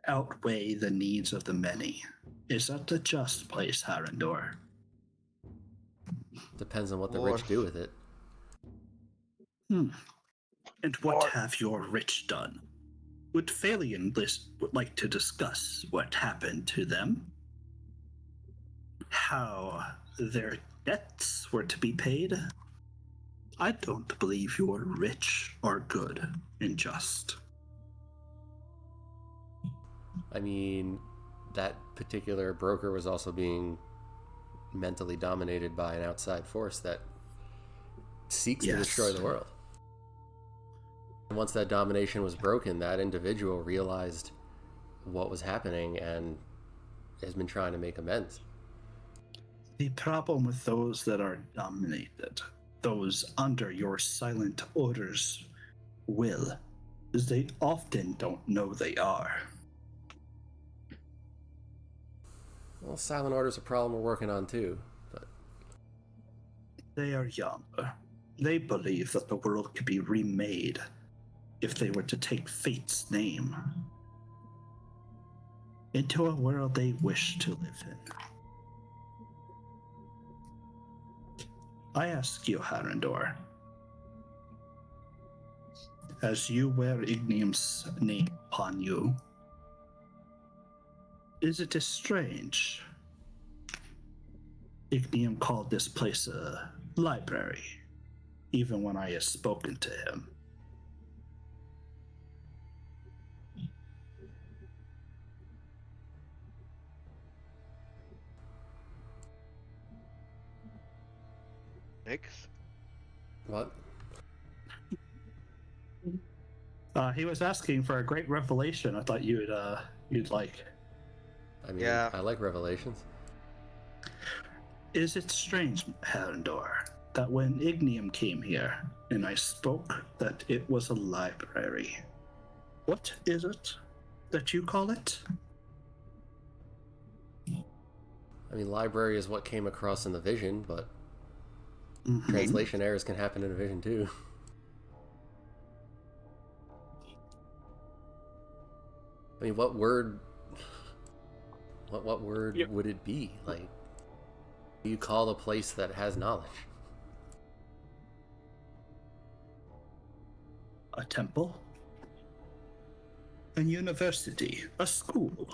outweigh the needs of the many, is that the just place, Harendor? Depends on what the Lord. rich do with it. And what Lord. have your rich done? Would Phalian would like to discuss what happened to them? How their debts were to be paid? I don't believe your rich are good and just. I mean, that particular broker was also being mentally dominated by an outside force that seeks to Yes. destroy the world. And once that domination was broken, that individual realized what was happening and has been trying to make amends. The problem with those that are dominated, those under your silent orders' will, is they often don't know they are. Well, silent order's a problem we're working on too. But They are young. They believe that the world could be remade if they were to take fate's name into a world they wish to live in. I ask you, Harendor, as you wear Ignium's name upon you, is it strange? Ignium called this place a library, even when I have spoken to him. Next. what? He was asking for a great revelation. I thought you'd like. I mean, Yeah. I like revelations. Is it strange, Harendor, that when Ignium came here and I spoke that it was a library, what is it that you call it? I mean, library is what came across in the vision, but Mhm. translation errors can happen in a vision too. I mean, what word? What word Yep. would it be? Like, do you call a place that has knowledge? A temple? A university? A school?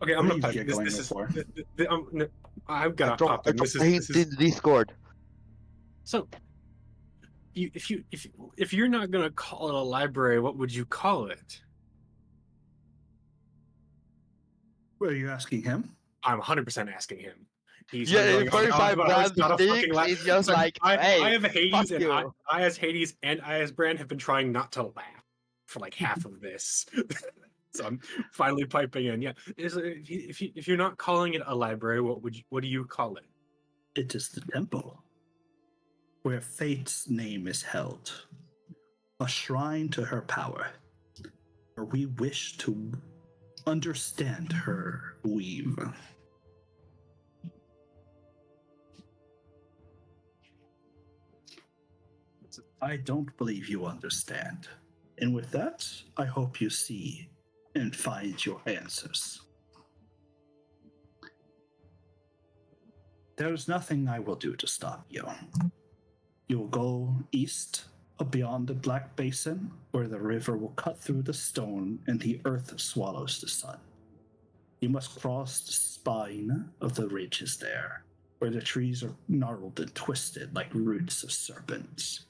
Okay, I'm What gonna are you pipe. This, giggling this is. for? I've I got to dropped pop in. This a hint is in the Discord. so. If you're not gonna call it a library, what would you call it? Were you asking him? I'm 100% asking him. He's Yeah, going the on first time about how it's Brand not a fucking speaks, laugh. he's just So like, I hey, have Hades fuck and you. I as Hades and I as Brand have been trying not to laugh for like half of this. So I'm finally piping in. Yeah, if you're not calling it a library, what do you call it? It is the temple where fate's name is held, a shrine to her power, where we wish to understand her weave. I don't believe you understand. And with that, I hope you see and find your answers. There's nothing I will do to stop you. You'll go east beyond the Black Basin, where the river will cut through the stone and the earth swallows the sun. You must cross the spine of the ridges there, where the trees are gnarled and twisted like roots of serpents.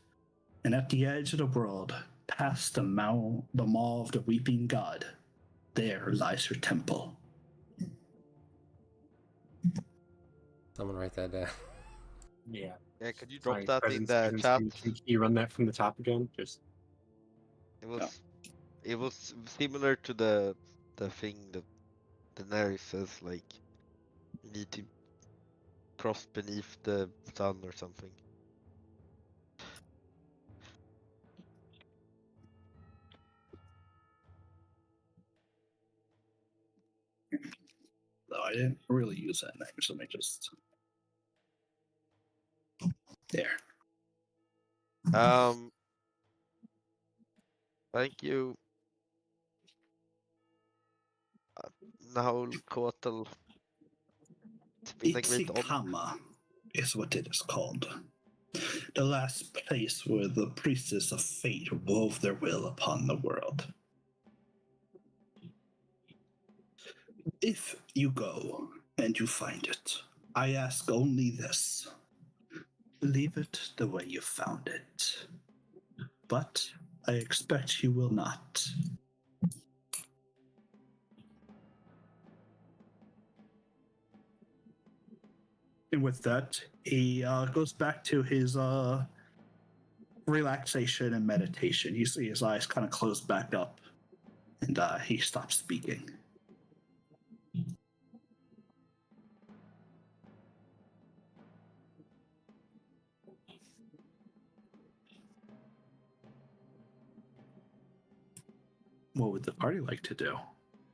And at the edge of the world, past the maw of the weeping god, there lies her temple. Someone write that down. Yeah. Yeah, could you drop Sorry, that in the presence. chat? Can you run that from the top again? Just It was similar to the thing that Daenerys says, like, you need to cross beneath the sun or something. No, I didn't really use that name, so let me just. There. Thank you. Nahul Kotal. It's been a great honor. Iksikama is what it is called. The last place where the priestess of fate wove their will upon the world. If you go and you find it, I ask only this. Leave it the way you found it. But I expect you will not. And with that, he goes back to his relaxation and meditation. You see his eyes kind of close back up, and he stops speaking. What would the party like to do?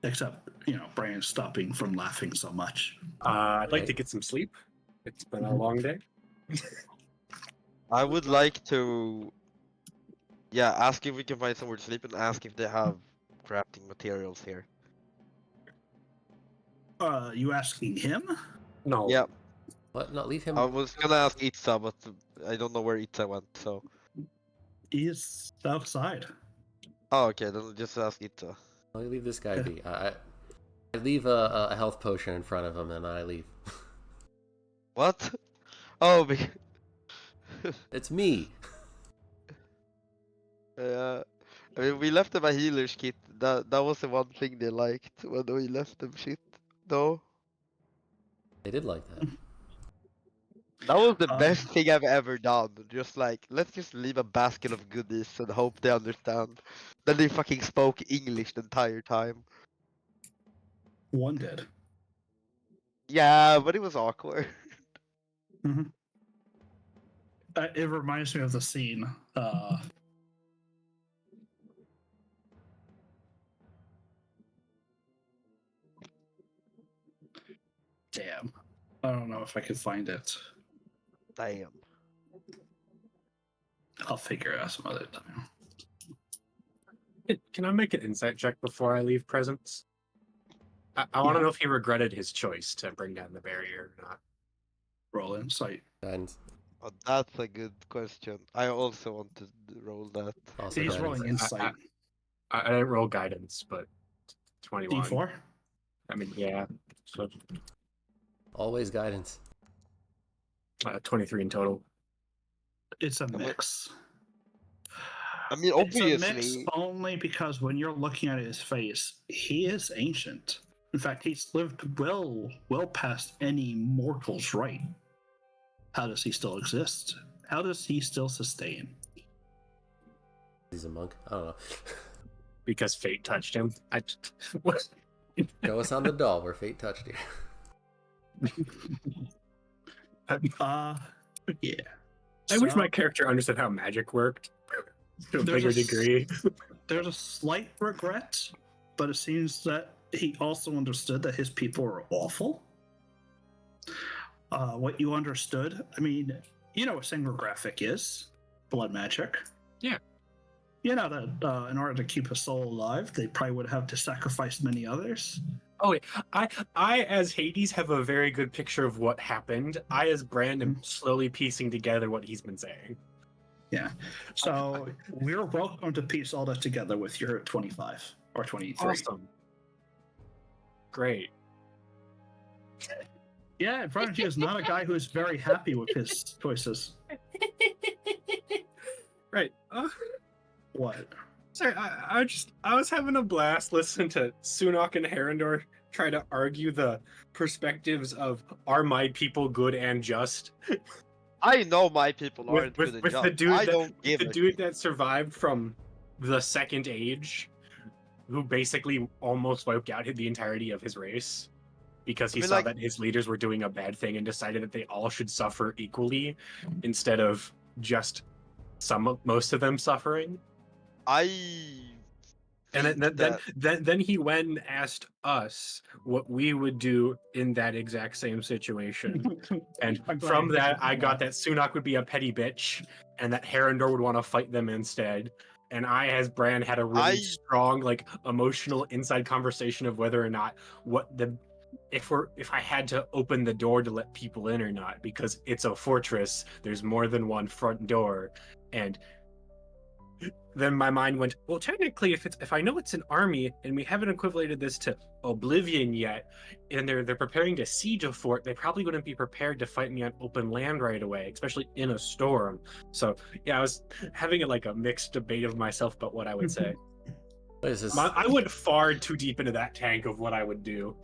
Except, Brian stopping from laughing so much. I'd like to get some sleep. It's been a long day. I would like to, ask if we can find somewhere to sleep and ask if they have crafting materials here. You asking him? No. Yeah, What? Not leave him. I was gonna ask Itza, but I don't know where Itza went, so. He's outside. Oh, okay, then just ask Itza. I'll leave this guy be. I leave a health potion in front of him and I leave. What? Oh, It's me. I mean, we left them a healer's kit. That was the one thing they liked when we left them shit. No? They did like that. That was the best thing I've ever done. Just like, let's just leave a basket of goodies and hope they understand. Then they fucking spoke English the entire time. One did. Yeah, but it was awkward. Mm-hmm. It reminds me of the scene. Damn. I don't know if I can find it. Damn. I'll figure it out some other time. Can I make an insight check before I leave presence? I want to know if he regretted his choice to bring down the barrier or not. Roll insight. And Oh, that's a good question. I also want to roll that. also He's guidance. rolling insight. I didn't roll guidance, but 21. D4? I mean, yeah. So Always guidance. 23 in total. It's a mix. I mean, It's a mix obviously. only because when you're looking at his face, he is ancient. In fact, he's lived well past any mortal's right. How does he still exist? How does he still sustain? He's a monk. I don't know. Because fate touched him. What? Show us on the doll where fate touched you. Yeah. I wish So, my character understood how magic worked to a There's bigger a s- degree. there's a slight regret, but it seems that he also understood that his people were awful. What you understood, I mean, you know what Graphic is? Blood magic. Yeah. You know that in order to keep a soul alive, they probably would have to sacrifice many others. Oh wait, I as Hades have a very good picture of what happened. I as Brand am slowly piecing together what he's been saying. Yeah. So we're welcome to piece all that together with your 25 or 23. Awesome. Great. Yeah, in front of you is not a guy who is very happy with his choices. Right. What? Sorry, I was having a blast listening to Sunak and Herondor try to argue the perspectives of are my people good and just. I know my people aren't good and With just. the dude I that, don't give the a dude shit. that survived from the Second Age, who basically almost wiped out the entirety of his race because he I mean, saw like- that his leaders were doing a bad thing and decided that they all should suffer equally instead of just most of them suffering. And think that then he went and asked us what we would do in that exact same situation. And I'm glad from you that, picked I up got that. that Sunak would be a petty bitch, and that Herondor would want to fight them instead. And I, as Bran, had a really strong, like, emotional inside conversation of whether or not if I had to open the door to let people in or not, because it's a fortress. There's more than one front door, and then my mind went, well, technically, if I know it's an army and we haven't equivalated this to Oblivion yet, and they're preparing to siege a fort, they probably wouldn't be prepared to fight me on open land right away, especially in a storm. So yeah, I was having a mixed debate of myself about what I would say. I went far too deep into that tank of what I would do.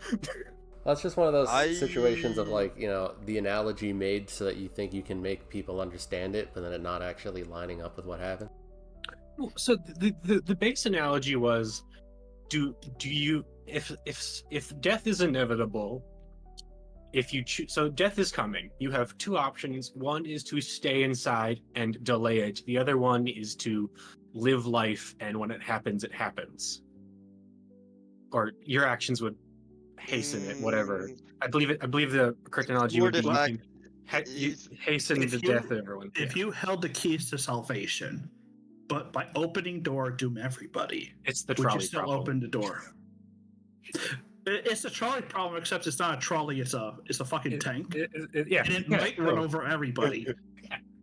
Well, it's just one of those situations of the analogy made so that you think you can make people understand it, but then it not actually lining up with what happened. So the base analogy was, do you if death is inevitable, if you choose, so death is coming, you have two options. One is to stay inside and delay it. The other one is to live life, and when it happens, or your actions would hasten it, whatever. I believe the correct analogy would be you hasten the death of everyone. If you held the keys to salvation, but by opening door doom everybody, it's the would trolley you still problem. open the door? It's a trolley problem, except it's not a trolley. It's a fucking tank. Yeah, and it might run over everybody,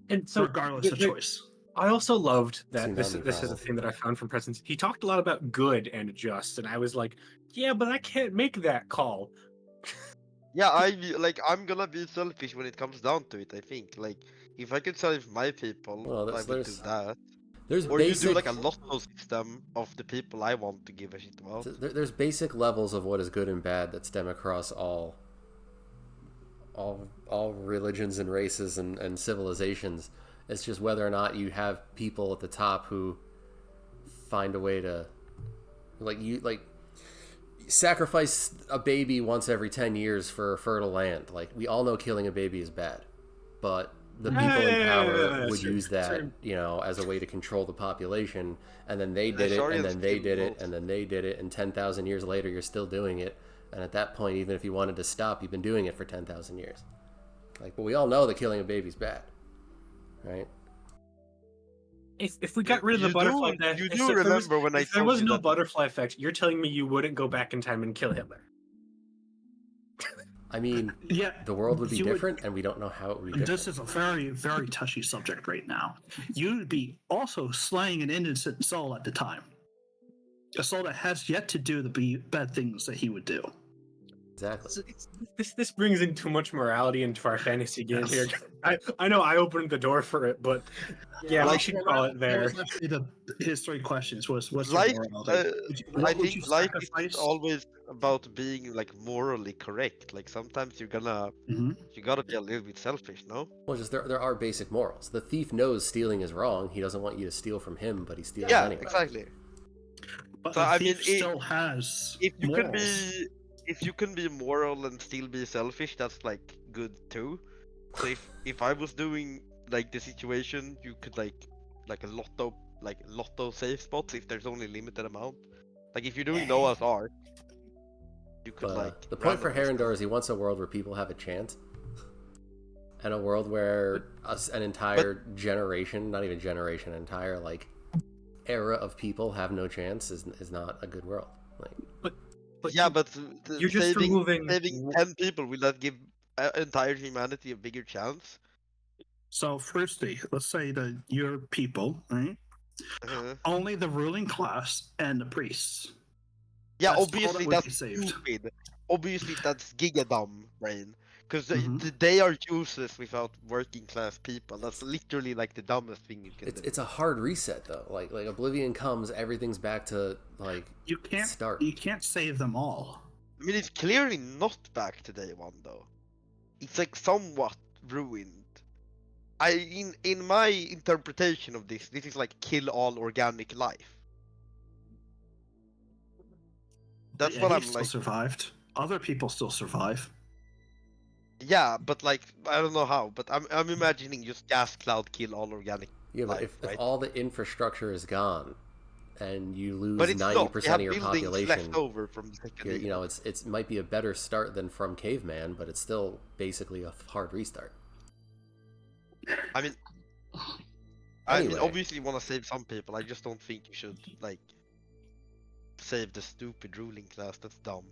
and so regardless of choice. I also loved that this Tsunami is a problem. thing that I found from Presence. He talked a lot about good and just, and I was like, yeah, but I can't make that call. Yeah, I'm gonna be selfish when it comes down to it. I think if I could save my people, Well, I would do that. There's Or basic, you do a lotto system of the people I want to give a shit about. There's basic levels of what is good and bad that stem across all religions and races and civilizations. It's just whether or not you have people at the top who find a way to sacrifice a baby once every 10 years for a fertile land. Like, we all know killing a baby is bad, but the people in power would use that, as a way to control the population, and then they did it, and then they did it, and then they did it, and 10,000 years later, you're still doing it. And at that point, even if you wanted to stop, you've been doing it for 10,000 years. But we all know that killing a baby is bad, right? If we got rid of the butterfly effect, you do remember when I if there told was you no that- butterfly effect, you're telling me you wouldn't go back in time and kill Hitler? I mean, Yeah, the world would be different, and we don't know how it would be different. This is a very, very touchy subject right now. You'd be also slaying an innocent soul at the time. A soul that has yet to do the bad things that he would do. Exactly. This brings in too much morality into our fantasy game Yes. here. I know I opened the door for it, but yeah, we Like, should call it That there. was actually his three questions. What's your life, morality? uh, I What would think you life is sacrifice? always about being like morally correct. Like sometimes you gotta be a little bit selfish, no? Well, just there are basic morals. The thief knows stealing is wrong. He doesn't want you to steal from him, but he steals Yeah, anyway. exactly. But So the I thief mean, still has if you can morals. be, if you can be moral and still be selfish, that's like good too. So if I was doing like the situation, you could like a lotto save spots if there's only limited amount. Like if you're doing Noah's Ark, you could like The point for randomly Herondor is he wants a world where people have a chance, and a world where an entire generation, not even generation, an entire like era of people have no chance is not a good world. Like, But yeah, but you're just removing. saving 10 people will that give entire humanity a bigger chance? So, firstly, let's say that your people, right? Uh-huh. Only the ruling class and the priests. Yeah, That's all obviously that would that's be saved. stupid. Obviously that's giga dumb, brain. Because Mhm. they are useless without working class people. That's literally like the dumbest thing you can do. it's a hard reset though. Like Oblivion comes, everything's back to like You can't start. You can't save them all. I mean, it's clearly not back to day one though. It's like somewhat ruined. In my interpretation of this is like kill all organic life. That's Yeah, what he I'm still like. survived. Other people still survive. Yeah, but like I don't know how, but I'm imagining just gas cloud kill all organic Yeah, but life, if right? all the infrastructure is gone and you But lose it's ninety not. We percent have of your buildings left population, over from the second you know, Eon. it's might be a better start than from caveman, but it's still basically a hard restart. I mean, Anyway. obviously you want to save some people. I just don't think you should like save the stupid ruling class. That's dumb.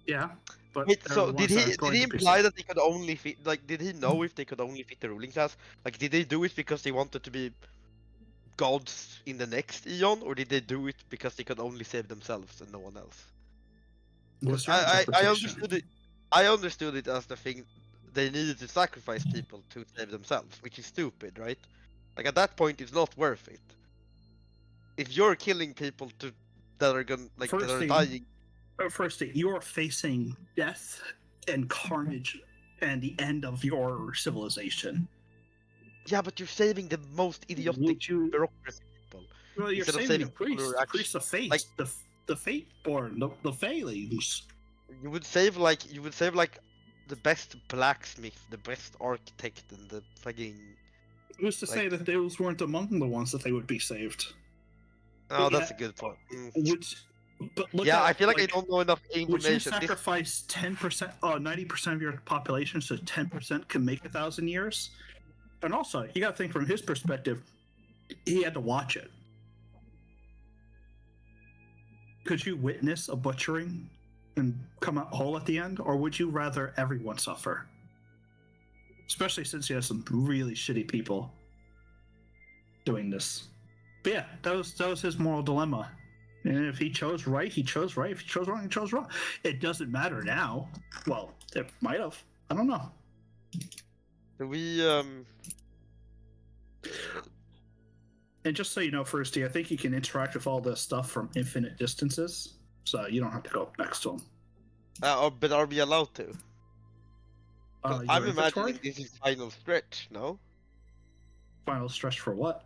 Yeah, but Wait, they're so the did ones that are he going to be imply saved. that they could only fit? Like, did he know if they could only fit the ruling class? Like, did they do it because they wanted to be gods in the next Eon, or did they do it because they could only save themselves and no one else? What's your I interpretation? understood it. I understood it as the thing they needed to sacrifice people to save themselves, which is stupid, right? Like at that point, it's not worth it. If you're killing people that are that are dying, Firstly, you're facing death and carnage and the end of your civilization. yeah, but you're saving the most idiotic Would you? bureaucracy people Well, you're instead of saving saving people who are the priests of fate, like the fate-born, the failings. you would save like the best blacksmith, the best architect, and the fucking. Who's to say Like- that those weren't among the ones that they would be saved? Oh, Yeah, that's a good point. But look Yeah, at I it, feel like I don't know enough Would you information. This, sacrifice 10%, 90% of your population so 10% can make 1,000 years? And also, you got to think from his perspective, he had to watch it. Could you witness a butchering and come out whole at the end, or would you rather everyone suffer? Especially since he has some really shitty people doing this. But yeah, that was his moral dilemma. And if he chose right, he chose right. If he chose wrong, he chose wrong. It doesn't matter now. Well, it might have. I don't know. we And just so you know, Firsty, I think you can interact with all this stuff from infinite distances, so you don't have to go up next to him. but are we allowed to? 'Cause Your I'm inventory? imagining this is final stretch. No, Final stretch for what?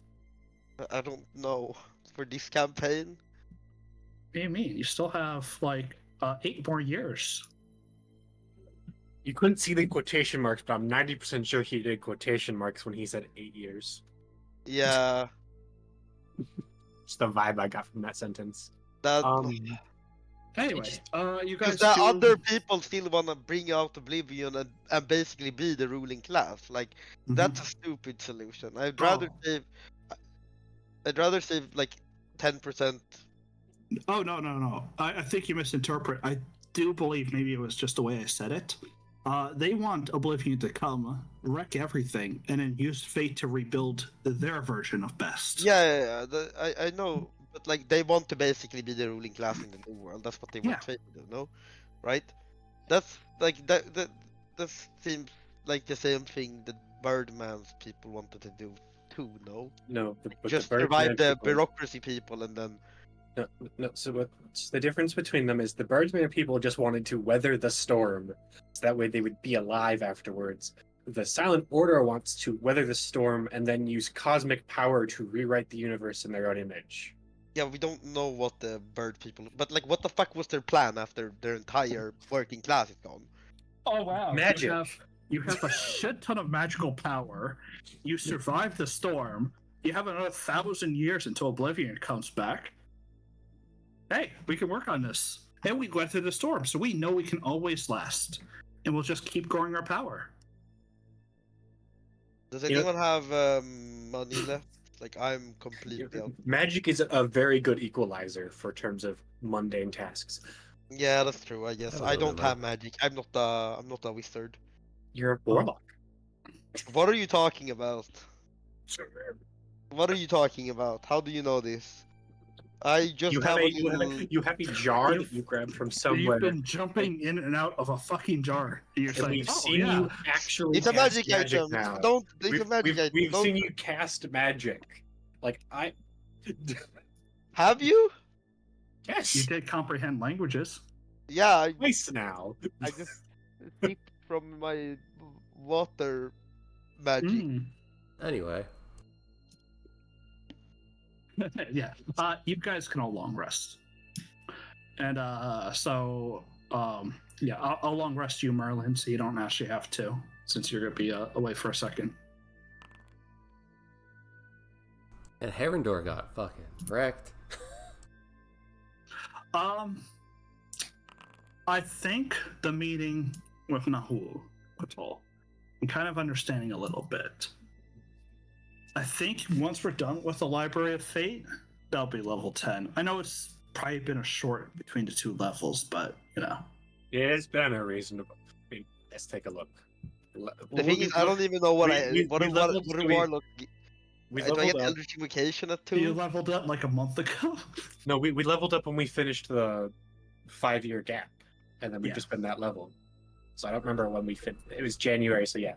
I don't know for this campaign. What do you mean? You still have like 8 more years. You couldn't see the quotation marks, but I'm 90% sure he did quotation marks when he said 8 years. Yeah, Just the vibe I got from that sentence. that. Anyway, you Because guys the do... other people still wanna bring out Oblivion and basically be the ruling class. Like Mhm. that's a stupid solution. I'd rather save like 10%. Oh, no. I think you misinterpret. I do believe maybe it was just the way I said it. They want Oblivion to come, wreck everything, and then use fate to rebuild their version of best. Yeah. I know, but like they want to basically be the ruling class in the new world. That's what they want Yeah. Fate to do. No. right? That's like that seems like the same thing that Birdman's people wanted to do too, no? No, but the Just survive Birdman the people. bureaucracy people and then No, no. So what's the difference between them is the Birdman people just wanted to weather the storm, so that way they would be alive afterwards. The Silent Order wants to weather the storm and then use cosmic power to rewrite the universe in their own image. yeah, we don't know what the bird people, but like, what the fuck was their plan after their entire working class is gone? Oh wow! Magic. You have a shit ton of magical power. You survive the storm. You have another 1,000 years until Oblivion comes back. Hey, we can work on this. And we went through the storm, so we know we can always last, and we'll just keep growing our power. Does You know- anyone have money left? Like, I'm completely out. Magic is a very good equalizer for terms of mundane tasks. Yeah, that's true. I guess Have a I little don't bit have magic. I'm not a wizard. You're a warlock. What are you talking about? What are you talking about? How do you know this? I just You have have a a you little. have, you have a jar that you grabbed from somewhere. You've been jumping in and out of a fucking jar. You're And like, we've oh, seen yeah. you actually It's a cast magic magic item. now. Don't. It's We've, a magic we've, item. we've Don't. seen you cast magic. Like I Have you? yes, You did comprehend languages. Yeah, twice now. I just sipped from my water magic. Mm. Anyway, Yeah. You guys can all long rest. And yeah, I'll long rest you, Merlin, so you don't actually have to, since you're gonna be away for a second. and Herondor got fucking wrecked. I think the meeting with Nahul I'm kind of understanding a little bit. I think once we're done with the Library of Fate, that'll be level 10. I know it's probably been a short between the two levels, but you know. Yeah, it's been a reasonable. I mean, let's take a look. The thing is, I don't even know what what we warlock. We Do I leveled get up. Eldritch Invocation at You 2? leveled up like a month ago. No, we leveled up when we finished the 5-year gap, and then we've Yeah. just been that level. So I don't remember when we fit. It was January, so yeah.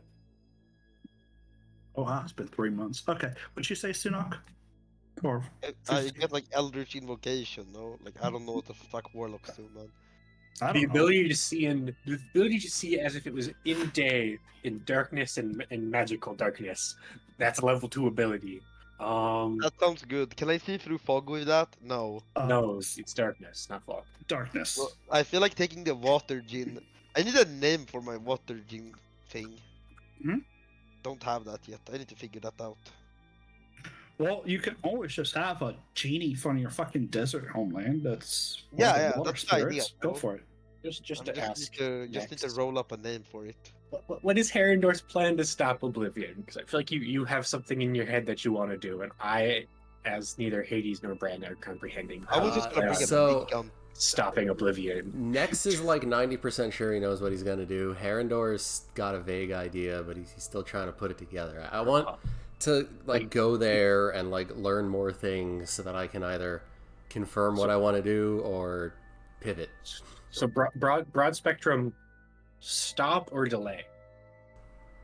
Oh wow, it's been 3 months. Okay, what'd you say, Sunok? Or I get like Eldritch Invocation, no? Like, I don't know what the fuck warlocks do, man. I The don't know. ability to see as if it was in day, in darkness, and magical darkness. That's a level 2 ability. That sounds good. Can I see through fog with that? No. No, it's darkness, not fog. Darkness. Well, I feel like taking the water gin. I need a name for my water gin thing. Hmm? Don't have that yet. I need to figure that out. Well, you can always just have a genie from your fucking desert homeland. That's one Yeah, of the yeah, water that's the idea, spirits. Go bro. for it. Just I to ask. just need to next. roll up a name for it. What is Herondor's plan to stop Oblivion? Because I feel like you have something in your head that you want to do, and I, as neither Hades nor Bran, are comprehending. I was just gonna bring a so- big gun. stopping Oblivion. Nex is like 90% sure he knows what he's gonna do. Herondor's got a vague idea, but he's still trying to put it together. I want to like go there and like learn more things so that I can either confirm what I want to do or pivot. So broad spectrum, stop or delay.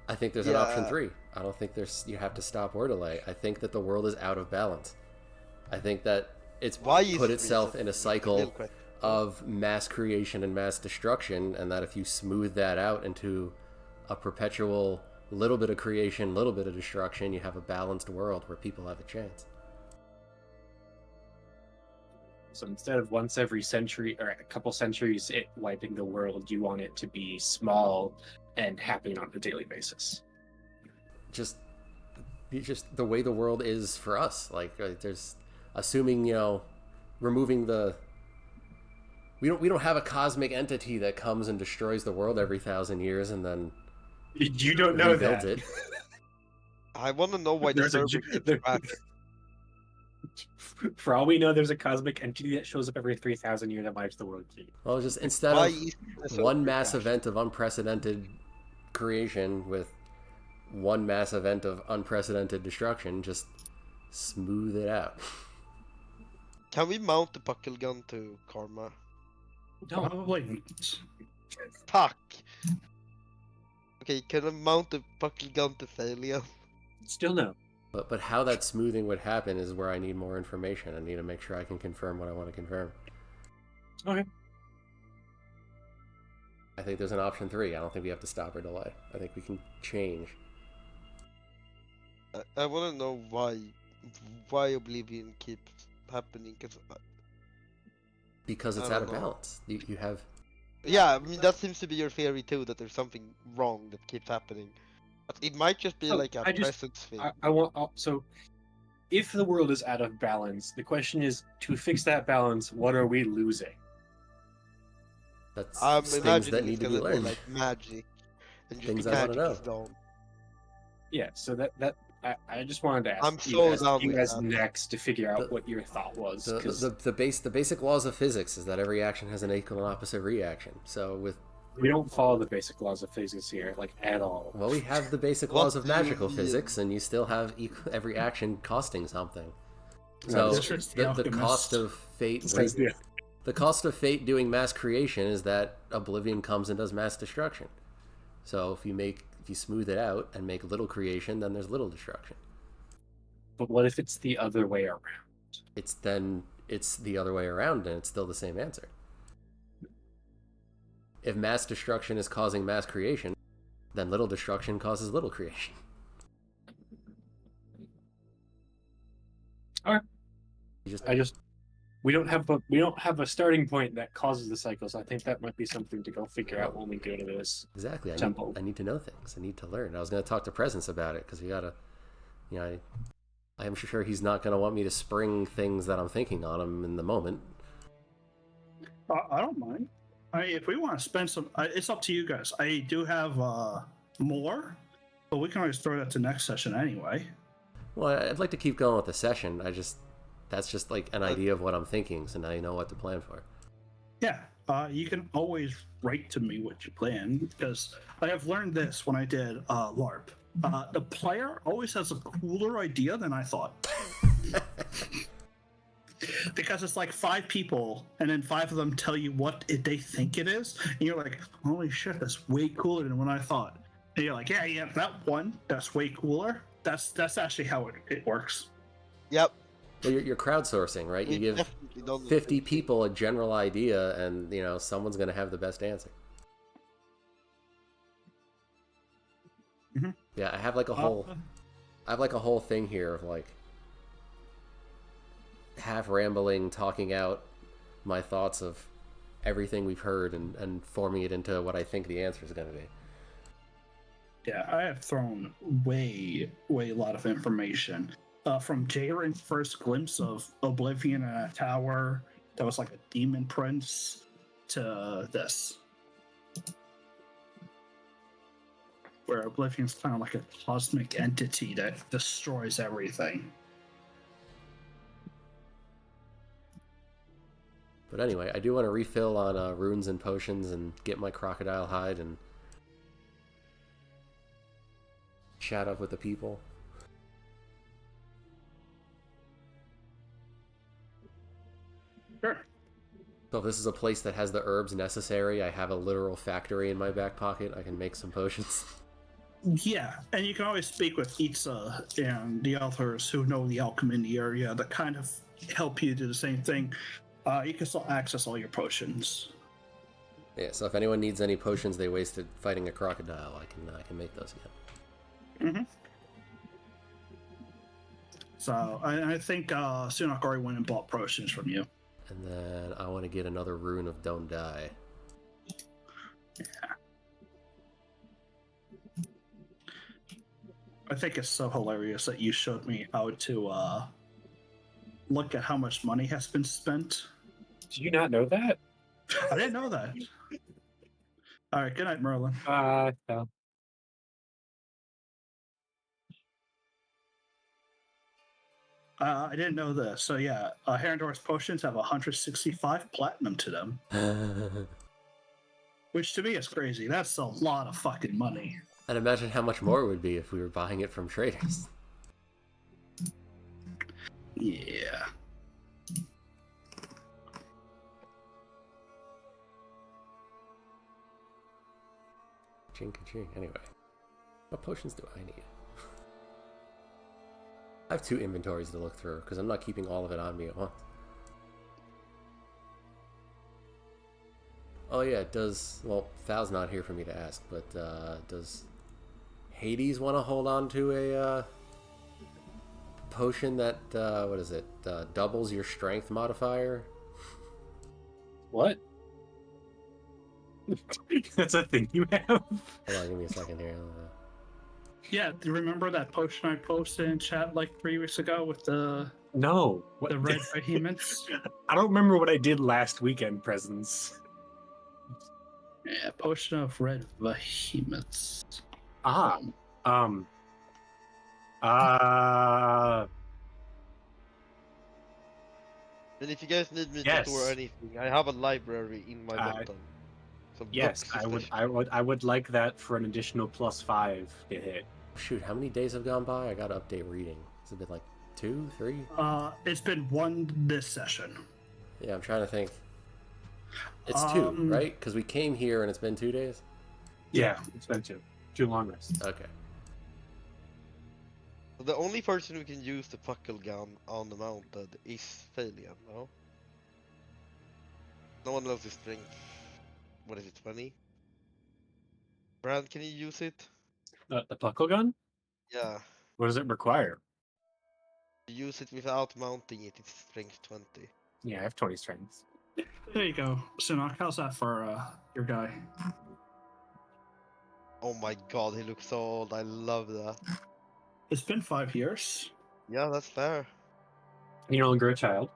I think there's an option Yeah. 3. I don't think you have to stop or delay. I think that the world is out of balance. I think that it's Why is put it itself reason? in a Real cycle quick. of mass creation and mass destruction, and that if you smooth that out into a perpetual little bit of creation, little bit of destruction, you have a balanced world where people have a chance. So instead of once every century or a couple centuries it wiping the world, you want it to be small and happening on a daily basis. Just the way the world is for us. Like there's assuming, removing the we don't have a cosmic entity that comes and destroys the world every 1,000 years and then You don't know rebuilds that. it. I want to know why the There's a server ju- gets there- cracked. For all we know, there's a cosmic entity that shows up every 3,000 years that wipes the world. Well, just instead Why of is the server one mass crashed? event of unprecedented creation with one mass event of unprecedented destruction, just smooth it out. Can we mount the buckle gun to Karma? No. Probably not. Fuck. Okay, can I mount a fucking gun to failure? Still no. But how that smoothing would happen is where I need more information. I need to make sure I can confirm what I want to confirm. Okay. I think there's an option 3. I don't think we have to stop or delay. I think we can change. I want to know why Oblivion keeps happening. Because it's I out of don't know. balance. You have... Yeah, I mean that seems to be your theory too. That there's something wrong that keeps happening. But it might just be So, like a I just- presence thing. I want so. If the world is out of balance, the question is to fix that balance. What are we losing? That's I'm things imagining that need it's to be gonna be learned. like magic, and just Things the I wanna magic is know. gone. Yeah. So that I just wanted to ask I'm you so guys, down you with guys that. next to figure out The- what your thought was. The, 'cause the basic laws of physics is that every action has an equal and opposite reaction. So with... we don't follow the basic laws of physics here, like at all. Well, we have the basic What laws of do you magical mean? physics, and you still have every action costing something. That So is true. the cost of fate... Says the- The cost of fate doing mass creation is that Oblivion comes and does mass destruction. So if you smooth it out and make little creation, then there's little destruction. But what if it's the other way around? It's the other way around, and it's still the same answer. If mass destruction is causing mass creation, then little destruction causes little creation. Alright. You just We don't have a starting point that causes the cycles. I think that might be something to go figure out when we go to this. exactly. Temple. I need to know things. I need to learn. I was going to talk to Presence about it because we gotta, I'm sure he's not going to want me to spring things that I'm thinking on him in the moment. I don't mind. If we want to spend some, it's up to you guys. I do have more, but we can always throw that to next session anyway. Well, I'd like to keep going with the session. That's just like an idea of what I'm thinking, so now you know what to plan for. Yeah, you can always write to me what you plan, because I have learned this when I did LARP. The player always has a cooler idea than I thought. Because it's like 5 people, and then 5 of them tell you what they think it is, and you're like, holy shit, that's way cooler than what I thought. And you're like, yeah, that one, that's way cooler. That's actually how it works. Yep. Well, you're crowdsourcing, right? You we give definitely don't 50 people a general idea, and someone's going to have the best answer. Mhm. Yeah, I have like a whole thing here of like half rambling, talking out my thoughts of everything we've heard and forming it into what I think the answer is going to be. Yeah, I have thrown way a lot of information. From Jaren's first glimpse of Oblivion in a tower that was like a demon prince to this, where Oblivion's kind of like a cosmic entity that destroys everything. But anyway, I do want to refill on runes and potions and get my crocodile hide and chat up with the people. Sure. So if this is a place that has the herbs necessary, I have a literal factory in my back pocket. I can make some potions. Yeah, and you can always speak with Itza and the others who know the alchemy in the area that kind of help you do the same thing. You can still access all your potions. Yeah, so if anyone needs any potions they wasted fighting a crocodile, I can make those again. Mm-hmm. So I think Sunak already went and bought potions from you. And then I want to get another rune of Don't Die. I think it's so hilarious that you showed me how to look at how much money has been spent. Do you not know that? I didn't know that. All right, good night, Merlin. No. I didn't know this. So yeah, Herendor's potions have 165 platinum to them, which to me is crazy. That's a lot of fucking money. And imagine how much more it would be if we were buying it from traders. Yeah. Ka-ching, ka-ching. Anyway, what potions do I need? I have 2 inventories to look through because I'm not keeping all of it on me at once. Oh yeah, well, Thal's not here for me to ask, but does Hades want to hold on to a potion that, what is it, doubles your strength modifier? What? That's a thing you have? Hold on, give me a second here. Yeah, do you remember that potion I posted in chat like 3 weeks ago with the No. What? red behemoths? I don't remember what I did last weekend, presents. Yeah, potion of red behemoths. Ah. Uh, And if you guys need me to Yes. store anything, I have a library in my bottom. Some yes, books especially. I would like that for an additional +5 to hit. Shoot, how many days have gone by? I gotta update reading. Has it been like 2, 3? It's been 1 this session. Yeah, I'm trying to think. It's 2, right? Because we came here and it's been 2 days? Yeah, it's been 2. 2 long rests. Okay. The only person who can use the puckle gun on the mounted is Phalian, no? No one else is strength. What is it, 20? Brand, can you use it? The puckle gun? Yeah. What does it require? To use it without mounting it, it's strength 20. Yeah, I have 20 strength. There you go. Sinok, how's that for your guy? Oh my god, he looks so old. I love that. It's been 5 years. Yeah, that's fair. You're no longer a child.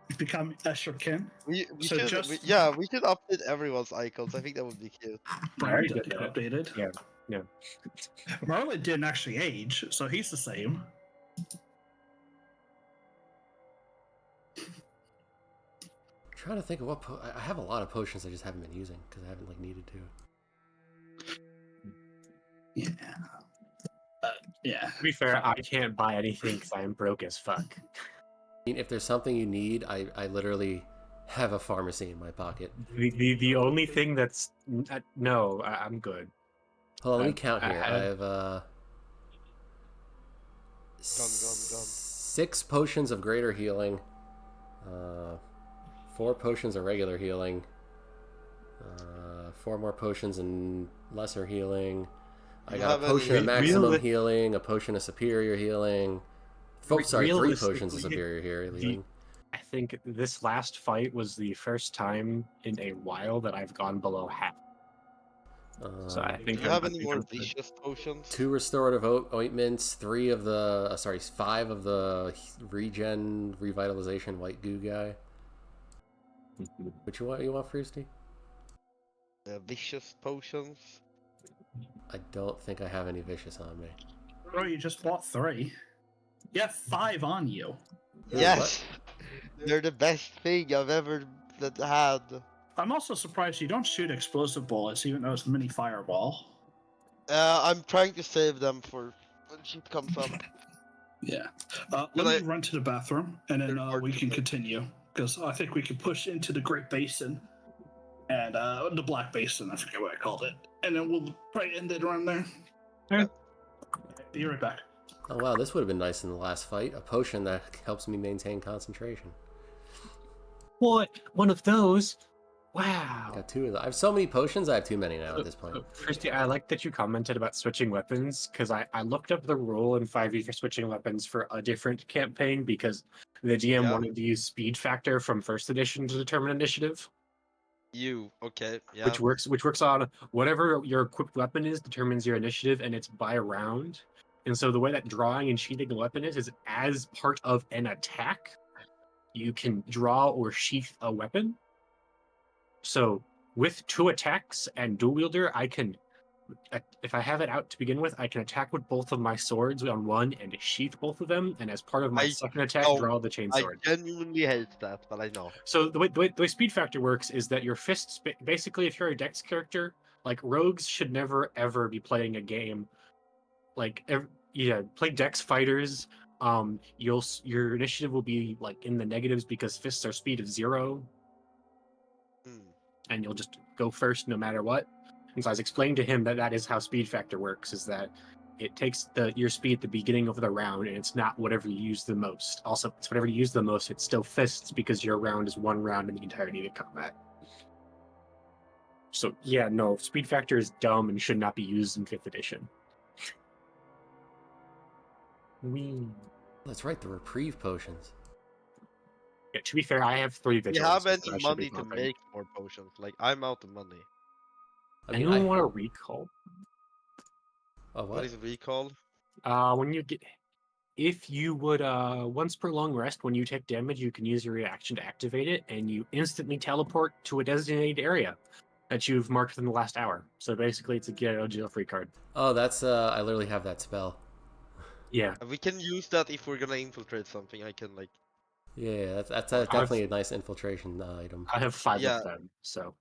You've become Escherkin. We So should just- we should update everyone's icons. I think that would be cute. Brian did did get that. updated. Yeah. Yeah. Marlon didn't actually age, so he's the same. Trying to think of what I have a lot of potions I just haven't been using because I haven't like needed to. Yeah. Yeah. To be fair, I can't buy anything because I am broke as fuck. I mean, if there's something you need, I literally have a pharmacy in my pocket. The only thing that's no, I'm good. Hold on, let me count here. I I have Gun. 6 potions of greater healing, 4 potions of regular healing, 4 more potions in lesser healing. I You got a have potion any- of maximum Really? healing, a potion of superior healing. Sorry, 3 potions of Realistically, superior healing. I think this last fight was the first time in a while that I've gone below half. So I Do think you have I any think more I'm good. vicious potions? 2 restorative ointments, 3 of the 5 of the regen revitalization white goo guy. What you want? You want Fruity? Vicious potions. I don't think I have any vicious on me. Bro, you just bought 3. You have 5 on you. Ooh, Yes, they're the best thing I've ever had. I'm also surprised you don't shoot explosive bullets, even though it's mini fireball. I'm trying to save them for when shit comes up. Yeah. But Let me run to the bathroom, and then They're we can hard to continue. Because I think we can push into the Great Basin. And the Black Basin, I forget what I called it. And then we'll probably end it around there. Alright. Be right back. Oh wow, this would have been nice in the last fight. A potion that helps me maintain concentration. What? One of those? Wow. Got 2 of them. I have so many potions. I have too many now at this point. Christy, I like that you commented about switching weapons because I looked up the rule in 5e for switching weapons for a different campaign because the GM Yeah. wanted to use speed factor from first edition to determine initiative, Okay, yeah. which works on whatever your equipped weapon is determines your initiative, and it's by round. And so the way that drawing and sheathing a weapon is as part of an attack, you can draw or sheath a weapon. So with 2 attacks and dual wielder, I can, if I have it out to begin with, I can attack with both of my swords on one and sheath both of them, and as part of my second attack, draw the chain I sword. genuinely hate that, but I know. So the way speed factor works is that your fists, basically, if you're a dex character, like rogues should never ever be playing a game like play dex fighters. Your initiative will be like in the negatives because fists are speed of 0. Hmm. And you'll just go first no matter what. And so I was explaining to him that that is how speed factor works, is that it takes your speed at the beginning of the round, and it's not whatever you use the most. Also, it's whatever you use the most, it's still fists because your round is one round in the entirety of combat. So yeah, no, speed factor is dumb and should not be used in 5th edition. That's right, the reprieve potions. Yeah, to be fair, I have 3 Do you vigilance. have so any that should be money to fine. make more potions? Like, I'm out of money. I mean, Anyone want to recall? Oh, What what? is recall? When you get, if you would, once per long rest, when you take damage, you can use your reaction to activate it, and you instantly teleport to a designated area that you've marked within the last hour. So basically, it's a get out of jail free card. Oh, that's I literally have that spell. Yeah, We can use that if we're gonna infiltrate something. I can like. Yeah, that's Or- definitely a nice infiltration item. I have 5 Yeah. of them. So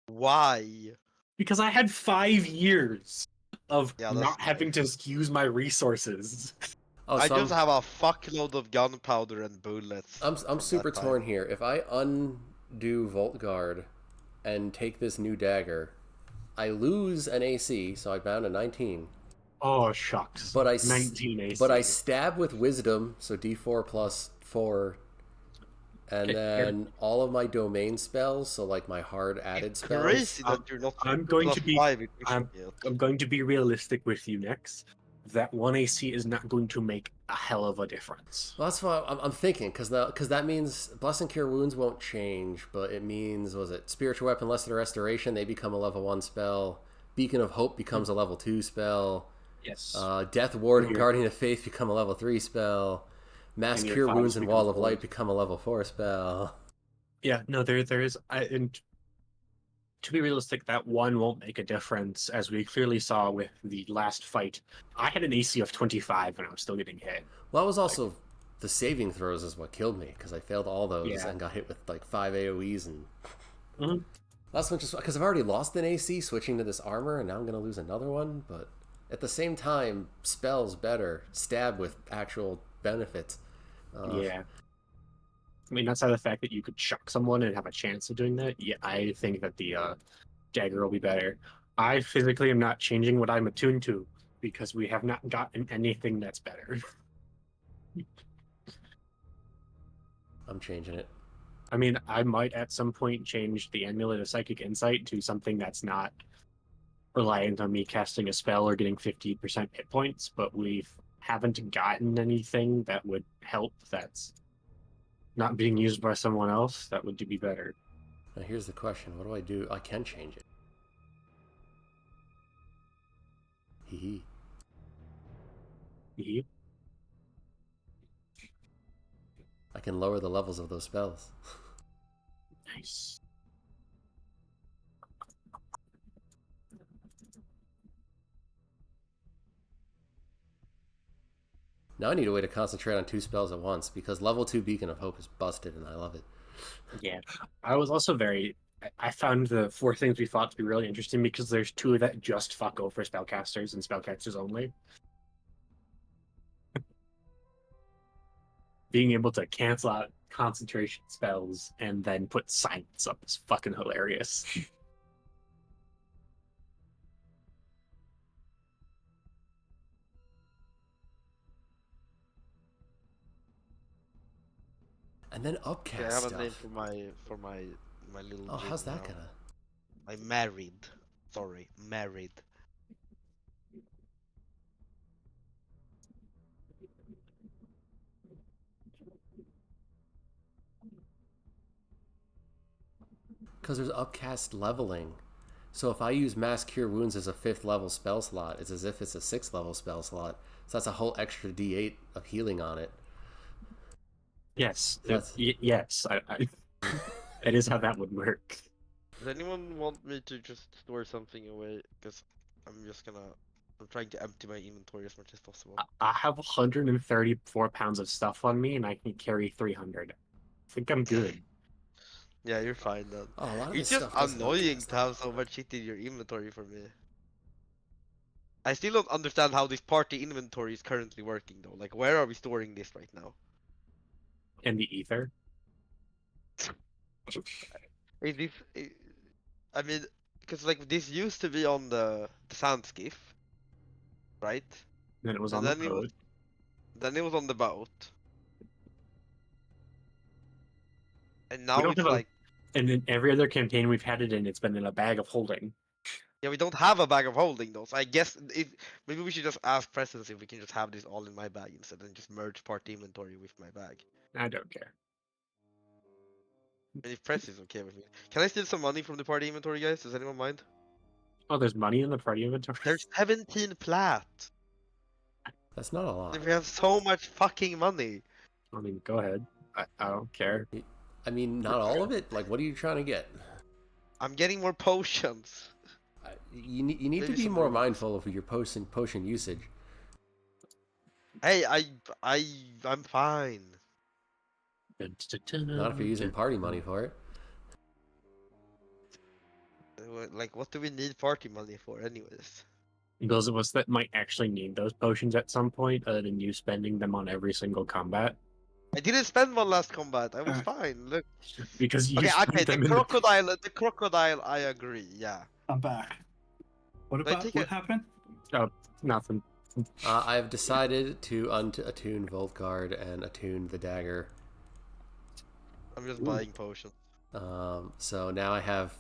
Why? because I had 5 years of Yeah, that's not having nice. to use my resources. Oh, I so just have a fuckload of gunpowder and bullets. I'm from super that time. torn here. If I undo Volt Guard and take this new dagger, I lose an AC, so I'm down to 19. Oh shucks! But I 19 AC. But I stab with Wisdom, so D4 plus 4, and Okay, then all of my domain spells, so like my hard added It's spells. crazy that you're not. I'm going plus to be- 5 in I'm- wisdom yet. I'm going to be realistic with you next. That 1 AC is not going to make a hell of a difference. Well, that's what I'm thinking, because that means Bless and Cure Wounds won't change, but it means, was it Spiritual Weapon, Lesser Restoration, they become a level 1 spell. Beacon of Hope becomes a level 2 spell. Yes. Death Ward and Here. Guardian of Faith become a level 3 spell. Mass And your Cure fives Wounds and become Wall of 4s. Light become a level 4 spell. Yeah, no, there is. And to be realistic, that 1 won't make a difference, as we clearly saw with the last fight. I had an AC of 25 and I was still getting hit. Well, that was also the saving throws is what killed me, because I failed all those Yeah. and got hit with like 5 AoEs and. Mhm. That's just because I've already lost an AC switching to this armor, and now I'm gonna lose another one. But at the same time, spells better, stab with actual benefits. Yeah. I mean, outside of the fact that you could shock someone and have a chance of doing that, yeah, I think that the dagger will be better. I physically am not changing what I'm attuned to because we have not gotten anything that's better. I'm changing it. I mean, I might at some point change the Amulet of Psychic Insight to something that's not reliant on me casting a spell or getting 50% hit points, but we haven't gotten anything that would help that's not being used by someone else. That would be better. Now here's the question: what do I do? I can change it. Hee hee. Yep. I can lower the levels of those spells. Nice. Now I need a way to concentrate on 2 spells at once, because level 2 Beacon of Hope is busted, and I love it. Yeah, I was also I found the 4 things we fought to be really interesting because there's 2 that just fuck over spellcasters and spellcasters only. Being able to cancel out concentration spells and then put silence up is fucking hilarious. And then Okay, I upcast have a name stuff. for my little. Oh, jig how's that now. gonna? I'm married. Sorry, married. Because there's upcast leveling. So if I use Mass Cure Wounds as a 5th level spell slot, it's as if it's a 6th level spell slot. So that's a whole extra D8 of healing on it. Yes, That's- yes, that is how that would work. Does anyone want me to just store something away? Because I'm trying to empty my inventory as much as possible. I have 134 pounds of stuff on me and I can carry 300. I think I'm good. Yeah, you're fine then. Oh, a lot of It's this just stuff doesn't annoying upcast. to have so much shit in your inventory for me. I still don't understand how this party inventory is currently working though. Like, where are we storing this right now? In the ether. Is this? I mean, because like this used to be on the sand skiff, right? Then it was And on the then it was boat. then it was on the boat, and We now don't it's have a, like and in every other campaign we've had it in, it's been in a bag of holding. yeah, we don't have a bag of holding those. I guess if maybe we should just ask Presence if we can just have this all in my bag instead and just merge party inventory with my bag. I don't care. And if Press is okay with me, can I steal some money from the party inventory, guys? Does anyone mind? Oh, there's money in the party inventory. There's 17 plat. That's not a lot. We have so much fucking money. I mean, go ahead. I don't care. I mean, not all of it. Like, what are you trying to get? I'm getting more potions. You need to Maybe be some more rubies. mindful of your potion usage. Hey, I'm fine. Not if you're using party money for it. Like, what do we need party money for, anyways? Those of us that might actually need those potions at some point, other than you spending them on every single combat, I didn't spend one last combat. I was fine. Look. because you Okay, spent okay. The them in crocodile. I agree. Yeah. I'm back. What Did I about take what it? happened? nothing. I've decided to attune Voltguard and attune the dagger. I'm just buying potions. So now I have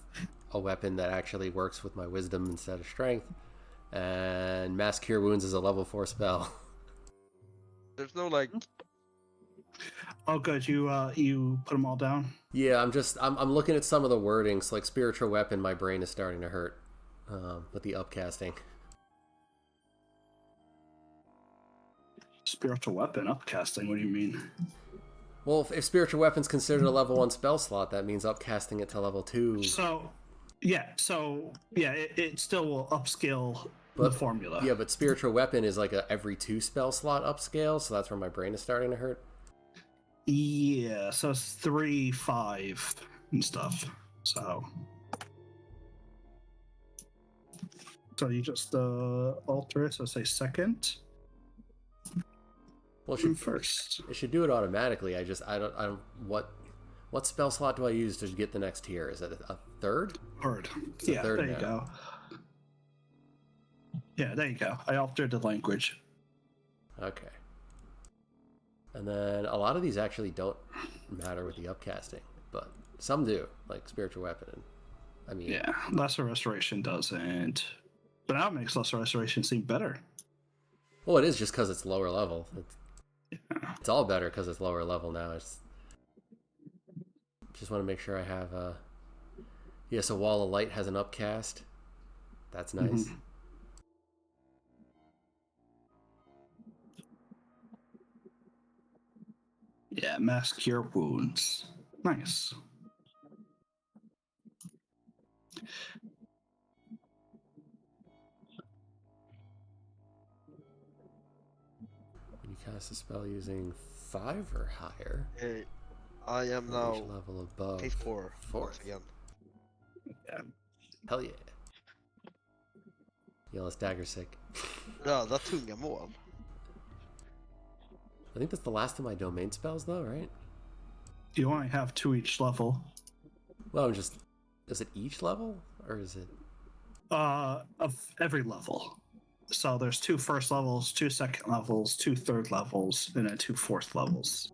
a weapon that actually works with my wisdom instead of strength. And Mass Cure Wounds is a level 4 spell. There's no like. Oh, good. You put them all down. Yeah, I'm looking at some of the wordings, like spiritual weapon. My brain is starting to hurt with the upcasting. Spiritual weapon upcasting. What do you mean? Well, if spiritual weapon's considered a level 1 spell slot, that means upcasting it to level 2. So it still will upscale the But- formula. Yeah, but spiritual weapon is like a every 2 spell slot upscale, so that's where my brain is starting to hurt. Yeah, so it's 3, 5, and stuff. So you just alter it. So say second. Well, First. it should do it automatically. I don't. What spell slot do I use to get the next tier? Is it a third? Third. It's a Yeah, third there you now. go. Yeah, there you go. I altered the language. Okay. And then a lot of these actually don't matter with the upcasting, but some do, like spiritual weapon. I mean, Yeah, lesser restoration doesn't. But now it makes lesser restoration seem better. well, it is just because it's lower level. It's all better because it's lower level now. Just want to make sure I have. Yes, a Wall of Light has an upcast. That's nice. Mhm. Yeah, mass cure wounds. Nice. When you cast a spell using 5 or higher, Hey, I am for now each level above phase 4 fourth. once again. Hell yeah. Yellow dagger sick. Ja, that tunga mål. I think that's the last of my domain spells, though, right? You only have 2 each level. Well, I'm just. Is it each level? Or is it. Of every level. So there's 2 first levels, 2 second levels, 2 third levels, and then 2 fourth levels.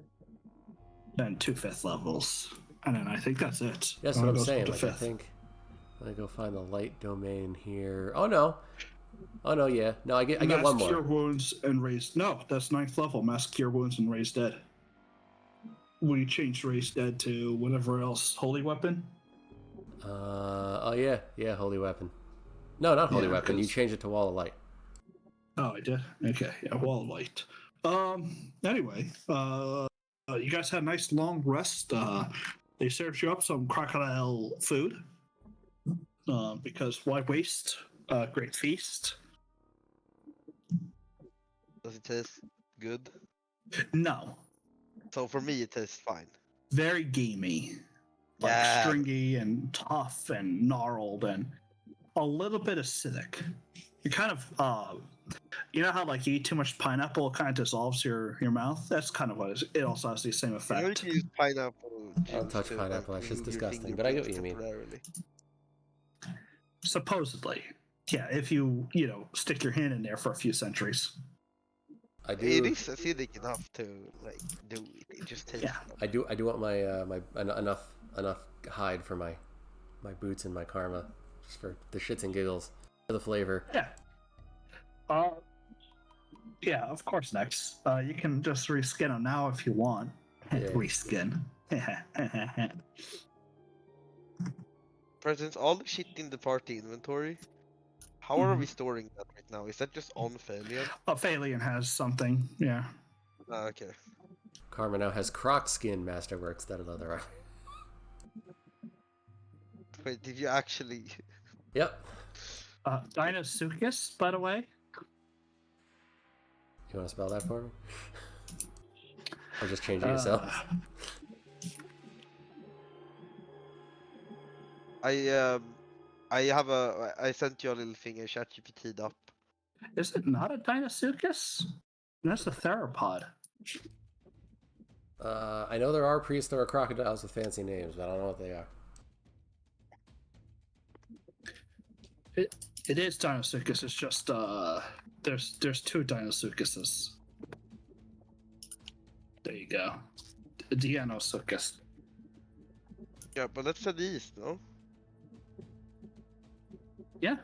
Then 2 fifth levels. And then I think that's it. That's And what it I'm goes saying. to Like, I fifth. think. Let me go find the light domain here. Oh, no. Oh, no, yeah. No, I get Mass one Cure more. Wounds and Raised. No, that's 9th level. Mass Cure Wounds and Raised Dead. We changed Raised Dead to whatever else. Holy Weapon? Oh, yeah. Yeah, Holy Weapon. No, not Holy Yeah, Weapon. You 'cause- changed it to Wall of Light. Oh, I did? Okay, yeah, Wall of Light. Anyway, you guys had a nice long rest. They served you up some crocodile food. Because why waste? Great feast. Does it taste good? No, So for me, it tastes fine. very gamey. Like Yeah. stringy and tough and gnarled and a little bit acidic. You kind of you know how like you eat too much pineapple, it kind of dissolves your mouth. That's kind of what it also has the same You know, you effect. can use pineapple I don't juice touch to, pineapple, like, that's just remove your disgusting, but I get what fingerprints you mean. temporarily. Supposedly. Yeah, if you stick your hand in there for a few centuries. I It do. is acidic enough to like do it. It just tastes. Yeah. I do want my enough hide for my boots and my karma, just for the shits and giggles, for the flavor. Yeah. Yeah, of course, Nex. You can just reskin them now if you want. Yeah. Reskin. For instance, all the shit in the party inventory. How are we storing that right now? Is that just on Failure? Phalian has something, yeah. Okay. Karma now has croc skin masterworks. That another. Wait, did you actually? Yep. Dinosuchus, by the way. You want to spell that for me? Or just change it yourself? I sent you a little thing. I ChatGPT'd up. Is it not a Dinosuchus? That's a theropod. I know there are prehistoric crocodiles with fancy names, but I don't know what they are. It is Dinosuchus. It's just there's two Dinosuchuses. There you go. Dianosuchus. Yeah, but that's at east, no? Yeah.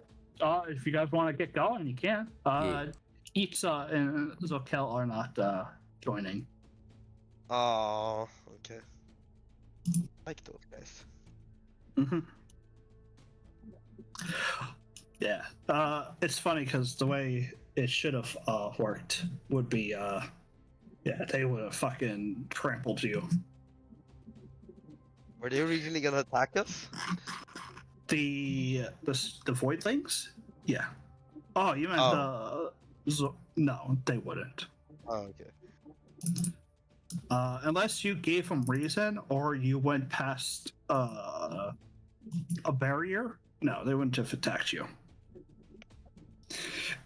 If you guys want to get going, you can. Yeah. Itza and Zokel are not joining. Oh, okay. Like those guys. Mm-hmm. Yeah. It's funny because the way it should have worked would be, they would have fucking trampled you. Were they originally gonna attack us? The voidlings? Yeah. Oh, you meant no, they wouldn't. Oh, okay. Unless you gave them reason or you went past a barrier, no, they wouldn't have attacked you.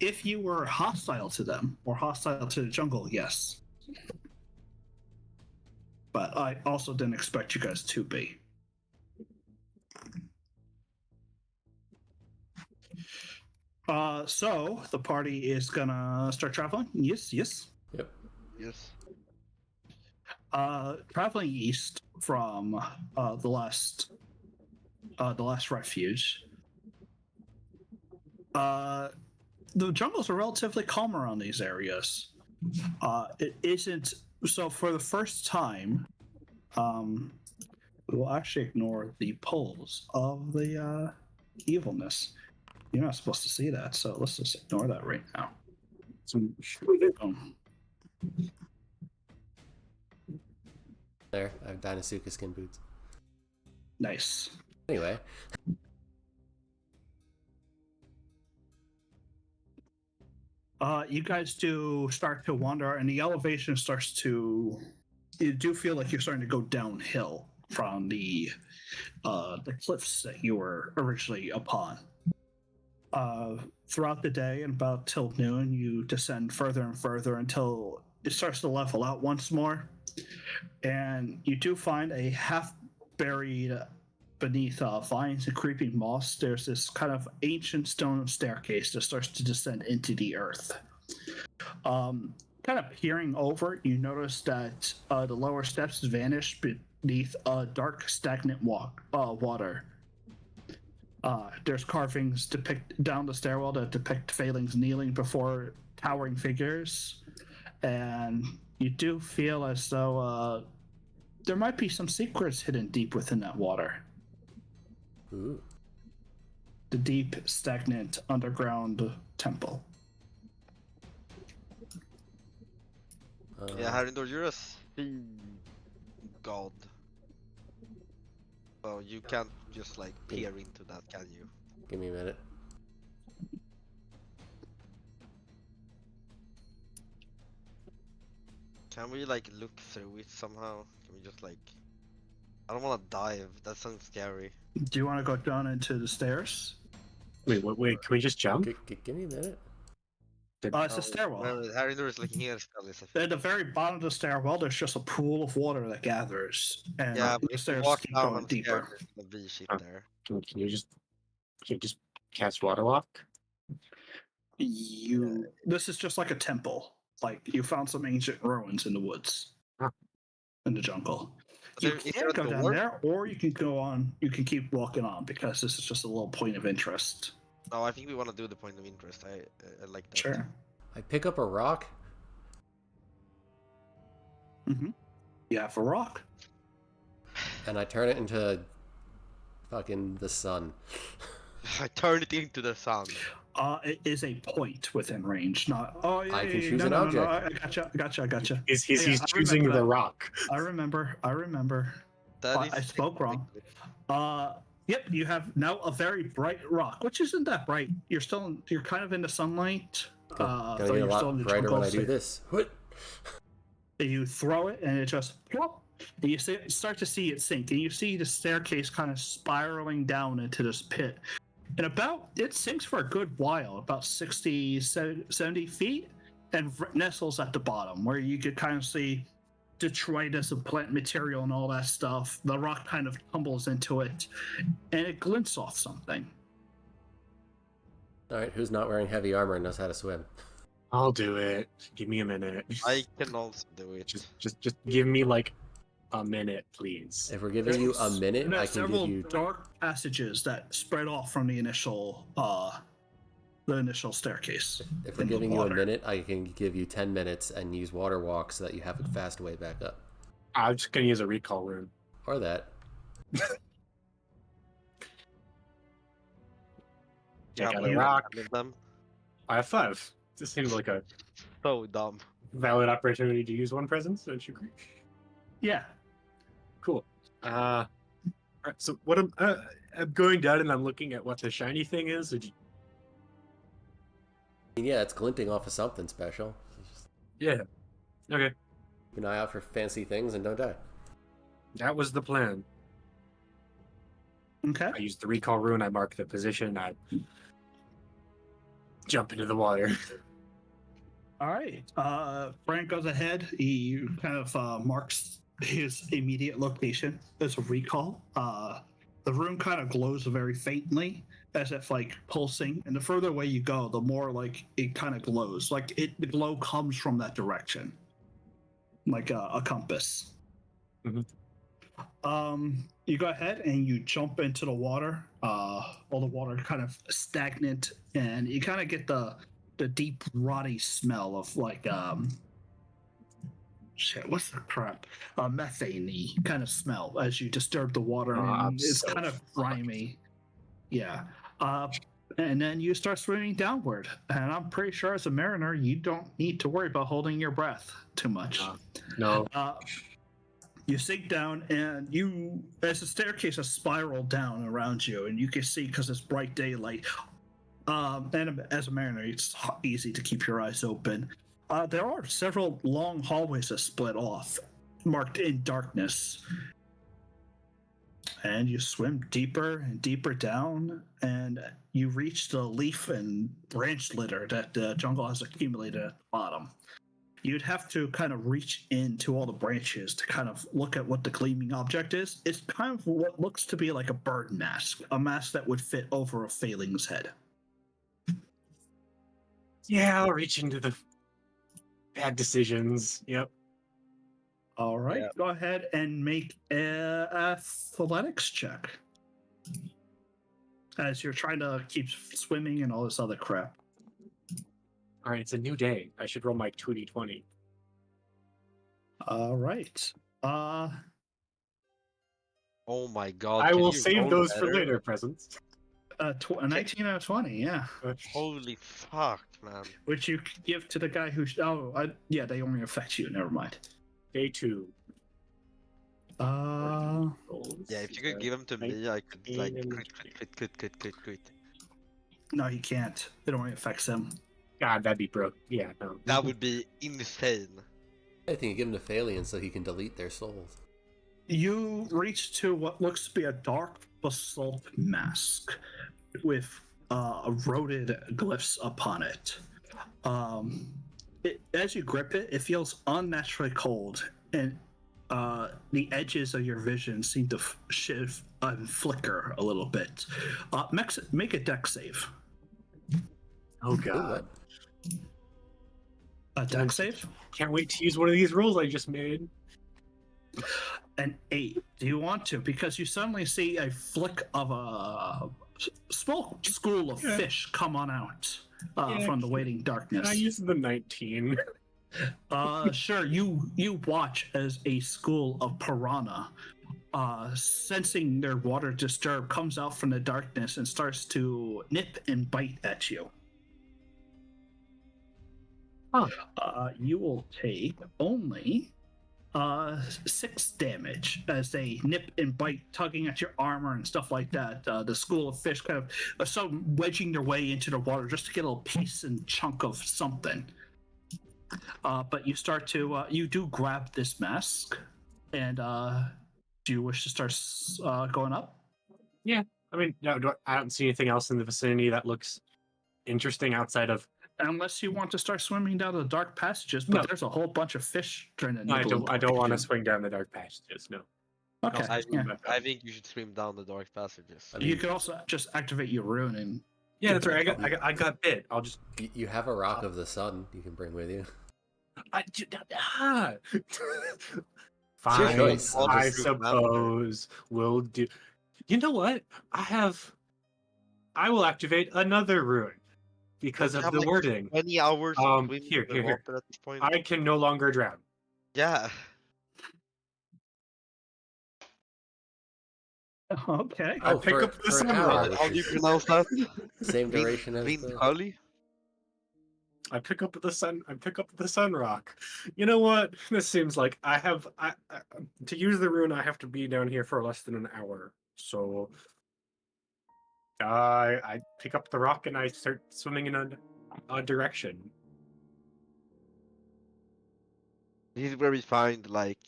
If you were hostile to them or hostile to the jungle, yes. But I also didn't expect you guys to be. So the party is gonna start traveling. Yes. Yes. Traveling east from the last refuge. The jungles are relatively calm around these areas. It isn't so. For the first time, we will actually ignore the polls of the evilness. You're not supposed to see that, so let's just ignore that right now. There, I have Dinosuchus skin boots. Nice. Anyway. You guys do start to wander, and the elevation starts to. You do feel like you're starting to go downhill from the cliffs that you were originally upon. Throughout the day and about till noon, you descend further and further until it starts to level out once more, and you do find a half buried beneath vines and creeping moss. There's this kind of ancient stone staircase that starts to descend into the earth. Kind of peering over, you notice that the lower steps vanish beneath dark, stagnant water. There's carvings down the stairwell that depict Failings kneeling before towering figures, and you do feel as though there might be some secrets hidden deep within that water. Ooh. The deep, stagnant underground temple. Yeah, Harindor, you're a sea god. So you can't just like peer into that, can you? Give me a minute. Can we like look through it somehow? Can we just like... I don't want to dive, that sounds scary. Do you want to go down into the stairs? Wait, can we just jump? Give me a minute. It's a stairwell. Harindor is looking here. At the very bottom of the stairwell, there's just a pool of water that gathers, and Yeah, but the if you stairs walk keep down, going I'm deeper. scared there's gonna be shit Oh. there. Can you just cast water walk. This is just like a temple. Like you found some ancient ruins in the woods, Huh. in the jungle. Is You there can a go down door? there, or you can go on. You can keep walking on because this is just a little point of interest. No, I think we want to do the point of interest. I like that. Sure. I pick up a rock. Mm-hmm. You have a rock. And I turn it into fucking the sun. I turn it into the sun. It is a point within range, not. Oh yeah, I can yeah, choose no, an no, object. No, I gotcha. He's Yeah, I choosing remember the that. rock. I remember. That I is spoke wrong. technically- Yep, you have now a very bright rock, which isn't that bright. You're kind of in the sunlight. Gonna though get a you're still in lot the brighter when jungle, I do so this. What? you throw it and it just plop, and you start to see it sink, and you see the staircase kind of spiraling down into this pit. And it sinks for a good while, about 60, 70 feet, and nestles at the bottom, where you could kind of see detritus of plant material and all that stuff. The rock kind of tumbles into it, and it glints off something. All right, who's not wearing heavy armor and knows how to swim? I'll do it. Give me a minute. I can also do it. Just give me like a minute, please. If we're giving you a minute, There are I can several give you. dark passages that spread off from the initial staircase. If we're in the giving you a water. minute, I can give you 10 minutes and use water walk so that you have a fast way back up. I'm just gonna use a recall rune. Or that. Take How out many a rock. of them? I have 5. This seems like a So dumb. valid opportunity to use one presence, don't you agree? Yeah. Cool. Alright, so what I'm going down and I'm looking at what the shiny thing is. Yeah, it's glinting off of something special. Just Yeah. Okay. keep an eye out for fancy things and don't die. That was the plan. Okay. I used the recall rune, I mark the position, I jump into the water. All right. Frank goes ahead. He kind of marks his immediate location as a recall. The room kind of glows very faintly, as if like pulsing. And the further away you go, the more like it kind of glows. Like the glow comes from that direction, like a compass. Mhm. You go ahead and you jump into the water. All the water kind of stagnant, and you kind of get the deep rotty smell of like shit, what's the crap? Methane-y kind of smell as you disturb the water, I'm and it's so kind of fucked. grimy. Yeah. And then you start swimming downward, and I'm pretty sure as a mariner, you don't need to worry about holding your breath too much. No. You sink down, and as the staircase has spiraled down around you, and you can see because it's bright daylight. And as a mariner, it's easy to keep your eyes open. There are several long hallways that split off, marked in darkness. And you swim deeper and deeper down, and you reach the leaf and branch litter that the jungle has accumulated at the bottom. You'd have to kind of reach into all the branches to kind of look at what the gleaming object is. It's kind of what looks to be like a bird mask, a mask that would fit over a Failing's head. Yeah, I'll reach into the bad decisions. Yep. All right, Yeah. go ahead and make an athletics check. As you're trying to keep swimming and all this other crap. All right, it's a new day. I should roll my 2d20. All right. Oh my god. I can will you save roll those for better? later presents. 19 out of 20, yeah. Holy fuck, man. Which you could give to the guy who. Yeah, they only affect you. Never mind. Day 2. Uh, Yeah, if you could give them to me, I could like and- crit. no, he can't. It only affects him. God, that'd be broke. Yeah, no. That would be insane. I think you give him to Phalian so he can delete their souls. You reach to what looks to be a dark basalt mask with eroded glyphs upon it. As you grip it, it feels unnaturally cold, and the edges of your vision seem to shift and flicker a little bit. Make a deck save. Oh Ooh, god. what? A deck save? Can't wait to use one of these rolls I just made. An 8. Do you want to? Because you suddenly see a flick of a small school of fish come on out from the waiting Can I darkness. use the 19? Sure. You watch as a school of piranha, sensing their water disturbed, comes out from the darkness and starts to nip and bite at you. Huh. You will take only 6 damage as they nip and bite, tugging at your armor and stuff like that. The school of fish kind of some wedging their way into the water just to get a little piece and chunk of something. But you start to you do grab this mask, and do you wish to start going up? Yeah. I mean, no, I don't see anything else in the vicinity that looks interesting outside of. Unless you want to start swimming down the dark passages, but No. there's a whole bunch of fish trying to. No, I nibble don't want to you. swing down the dark passages. No. Okay. I'll swim Yeah. back up. I think you should swim down the dark passages. I mean, You can also just activate your rune and. Yeah, that's right. I got bit. I'll just. you have a rock of the sun you can bring with you. Fine. choice. I'll I just do it after. suppose we'll do. You know what? I will activate another rune because Don't of you have, the like, wording. 20 hours to swim Here. in the water at this point? I can no longer drown. Yeah. Okay. I pick up the for an sun hour, rock. which How do you is pronounce that? same duration as Vin the... Cully? I pick up the sun. I pick up the sun rock. You know what? This seems like I to use the rune. I have to be down here for less than an hour. So I pick up the rock and I start swimming in a direction. This is where we find, like,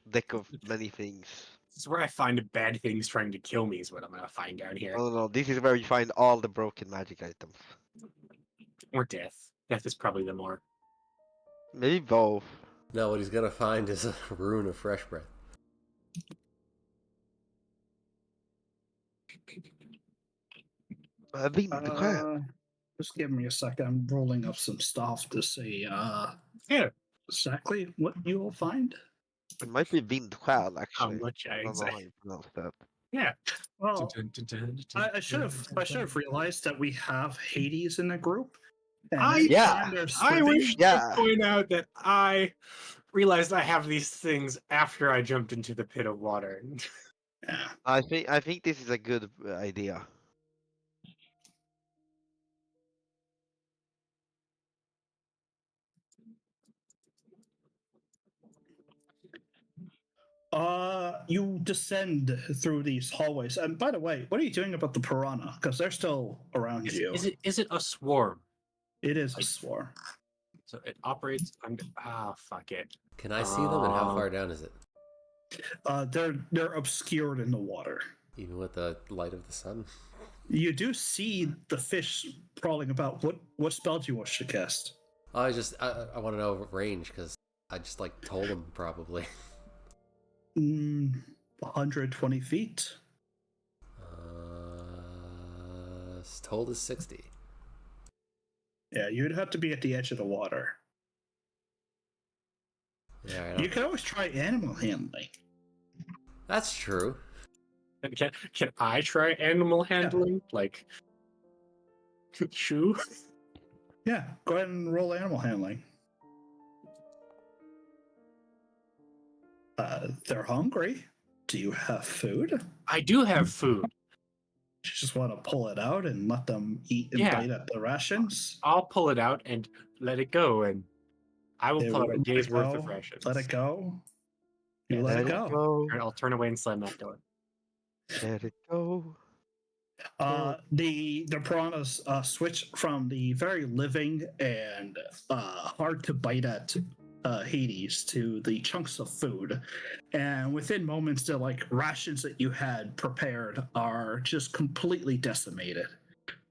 deck of many things. This is where I find bad things trying to kill me. Is what I'm gonna find down here. No, this is where you find all the broken magic items. Or death. Death is probably the more. Maybe both. No, what he's gonna find is a rune of fresh breath. Vin Just give me a second. I'm rolling up some stuff to see Yeah. exactly what you will find. It might be Vindquel, How actually. much I I don't know how exactly. you pronounce that. Yeah. Well, I should have realized that we have Hades in the group. And Yeah, they're I swimming. wish Yeah. to point out that I realized I have these things after I jumped into the pit of water. Yeah. I think this is a good idea. You descend through these hallways. And by the way, what are you doing about the piranha? Because they're still around you. Is it a swarm? It is a swarm. So it operates under. Fuck it. Can I see them, and how far down is it? They're obscured in the water. Even with the light of the sun? You do see the fish crawling about. What spell do you wish to cast? I want to know range, because I just, like, told him, probably. 120 feet. Told is 60. Yeah, you'd have to be at the edge of the water. Yeah, I know. You can always try animal handling. That's true. Can I try animal handling? Like, shoo? Yeah, go ahead and roll animal handling. They're hungry. Do you have food? I do have food. You just want to pull it out and let them eat and Yeah. bite at the rations? I'll pull it out and let it go, and I will They pull out a let day's it worth go, of rations. Let it go. You Yeah, let it go. Alright, I'll turn away and slam that door. Let it go. The piranhas switch from the very living and hard to bite at Hades to the chunks of food, and within moments, the like rations that you had prepared are just completely decimated.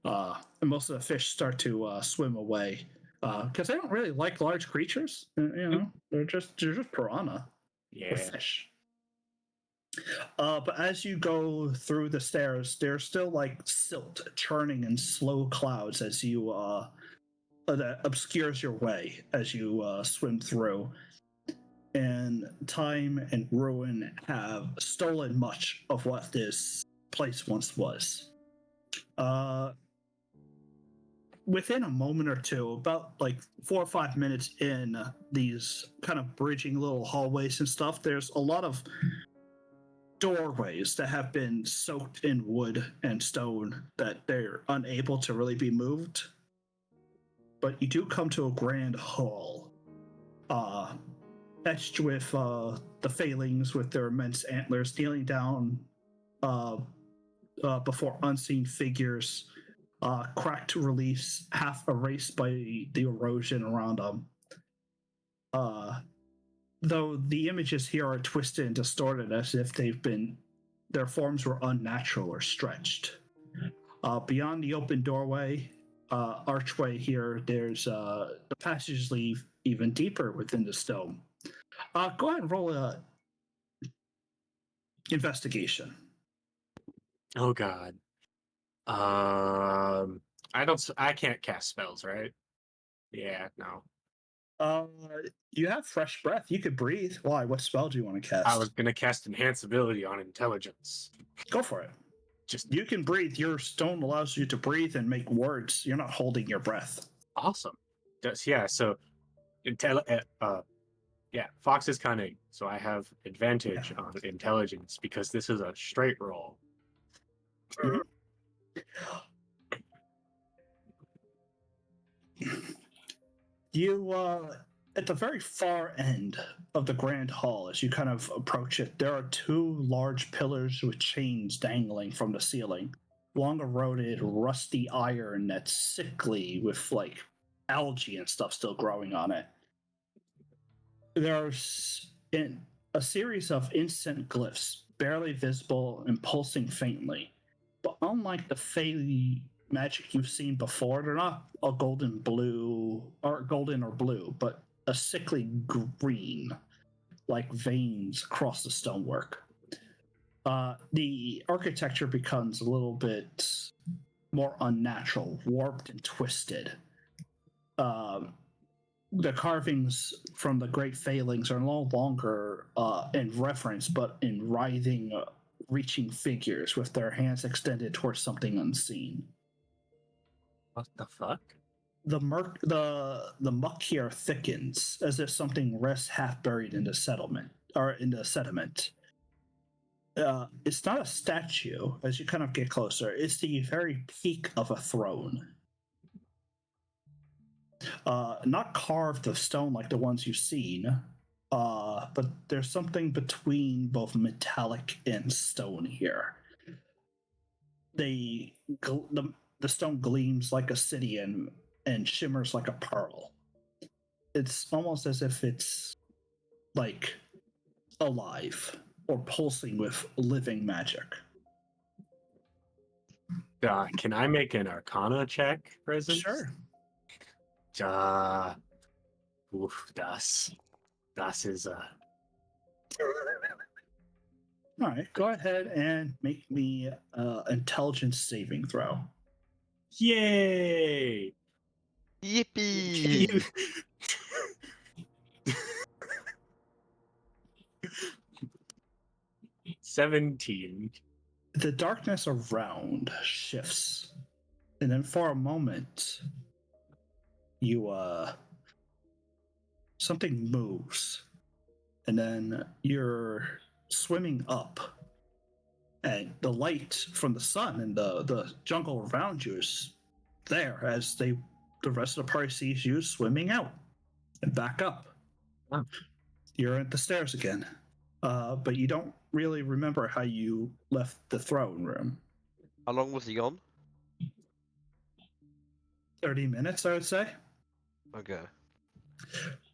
And most of the fish start to swim away because they don't really like large creatures. You know, they're just piranha. with Yeah. fish. But as you go through the stairs, there's still like silt churning in slow clouds as you that obscures your way as you swim through. And time and ruin have stolen much of what this place once was. Within a moment or two, about like 4 or 5 minutes in these kind of bridging little hallways and stuff, there's a lot of doorways that have been soaked in wood and stone that they're unable to really be moved. But you do come to a grand hall, etched with the Failings with their immense antlers kneeling down before unseen figures, cracked reliefs half erased by the erosion around them. Though the images here are twisted and distorted as if their forms were unnatural or stretched. Beyond the open doorway, archway here, there's the passages lead even deeper within the stone. Go ahead and roll a investigation. Oh God. I can't cast spells, right? Yeah, no. You have fresh breath. You could breathe. Why? What spell do you want to cast? I was gonna cast enhance ability on intelligence. Go for it. Just You can breathe. Your stone allows you to breathe and make words. You're not holding your breath. awesome. Yeah, so Fox is cunning, so I have advantage on intelligence because this is a straight roll. Mhm. You, at the very far end of the grand hall, as you kind of approach it, there are two large pillars with chains dangling from the ceiling. Long eroded, rusty iron that's sickly with like algae and stuff still growing on it. There's a series of instant glyphs, barely visible and pulsing faintly. But unlike the Fey magic you've seen before, they're not a golden or blue, but a sickly green, like veins across the stonework. The architecture becomes a little bit more unnatural, warped and twisted. The carvings from the Great Failings are no longer in reference, but in writhing, reaching figures with their hands extended towards something unseen. What the fuck? The muck here thickens as if something rests half buried in the settlement or in the sediment. It's not a statue as you kind of get closer. It's the very peak of a throne. Not carved of stone like the ones you've seen, but there's something between both metallic and stone here. The stone gleams like a city and shimmers like a pearl. It's almost as if it's like alive or pulsing with living magic. Can I make an Arcana check, presence? Sure. Das is All right, go ahead and make me intelligence saving throw. Yay! Yippee! 17. The darkness around shifts, and then for a moment, something moves, and then you're swimming up, and the light from the sun and the jungle around you is there as the rest of the party sees you swimming out and back up. Oh. You're at the stairs again, but you don't really remember how you left the throne room. How long was he gone? 30 minutes, I would say. Okay.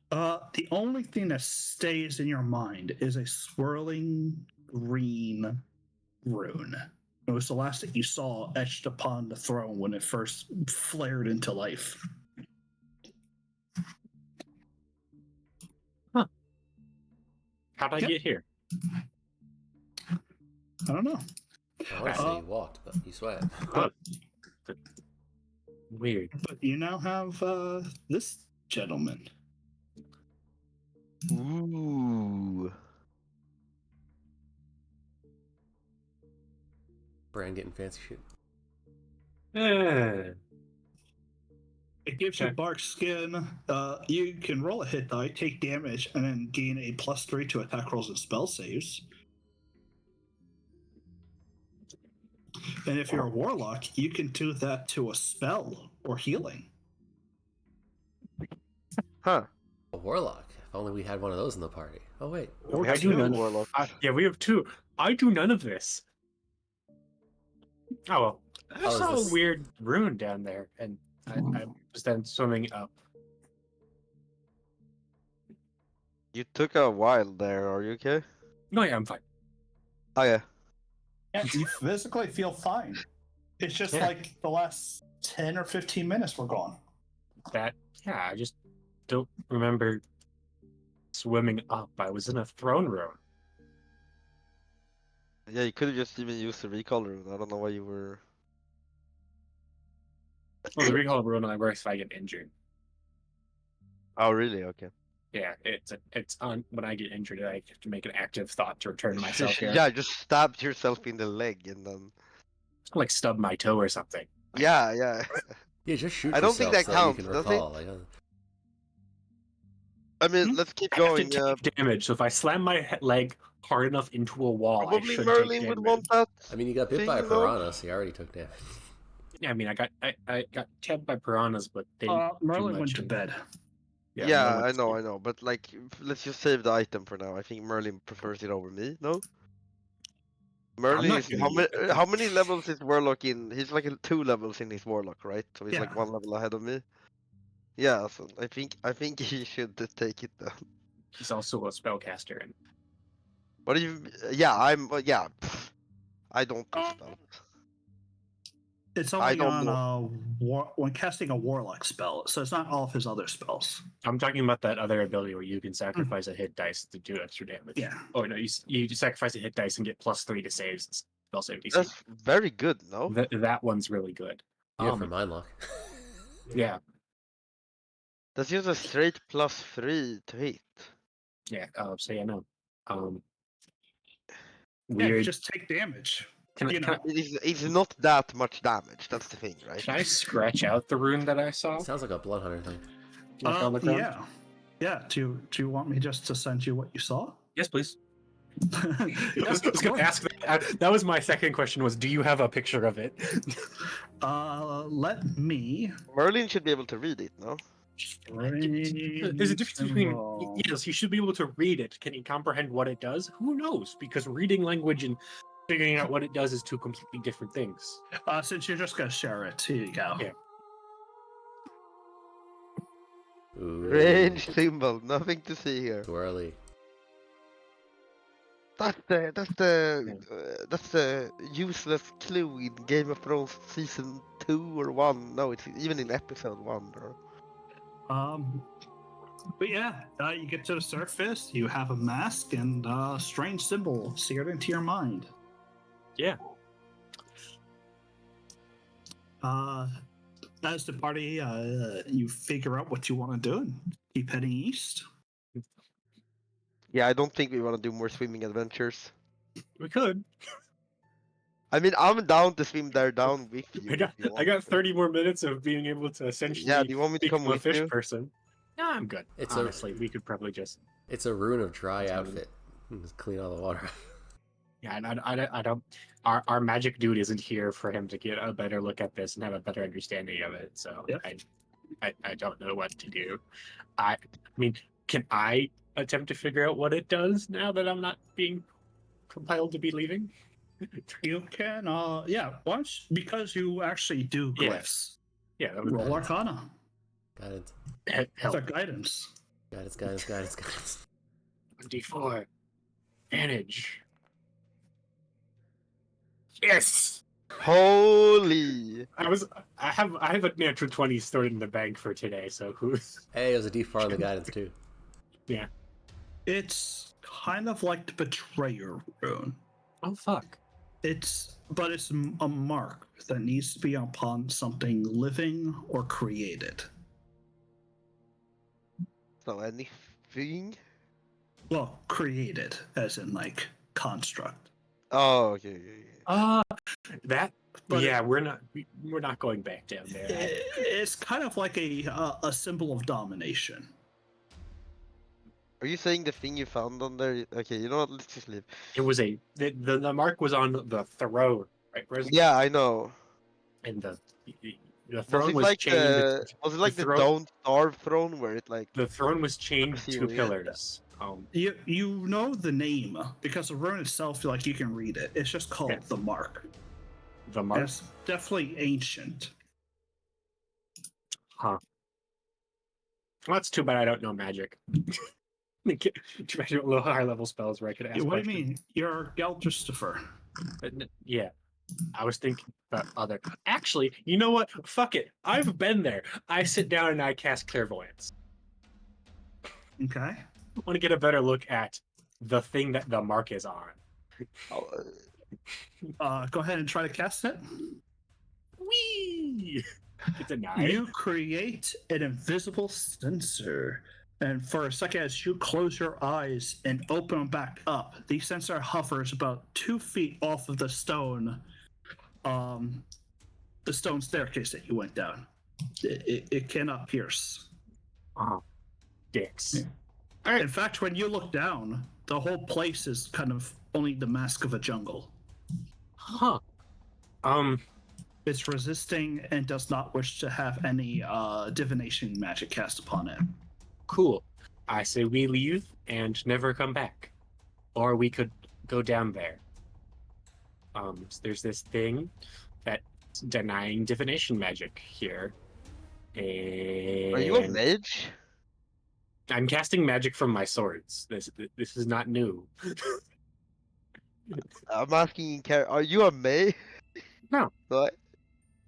The only thing that stays in your mind is a swirling green rune. It was the last thing you saw etched upon the throne when it first flared into life. How'd I Yep. get here? I don't know. I want to say you walked, but you swam. But weird. But you now have this gentleman. Ooh. Bran getting fancy shit. Eh. It gives you Okay. bark skin. You can roll a hit die, take damage, and then gain a +3 to attack rolls and spell saves. And if you're a warlock, you can do that to a spell or healing. Huh. A warlock. If only we had one of those in the party. Oh wait. We I have do two none. warlocks. Yeah, we have 2. I do none of this. Oh well. I Oh, is saw this- a weird rune down there, and I was then swimming up. You took a while there, are you okay? No, yeah, I'm fine. Oh yeah. Yeah, you physically feel fine. It's just Yeah. like the last 10 or 15 minutes were gone. Yeah, I just don't remember swimming up. I was in a throne room. Yeah, you could have just even used the recall rune. I don't know why you were. Well, the recall rune only works if I get injured. Oh really? Okay. Yeah, it's on when I get injured. I have to make an active thought to return to myself here. Yeah, just stabbed yourself in the leg and then. Like stub my toe or something. Yeah, yeah. Yeah, just shoot I don't think yourself that so counts, you can does it? recall. Like, I mean, Hmm? let's keep I have to going. take damage, so if I slam my leg hard enough into a wall, I Probably should Merlin take would damage. want that. I mean, you got bit by a thing, though. piranha, so you already took damage. Yeah, I mean, I got tabbed by piranhas, but they didn't do Merlin much went to in- bed. Yeah, Merlin I went to know, sleep. I know. But like, let's just save the item for now. I think Merlin prefers it over me. No. Merlin not is gonna how many levels is Warlock in? He's like 2 levels in his Warlock, right? So he's like Yeah. 1 level ahead of me. Yeah, so I think he should take it then. He's also a spellcaster, and What do you? Yeah, yeah. I don't do spells. It's I only don't on when casting a warlock spell, so it's not all of his other spells. I'm talking about that other ability where you can sacrifice a hit dice to do extra damage. Yeah. Oh no, you sacrifice a hit dice and get +3 to saves spell save DC. That's very good, no? That one's really good. Yeah, for mind lock. Yeah, That's just a straight +3 to hit. yeah. So yeah, no. Yeah, you Weird. just take damage. Can I, you can, know. I, It's not that much damage. That's the thing, right? can I scratch out the rune that I saw? Sounds like a blood hunter thing. Like on the ground? Yeah. Yeah. Do you want me just to send you what you saw? Yes, please. I Yes, was going to ask that. That was my second question. Was do you have a picture of it? Let me. Merlin should be able to read it, no? There's a difference between Symbol. yes, he should be able to read it. Can he comprehend what it does? Who knows? Because reading language and figuring out what it does is two completely different things. Since you're just gonna share it, here you go. Yeah. Ooh, Range symbol, nothing to see here. too early. That's the useless clue in Game of Thrones season 2 or 1. No, it's even in episode 1, bro. But yeah, you get to the surface. You have a mask and a strange symbol seared into your mind. Yeah. As the party, you figure out what you want to do and keep heading east. Yeah, I don't think we want to do more swimming adventures. We could. I mean, I'm down to swim there down with you. if you I want. got 30 more minutes of being able to essentially Yeah, do you want me to come become a with fish you? person. No, I'm good. It's Honestly, we could probably just. It's a rune of dry That's outfit. Just clean all the water. Yeah, and I don't. Our magic dude isn't here for him to get a better look at this and have a better understanding of it. So Yep. I don't know what to do. I mean, can I attempt to figure out what it does now that I'm not being compelled to be leaving? You can, once because you actually do Yeah. glyphs. Yeah, that would Roll Arcana. Guidance. help. The guidance. Guidance. D4 advantage. Yes. Holy! I have a natural 20 stored in the bank for today. So who's Hey, it was a D4 on the guidance too. It's kind of like the betrayer rune. Oh fuck. It's a mark that needs to be upon something living or created. So anything? Well, created as in like construct. Oh, okay. That. But yeah, we're not going back down there. it's kind of like a symbol of domination. Are you saying the thing you found on there? Okay, you know what? Let's just leave. It was the mark was on the throne, right? Yeah, I know. And the Was throne it was like chained. the throne- Don't Starve throne where it like? The throne was chained see to what you- pillars. You know the name because the rune itself, like you can read it. It's just called Yeah. the mark. The mark. It's definitely ancient. Huh. Well, that's too bad I don't know magic. Too bad I don't know higher level spells where I could ask What do questions. you mean? You're Gelderstifer. Yeah. I was thinking about other. Actually, you know what? Fuck it. I've been there. I sit down and I cast clairvoyance. Okay. I want to get a better look at the thing that the mark is on. Oh, Go ahead and try to cast it. Whee! It's a 9. You create an invisible sensor, and for a second, as you close your eyes and open them back up, the sensor hovers about 2 feet off of the stone staircase that you went down. It cannot pierce. Oh, dicks. Yeah. All right. In fact, when you look down, the whole place is kind of only the mask of a jungle. Huh. It's resisting and does not wish to have any divination magic cast upon it. Cool. I say we leave and never come back. Or we could go down there. So there's this thing that's denying divination magic here. And are you a mage? I'm casting magic from my swords. This is not new. I'm asking in care. Are you a mage? No. What?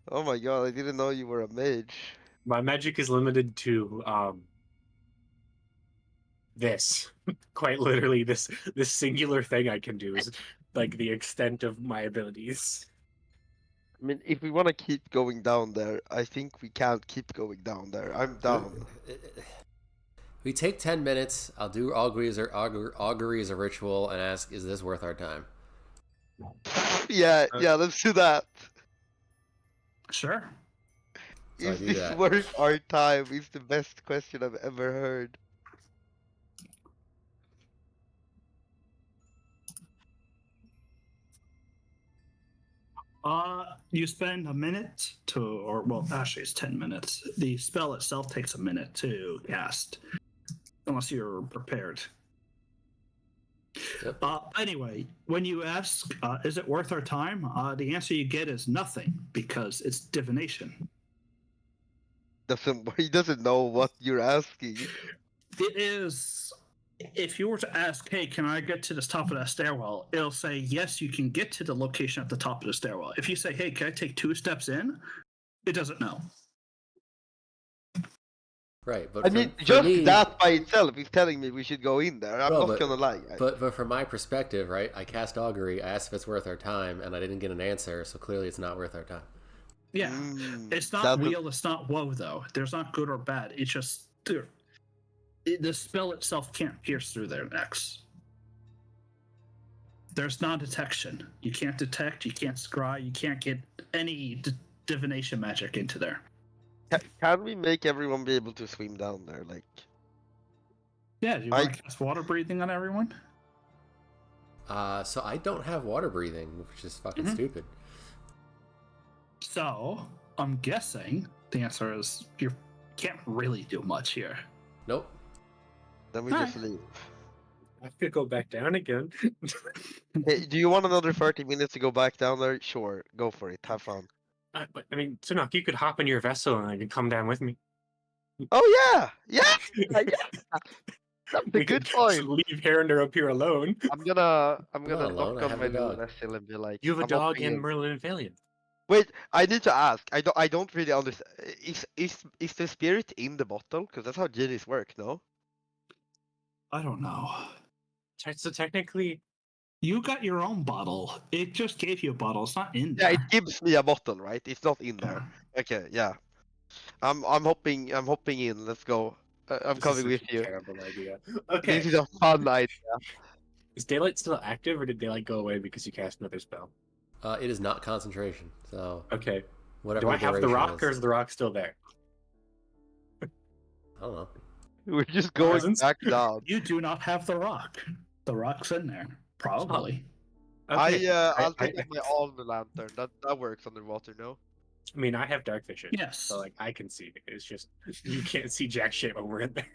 Oh my god! I didn't know you were a mage. My magic is limited to this. Quite literally, this singular thing I can do is like the extent of my abilities. I mean, if we want to keep going down there, I think we can't keep going down there. I'm down. We take 10 minutes. I'll do augury as a ritual and ask, is this worth our time? Yeah, let's do that. Sure. So I If do it's that. worth our time is the best question I've ever heard. You spend a minute actually it's 10 minutes. The spell itself takes a minute to cast, unless you're prepared. Yep. Anyway, when you ask, is it worth our time? The answer you get is nothing because it's divination. He doesn't know what you're asking. It is. If you were to ask, hey, can I get to the top of that stairwell? It'll say, yes, you can get to the location at the top of the stairwell. If you say, hey, can I take 2 steps in? It doesn't know. Right, but I mean, just that by itself is telling me we should go in there. I'm not gonna lie. But from my perspective, right, I cast augury, I asked if it's worth our time, and I didn't get an answer, so clearly it's not worth our time. Yeah, it's not that real. It's not woe, though. There's not good or bad. It's just the spell itself can't pierce through their necks. There's non-detection. You can't detect. You can't scry. You can't get any divination magic into there. Can we make everyone be able to swim down there? Like, Yeah, do you want to cast water breathing on everyone? So I don't have water breathing, which is fucking stupid. So I'm guessing the answer is you can't really do much here. Nope. then we just leave. I could go back down again. Hey, do you want another 30 minutes to go back down there? Sure, go for it. Have fun. But I mean, Sunok, you could hop in your vessel and you come down with me. Oh yeah. That's a We good could point. leave Herender up here alone. I'm gonna not alone, knock I on have my a dog. new vessel and be like, You have a I'm dog hopping and in. Merlin and Valiant. Wait, I need to ask. I don't really understand. Is the spirit in the bottle? Because that's how genies work, no? I don't know. So technically, You got your own bottle. It just gave you a bottle. It's not in Yeah, there. it gives me a bottle, right? It's not in there. Okay, yeah. I'm hopping in. Let's go. I'm this is coming such with a you. terrible idea. This Okay. is a fun idea. Is daylight still active, or did daylight go away because you cast another spell? It is not concentration, so Okay. whatever Do I have the duration rock, or is. is the rock still there? I don't know. We're just going Presents? back down. You do not have the rock. The rock's in there. Probably. Okay. I'll take out my almond lantern. That works underwater, no? I mean, I have dark vision. Yes. So like I can see. It's just you can't see jack shit when we're in there.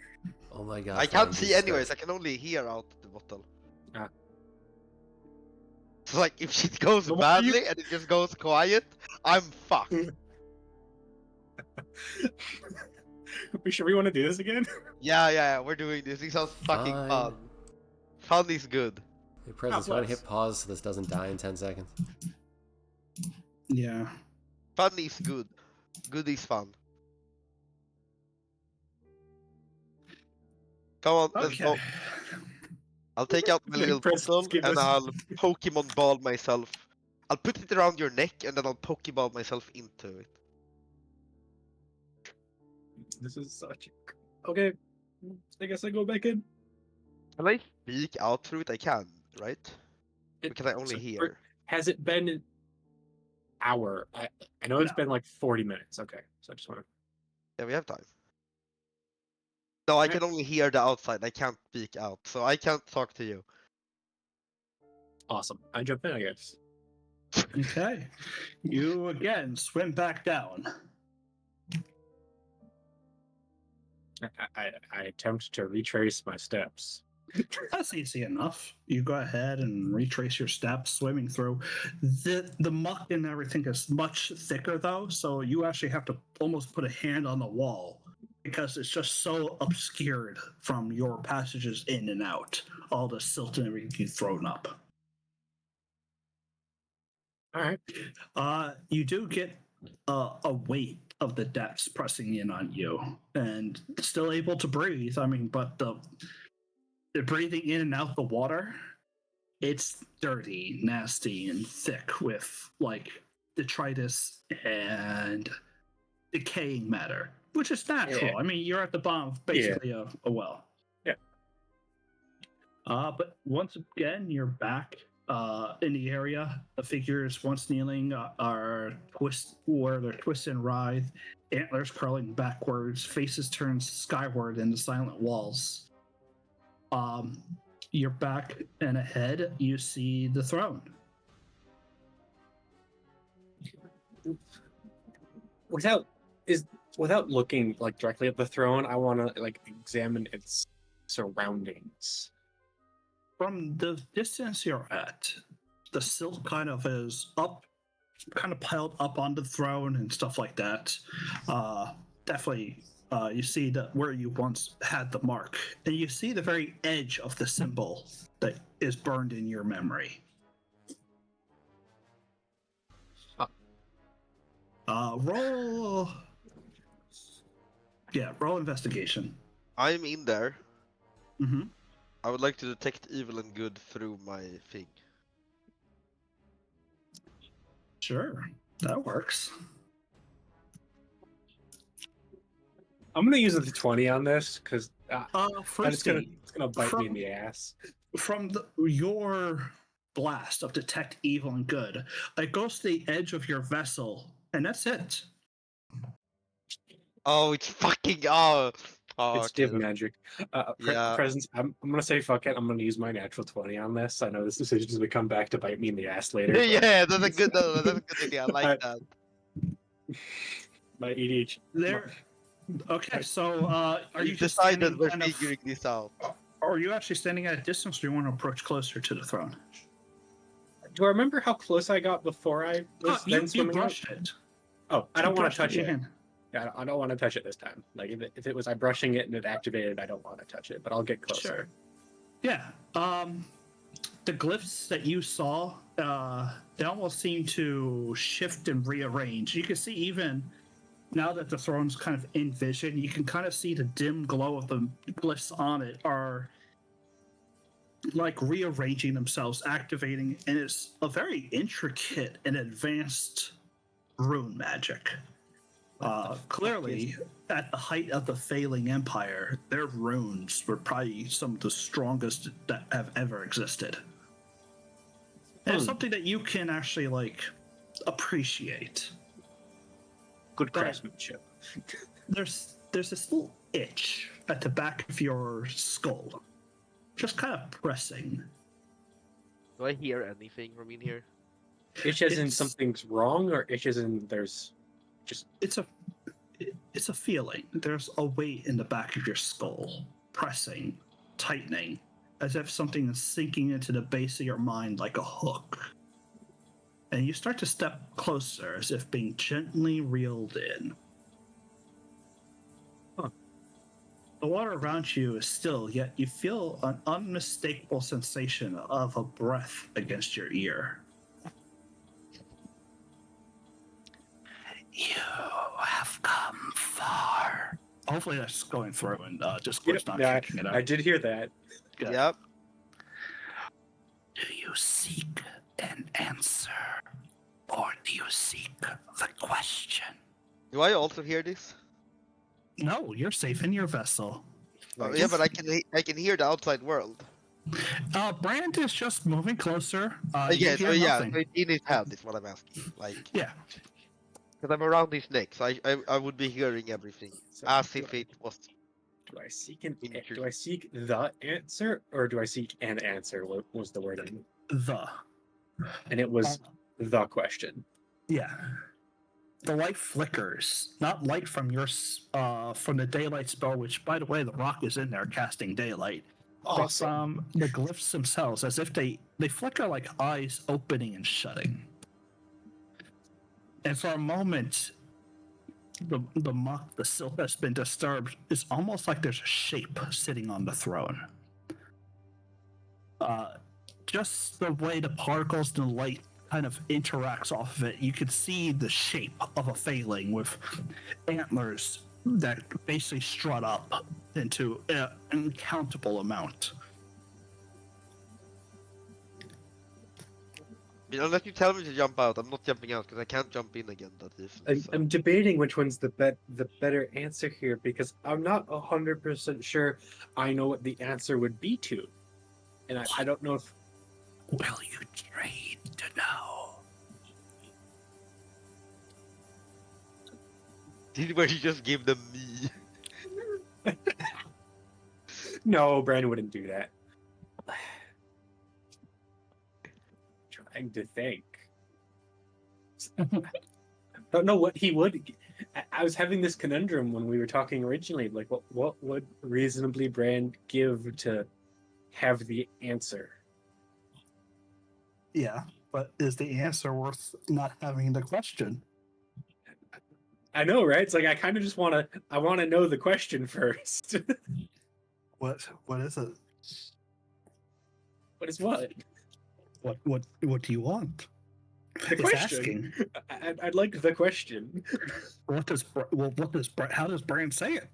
Oh my god. I can't fine, see Jesus anyways. Christ. I can only hear out the bottle. Ah. So like, if shit goes The more you- badly and it just goes quiet, I'm fucked. We sure we want to do this again? Yeah, we're doing this. This sounds fucking Fine. fun. Fun is good. Hey, Presence, you want to bless. hit pause so this doesn't die in 10 seconds? Yeah. Fun is good. Good is fun. Come on, let's go. Okay. I'll take out my little Press bottle skip and us. I'll Pokemon ball myself. I'll put it around your neck and then I'll Pokeball myself into it. This is such a... Okay. I guess I go back in. Can I speak out through it? I can, right? Because I only so- hear. Has it been an hour? I know it's No. been like 40 minutes. Okay. So I just want to... Yeah, we have time. No, I can only hear the outside. I can't speak out, so I can't talk to you. Awesome. I jump in, I guess. Okay. You again swim back down. I attempt to retrace my steps. That's easy enough. You go ahead and retrace your steps, swimming through. The muck and everything is much thicker though, so you actually have to almost put a hand on the wall because it's just so obscured from your passages in and out. All the silt and everything you've thrown up. All right. You do get a weight of the depths pressing in on you, and still able to breathe. I mean, but the breathing in and out the water, it's dirty, nasty, and thick with like detritus and decaying matter, which is natural. Yeah. I mean, you're at the bottom of basically a well. Yeah. But once again, you're back in the area. The figures once kneeling are where they're twist and writhe, antlers curling backwards, faces turned skyward into silent walls. You're back and ahead. You see the throne. Without looking like directly at the throne, I want to like examine its surroundings. From the distance you're at, the silt kind of is up, kind of piled up on the throne and stuff like that. Definitely, you see that where you once had the mark, and you see the very edge of the symbol that is burned in your memory. Roll. Yeah, roll investigation. I'm in there. Mm-hmm. I would like to detect evil and good through my thing. Sure, that works. I'm gonna use the 20 on this because it's gonna bite me in from- the ass. From your blast of detect evil and good, it goes to the edge of your vessel, and that's it. Oh, it's fucking It's okay. div magic. Yeah. Presence. I'm gonna say fuck it. I'm gonna use my natural 20 on this. I know this decision is gonna come back to bite me in the ass later. but Yeah, that's a good idea. I like that. My EDH. There. Okay, so are you We've just decided standing we're kind of, figuring this out. or are you actually standing at a distance, or do you want to approach closer to the throne? Do I remember how close I got before I was You swimming out? brushed it. Oh, I don't You want to brushed touch with it. your hand. Yeah, I don't want to touch it this time. Like if it was I brushing it and it activated, I don't want to touch it, but I'll get closer. Sure. Yeah. The glyphs that you saw, they almost seem to shift and rearrange. You can see even now that the throne's kind of in vision, you can kind of see the dim glow of the glyphs on it are like rearranging themselves, activating, and it's a very intricate and advanced rune magic. Clearly, at the height of the failing empire, their runes were probably some of the strongest that have ever existed. And it's something that you can actually like appreciate. Good But- craftsmanship. There's this little itch at the back of your skull, just kind of pressing. Do I hear anything from in here? Itch as in It's- something's wrong, or itch as in there's just It's a feeling. There's a weight in the back of your skull, pressing, tightening, as if something is sinking into the base of your mind like a hook. And you start to step closer, as if being gently reeled in. Huh. The water around you is still, yet you feel an unmistakable sensation of a breath against your ear. You have come far. Hopefully that's going through and Discord's not Yeah, kicking it out. I did hear that. Good. Yep. Do you seek an answer? Or do you seek the question? Do I also hear this? No, you're safe in your vessel. Yeah, but I can hear the outside world. Brand is just moving closer. You Yeah, so hear yeah, nothing. so in his head is what I'm asking. Like, Yeah. because I'm around his neck, so I would be hearing everything So as do if I- it was. Do I seek an Interesting. do I seek the answer, or do I seek an answer? What was the wording? The. And it was the question. Yeah. The light flickers, not light from from the daylight spell, which, by the way, the rock is in there casting daylight. But from the glyphs themselves, as if they flicker like eyes opening and shutting. And for a moment, the silk that's been disturbed is almost like there's a shape sitting on the throne. Just the way the particles and the light kind of interacts off of it, you can see the shape of a phalang with antlers that basically strut up into an uncountable amount. Unless you tell me to jump out, I'm not jumping out because I can't jump in again. That is. So. I'm debating which one's the better answer here, because I'm not 100% sure I know what the answer would be to, and I don't know if Will you trade to know? This is where you just give them me. no, Brandon wouldn't do that. Trying to think. Don't know what he would. I was having this conundrum when we were talking originally. Like, what would reasonably Brand give to have the answer? Yeah, but is the answer worth not having the question? I know, right? It's like I kind of just want to. I want to know the question first. What is it? What is what? What do you want? The It's question. asking. I'd like the question. How does Brand say it?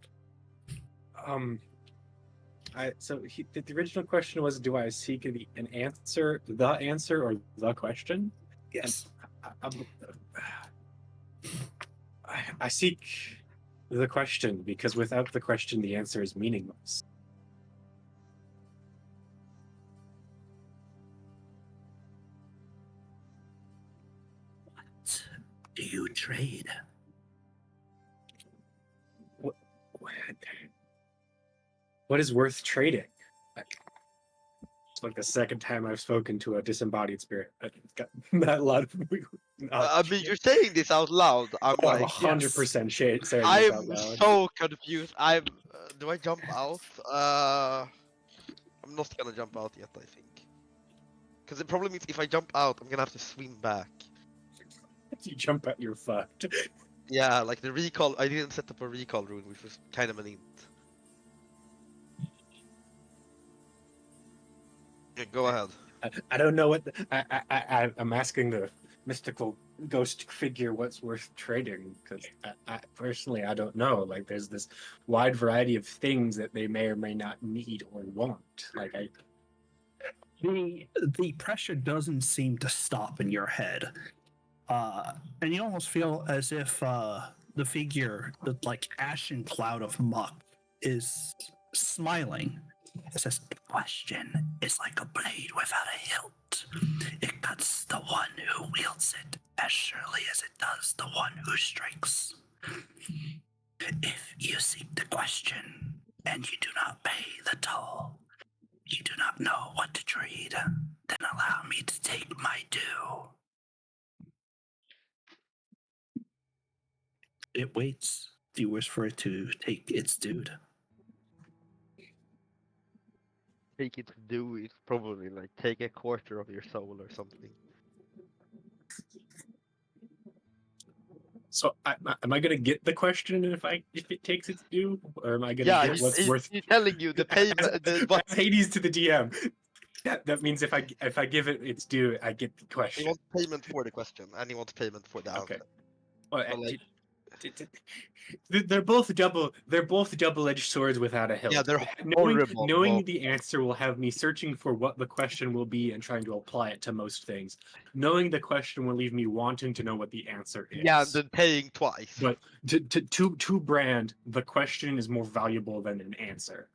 The original question was, do I seek an answer, the answer, or the question? Yes. I seek the question, because without the question, the answer is meaningless. Do you trade? What is worth trading? It's like the second time I've spoken to a disembodied spirit. I've got that lot of. I mean, you're saying this out loud. I'm I'm like, 100% saying this out I'm loud. so confused. Do I jump out? I'm not gonna jump out yet, I think. Because the problem is, if I jump out, I'm gonna have to swim back. If you jump out, you're fucked. Yeah, like the recall. I didn't set up a recall rune, which was kind of an int. Yeah, go ahead. I don't know what I'm asking the mystical ghost figure what's worth trading, because I personally I don't know. Like, there's this wide variety of things that they may or may not need or want. Like The pressure doesn't seem to stop in your head, and you almost feel as if the figure, the like ashen cloud of muck, is smiling. It says, "The question is like a blade without a hilt. It cuts the one who wields it as surely as it does the one who strikes. If you seek the question and you do not pay the toll, you do not know what to trade, then allow me to take my due." It waits. Do you wish for it to take its due? Take it to do is probably like take a quarter of your soul or something. So am I gonna get the question if it takes its due, or am I gonna Yeah, get what's worth? he's telling you the payment. What As Hades to the DM. That means if I give it its due, I get the he question. wants payment for the question, and he wants payment for the Okay. answer. Well, So, like, they're both double-edged swords without a hilt. yeah, they're knowing horrible. knowing the answer will have me searching for what the question will be and trying to apply it to most things. Knowing the question will leave me wanting to know what the answer is. Yeah, and then paying twice. But to Brand, the question is more valuable than an answer.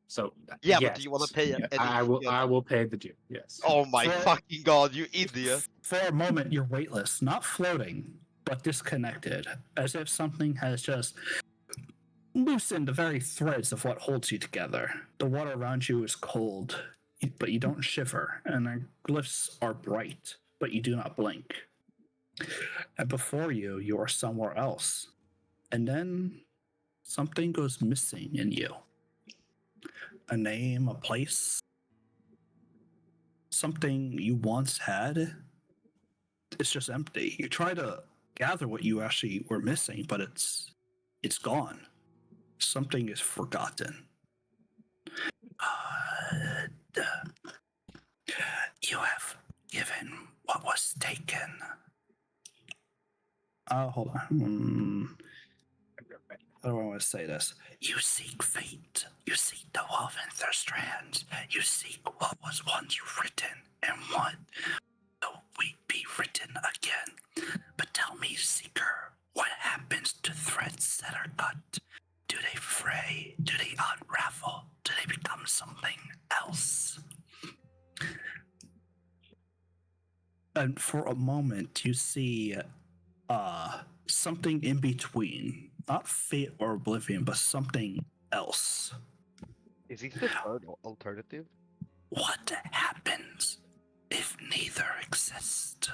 So Yeah, yes, but do you want to pay yeah, any? I will pay the due. Yes. Oh my For- fucking god, you idiot! For a moment, you're weightless, not floating, but disconnected, as if something has just loosened the very threads of what holds you together. The water around you is cold, but you don't shiver, and the glyphs are bright, but you do not blink. And before you, you are somewhere else. And then something goes missing in you. A name, a place, something you once had. It's just empty. You try to gather what you actually were missing, but it's gone. Something is forgotten. You have given what was taken. Hold on. How do I want to say this? You seek fate. You seek the woven their strands. You seek what was once written and what will be written again. But tell me, seeker, what happens to threads that are cut? Do they fray? Do they unravel? Do they become something else? And for a moment, you see something in between. Not fate or oblivion, but something else. Is this the third alternative? What happens if neither exist?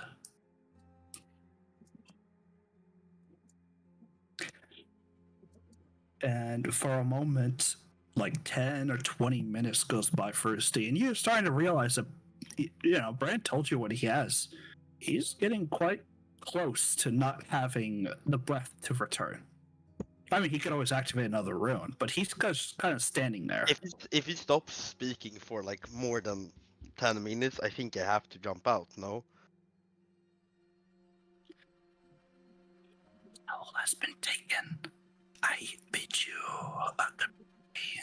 And for a moment, like 10 or 20 minutes goes by for his day, and you're starting to realize that, Brand told you what he has. He's getting quite close to not having the breath to return. I mean, he could always activate another rune, but he's just kind of standing there. If he stops speaking for like more than 10 minutes, I think I have to jump out. No. All has been taken. I bid you a good day.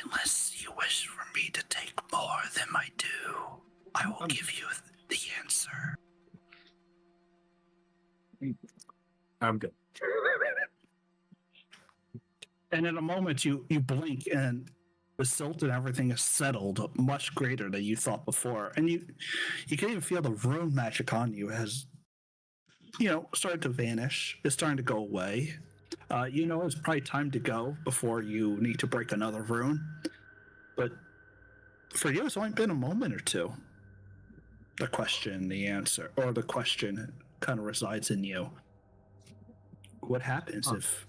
Unless you wish for me to take more than my due, I will give you the answer. I'm good. And in a moment, you blink, and the silt and everything is settled much greater than you thought before. And you can even feel the rune magic on you has, started to vanish. It's starting to go away. It's probably time to go before you need to break another rune. But for you, it's only been a moment or two. The question, the answer, or the question kind of resides in you. What happens if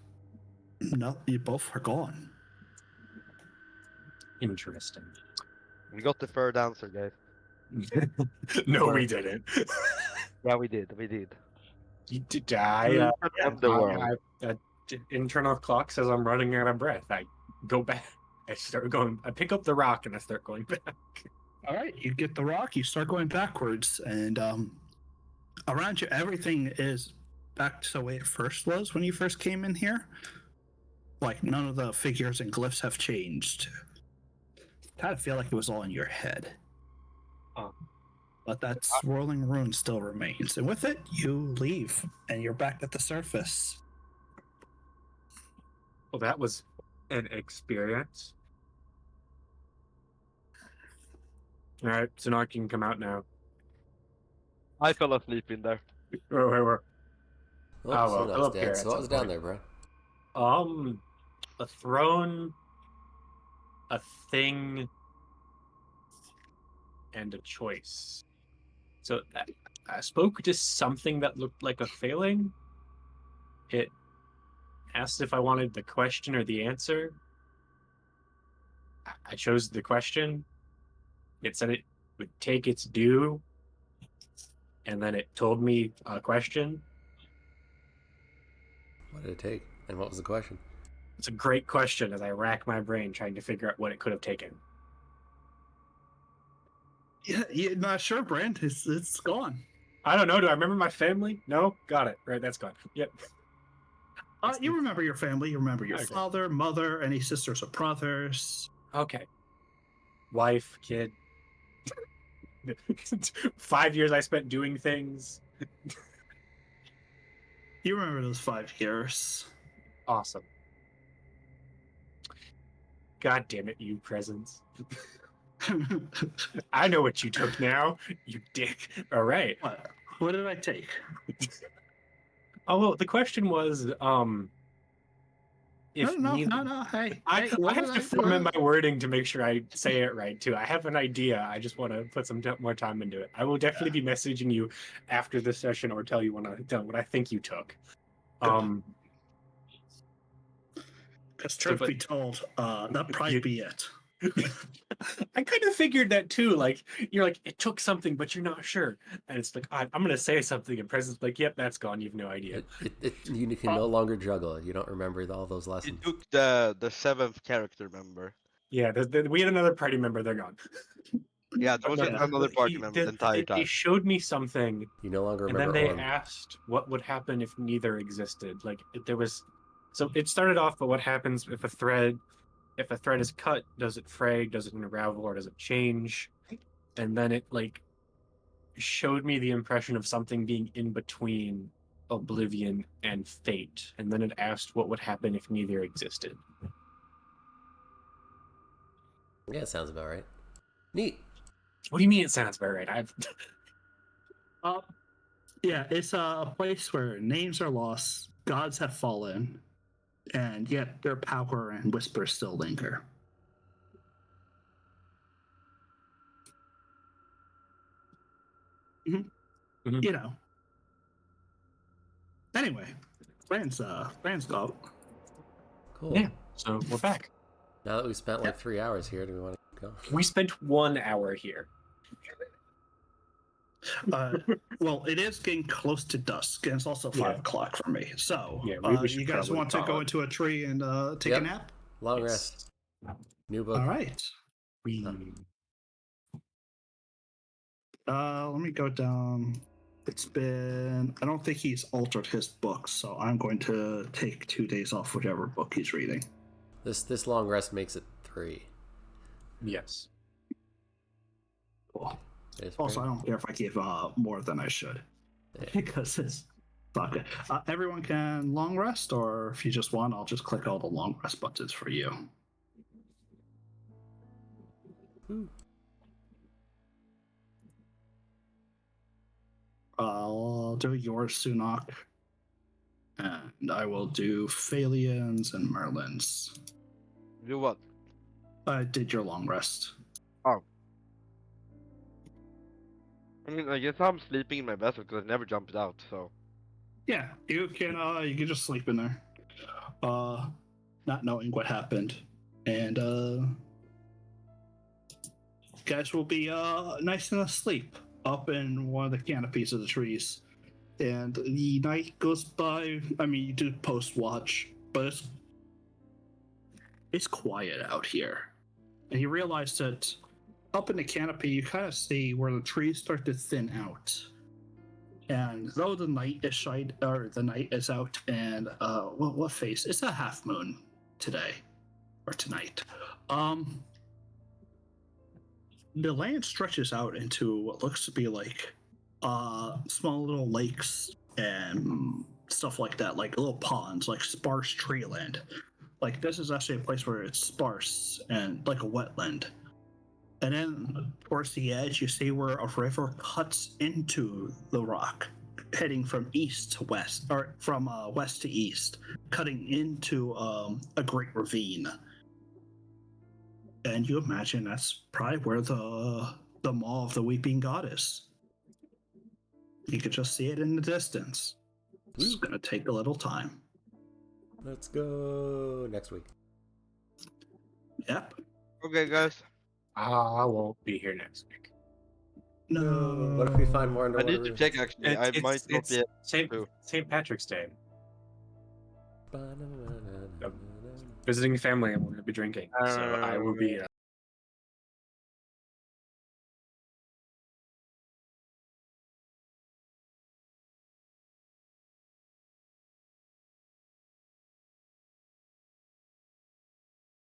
you both are gone? Interesting. We got the third answer, guys. No, we didn't. Yeah, we did. We did. The world. internal clock says I'm running out of breath. I go back. I start going. I pick up the rock and I start going back. All right, you get the rock. You start going backwards, and around you, everything is back to the way it first was when you first came in here. Like none of the figures and glyphs have changed. kind of feel like it was all in your head. Oh. But that swirling rune still remains. And with it, you leave, and you're back at the surface. Well, that was an experience. All right, Sonar can come out now. I fell asleep in there. Where? Oh, well, Sunak's he'll dead. appear So at what some was down point. there, bro? A throne, a thing, and a choice. So I spoke to something that looked like a failing. It asked if I wanted the question or the answer. I chose the question. It said it would take its due, and then it told me a question. What did it take? And what was the question? It's a great question as I rack my brain trying to figure out what it could have taken. Yeah, you're not sure, Brent. It's gone. I don't know. Do I remember my family? No? Got it. Right, that's gone. Yep. You remember your family. You remember your Okay. father, mother, any sisters or brothers. Okay. Wife, kid. 5 years I spent doing things. You remember those 5 years. Awesome. God damn it, you presents. I know what you took now, you dick. All right. What did I take? Oh, well, the question was, if No. Hey, I what have did to form in my wording to make sure I say it right too. I have an idea. I just want to put some more time into it. I will definitely be messaging you after this session or tell you when I'm done what I think you took. Because truth be told, that'd probably be it. I kind of figured that too. Like you're like it took something, but you're not sure, and it's like I'm gonna say something, and President's like, "Yep, that's gone. You've no idea." You can no longer juggle. You don't remember all those It lessons. took the 7th character member. Yeah, we had another party member. They're gone. Yeah, there was another party member the entire time. They showed me something, You no longer and remember then they Orm. asked what would happen if neither existed. Like there was, so it started off, but what happens if a thread is cut? Does it fray? Does it unravel? Or does it change? And then it like showed me the impression of something being in between oblivion and fate, and then it asked what would happen if neither existed. Yeah, it sounds about right. Neat. What do you mean it sounds about right? Yeah, it's a place where names are lost, gods have fallen, and yet their power and whispers still linger. Mhm. You know. Anyway, Fran's go. Cool. Yeah, so we're back. Now that we spent like 3 hours here, do we want to go? We spent 1 hour here. Well, it is getting close to dusk, and it's also 5 o'clock for me. So, Yeah, we should you guys probably want to call go it. into a tree and take Yep. a nap? Long Yes. rest. New book. All right. Let me go down. It's been. I don't think he's altered his book, so I'm going to take 2 days off whichever book he's reading. This long rest makes it 3. Yes. Cool. It's Also, I pretty- don't care if I give more than I should, Yeah. because it's not good. Everyone can long rest, or if you just want, I'll just click all the long rest buttons for you. I'll do yours, Sunak, and I will do Phalian's and Merlin's. Do what? I did your long rest. I mean, I guess I'm sleeping in my vessel because I never jumped out, so. Yeah, you can just sleep in there, not knowing what happened, and you guys will be nice and asleep up in one of the canopies of the trees. And the night goes by. I mean, you do post watch, but it's quiet out here, and you realize that up in the canopy, you kind of see where the trees start to thin out. And though the night is out, and what phase? It's a half moon today or tonight. the land stretches out into what looks to be like small little lakes and stuff like that, like little ponds, like sparse tree land. Like this is actually a place where it's sparse and like a wetland. And then towards the edge, you see where a river cuts into the rock, heading from east to west, or from west to east, cutting into a great ravine. And you imagine that's probably where the Maw of the Weeping Goddess. You could just see it in the distance. It's gonna take a little time. Let's go next week. Yep. Okay, guys. I won't be here next week. No. What if we find more I underwater? need to check actually. I might not be. St. Patrick's Day. Ba-na-na-na-na-na-na. Visiting family, and we're going to be drinking. So I will be.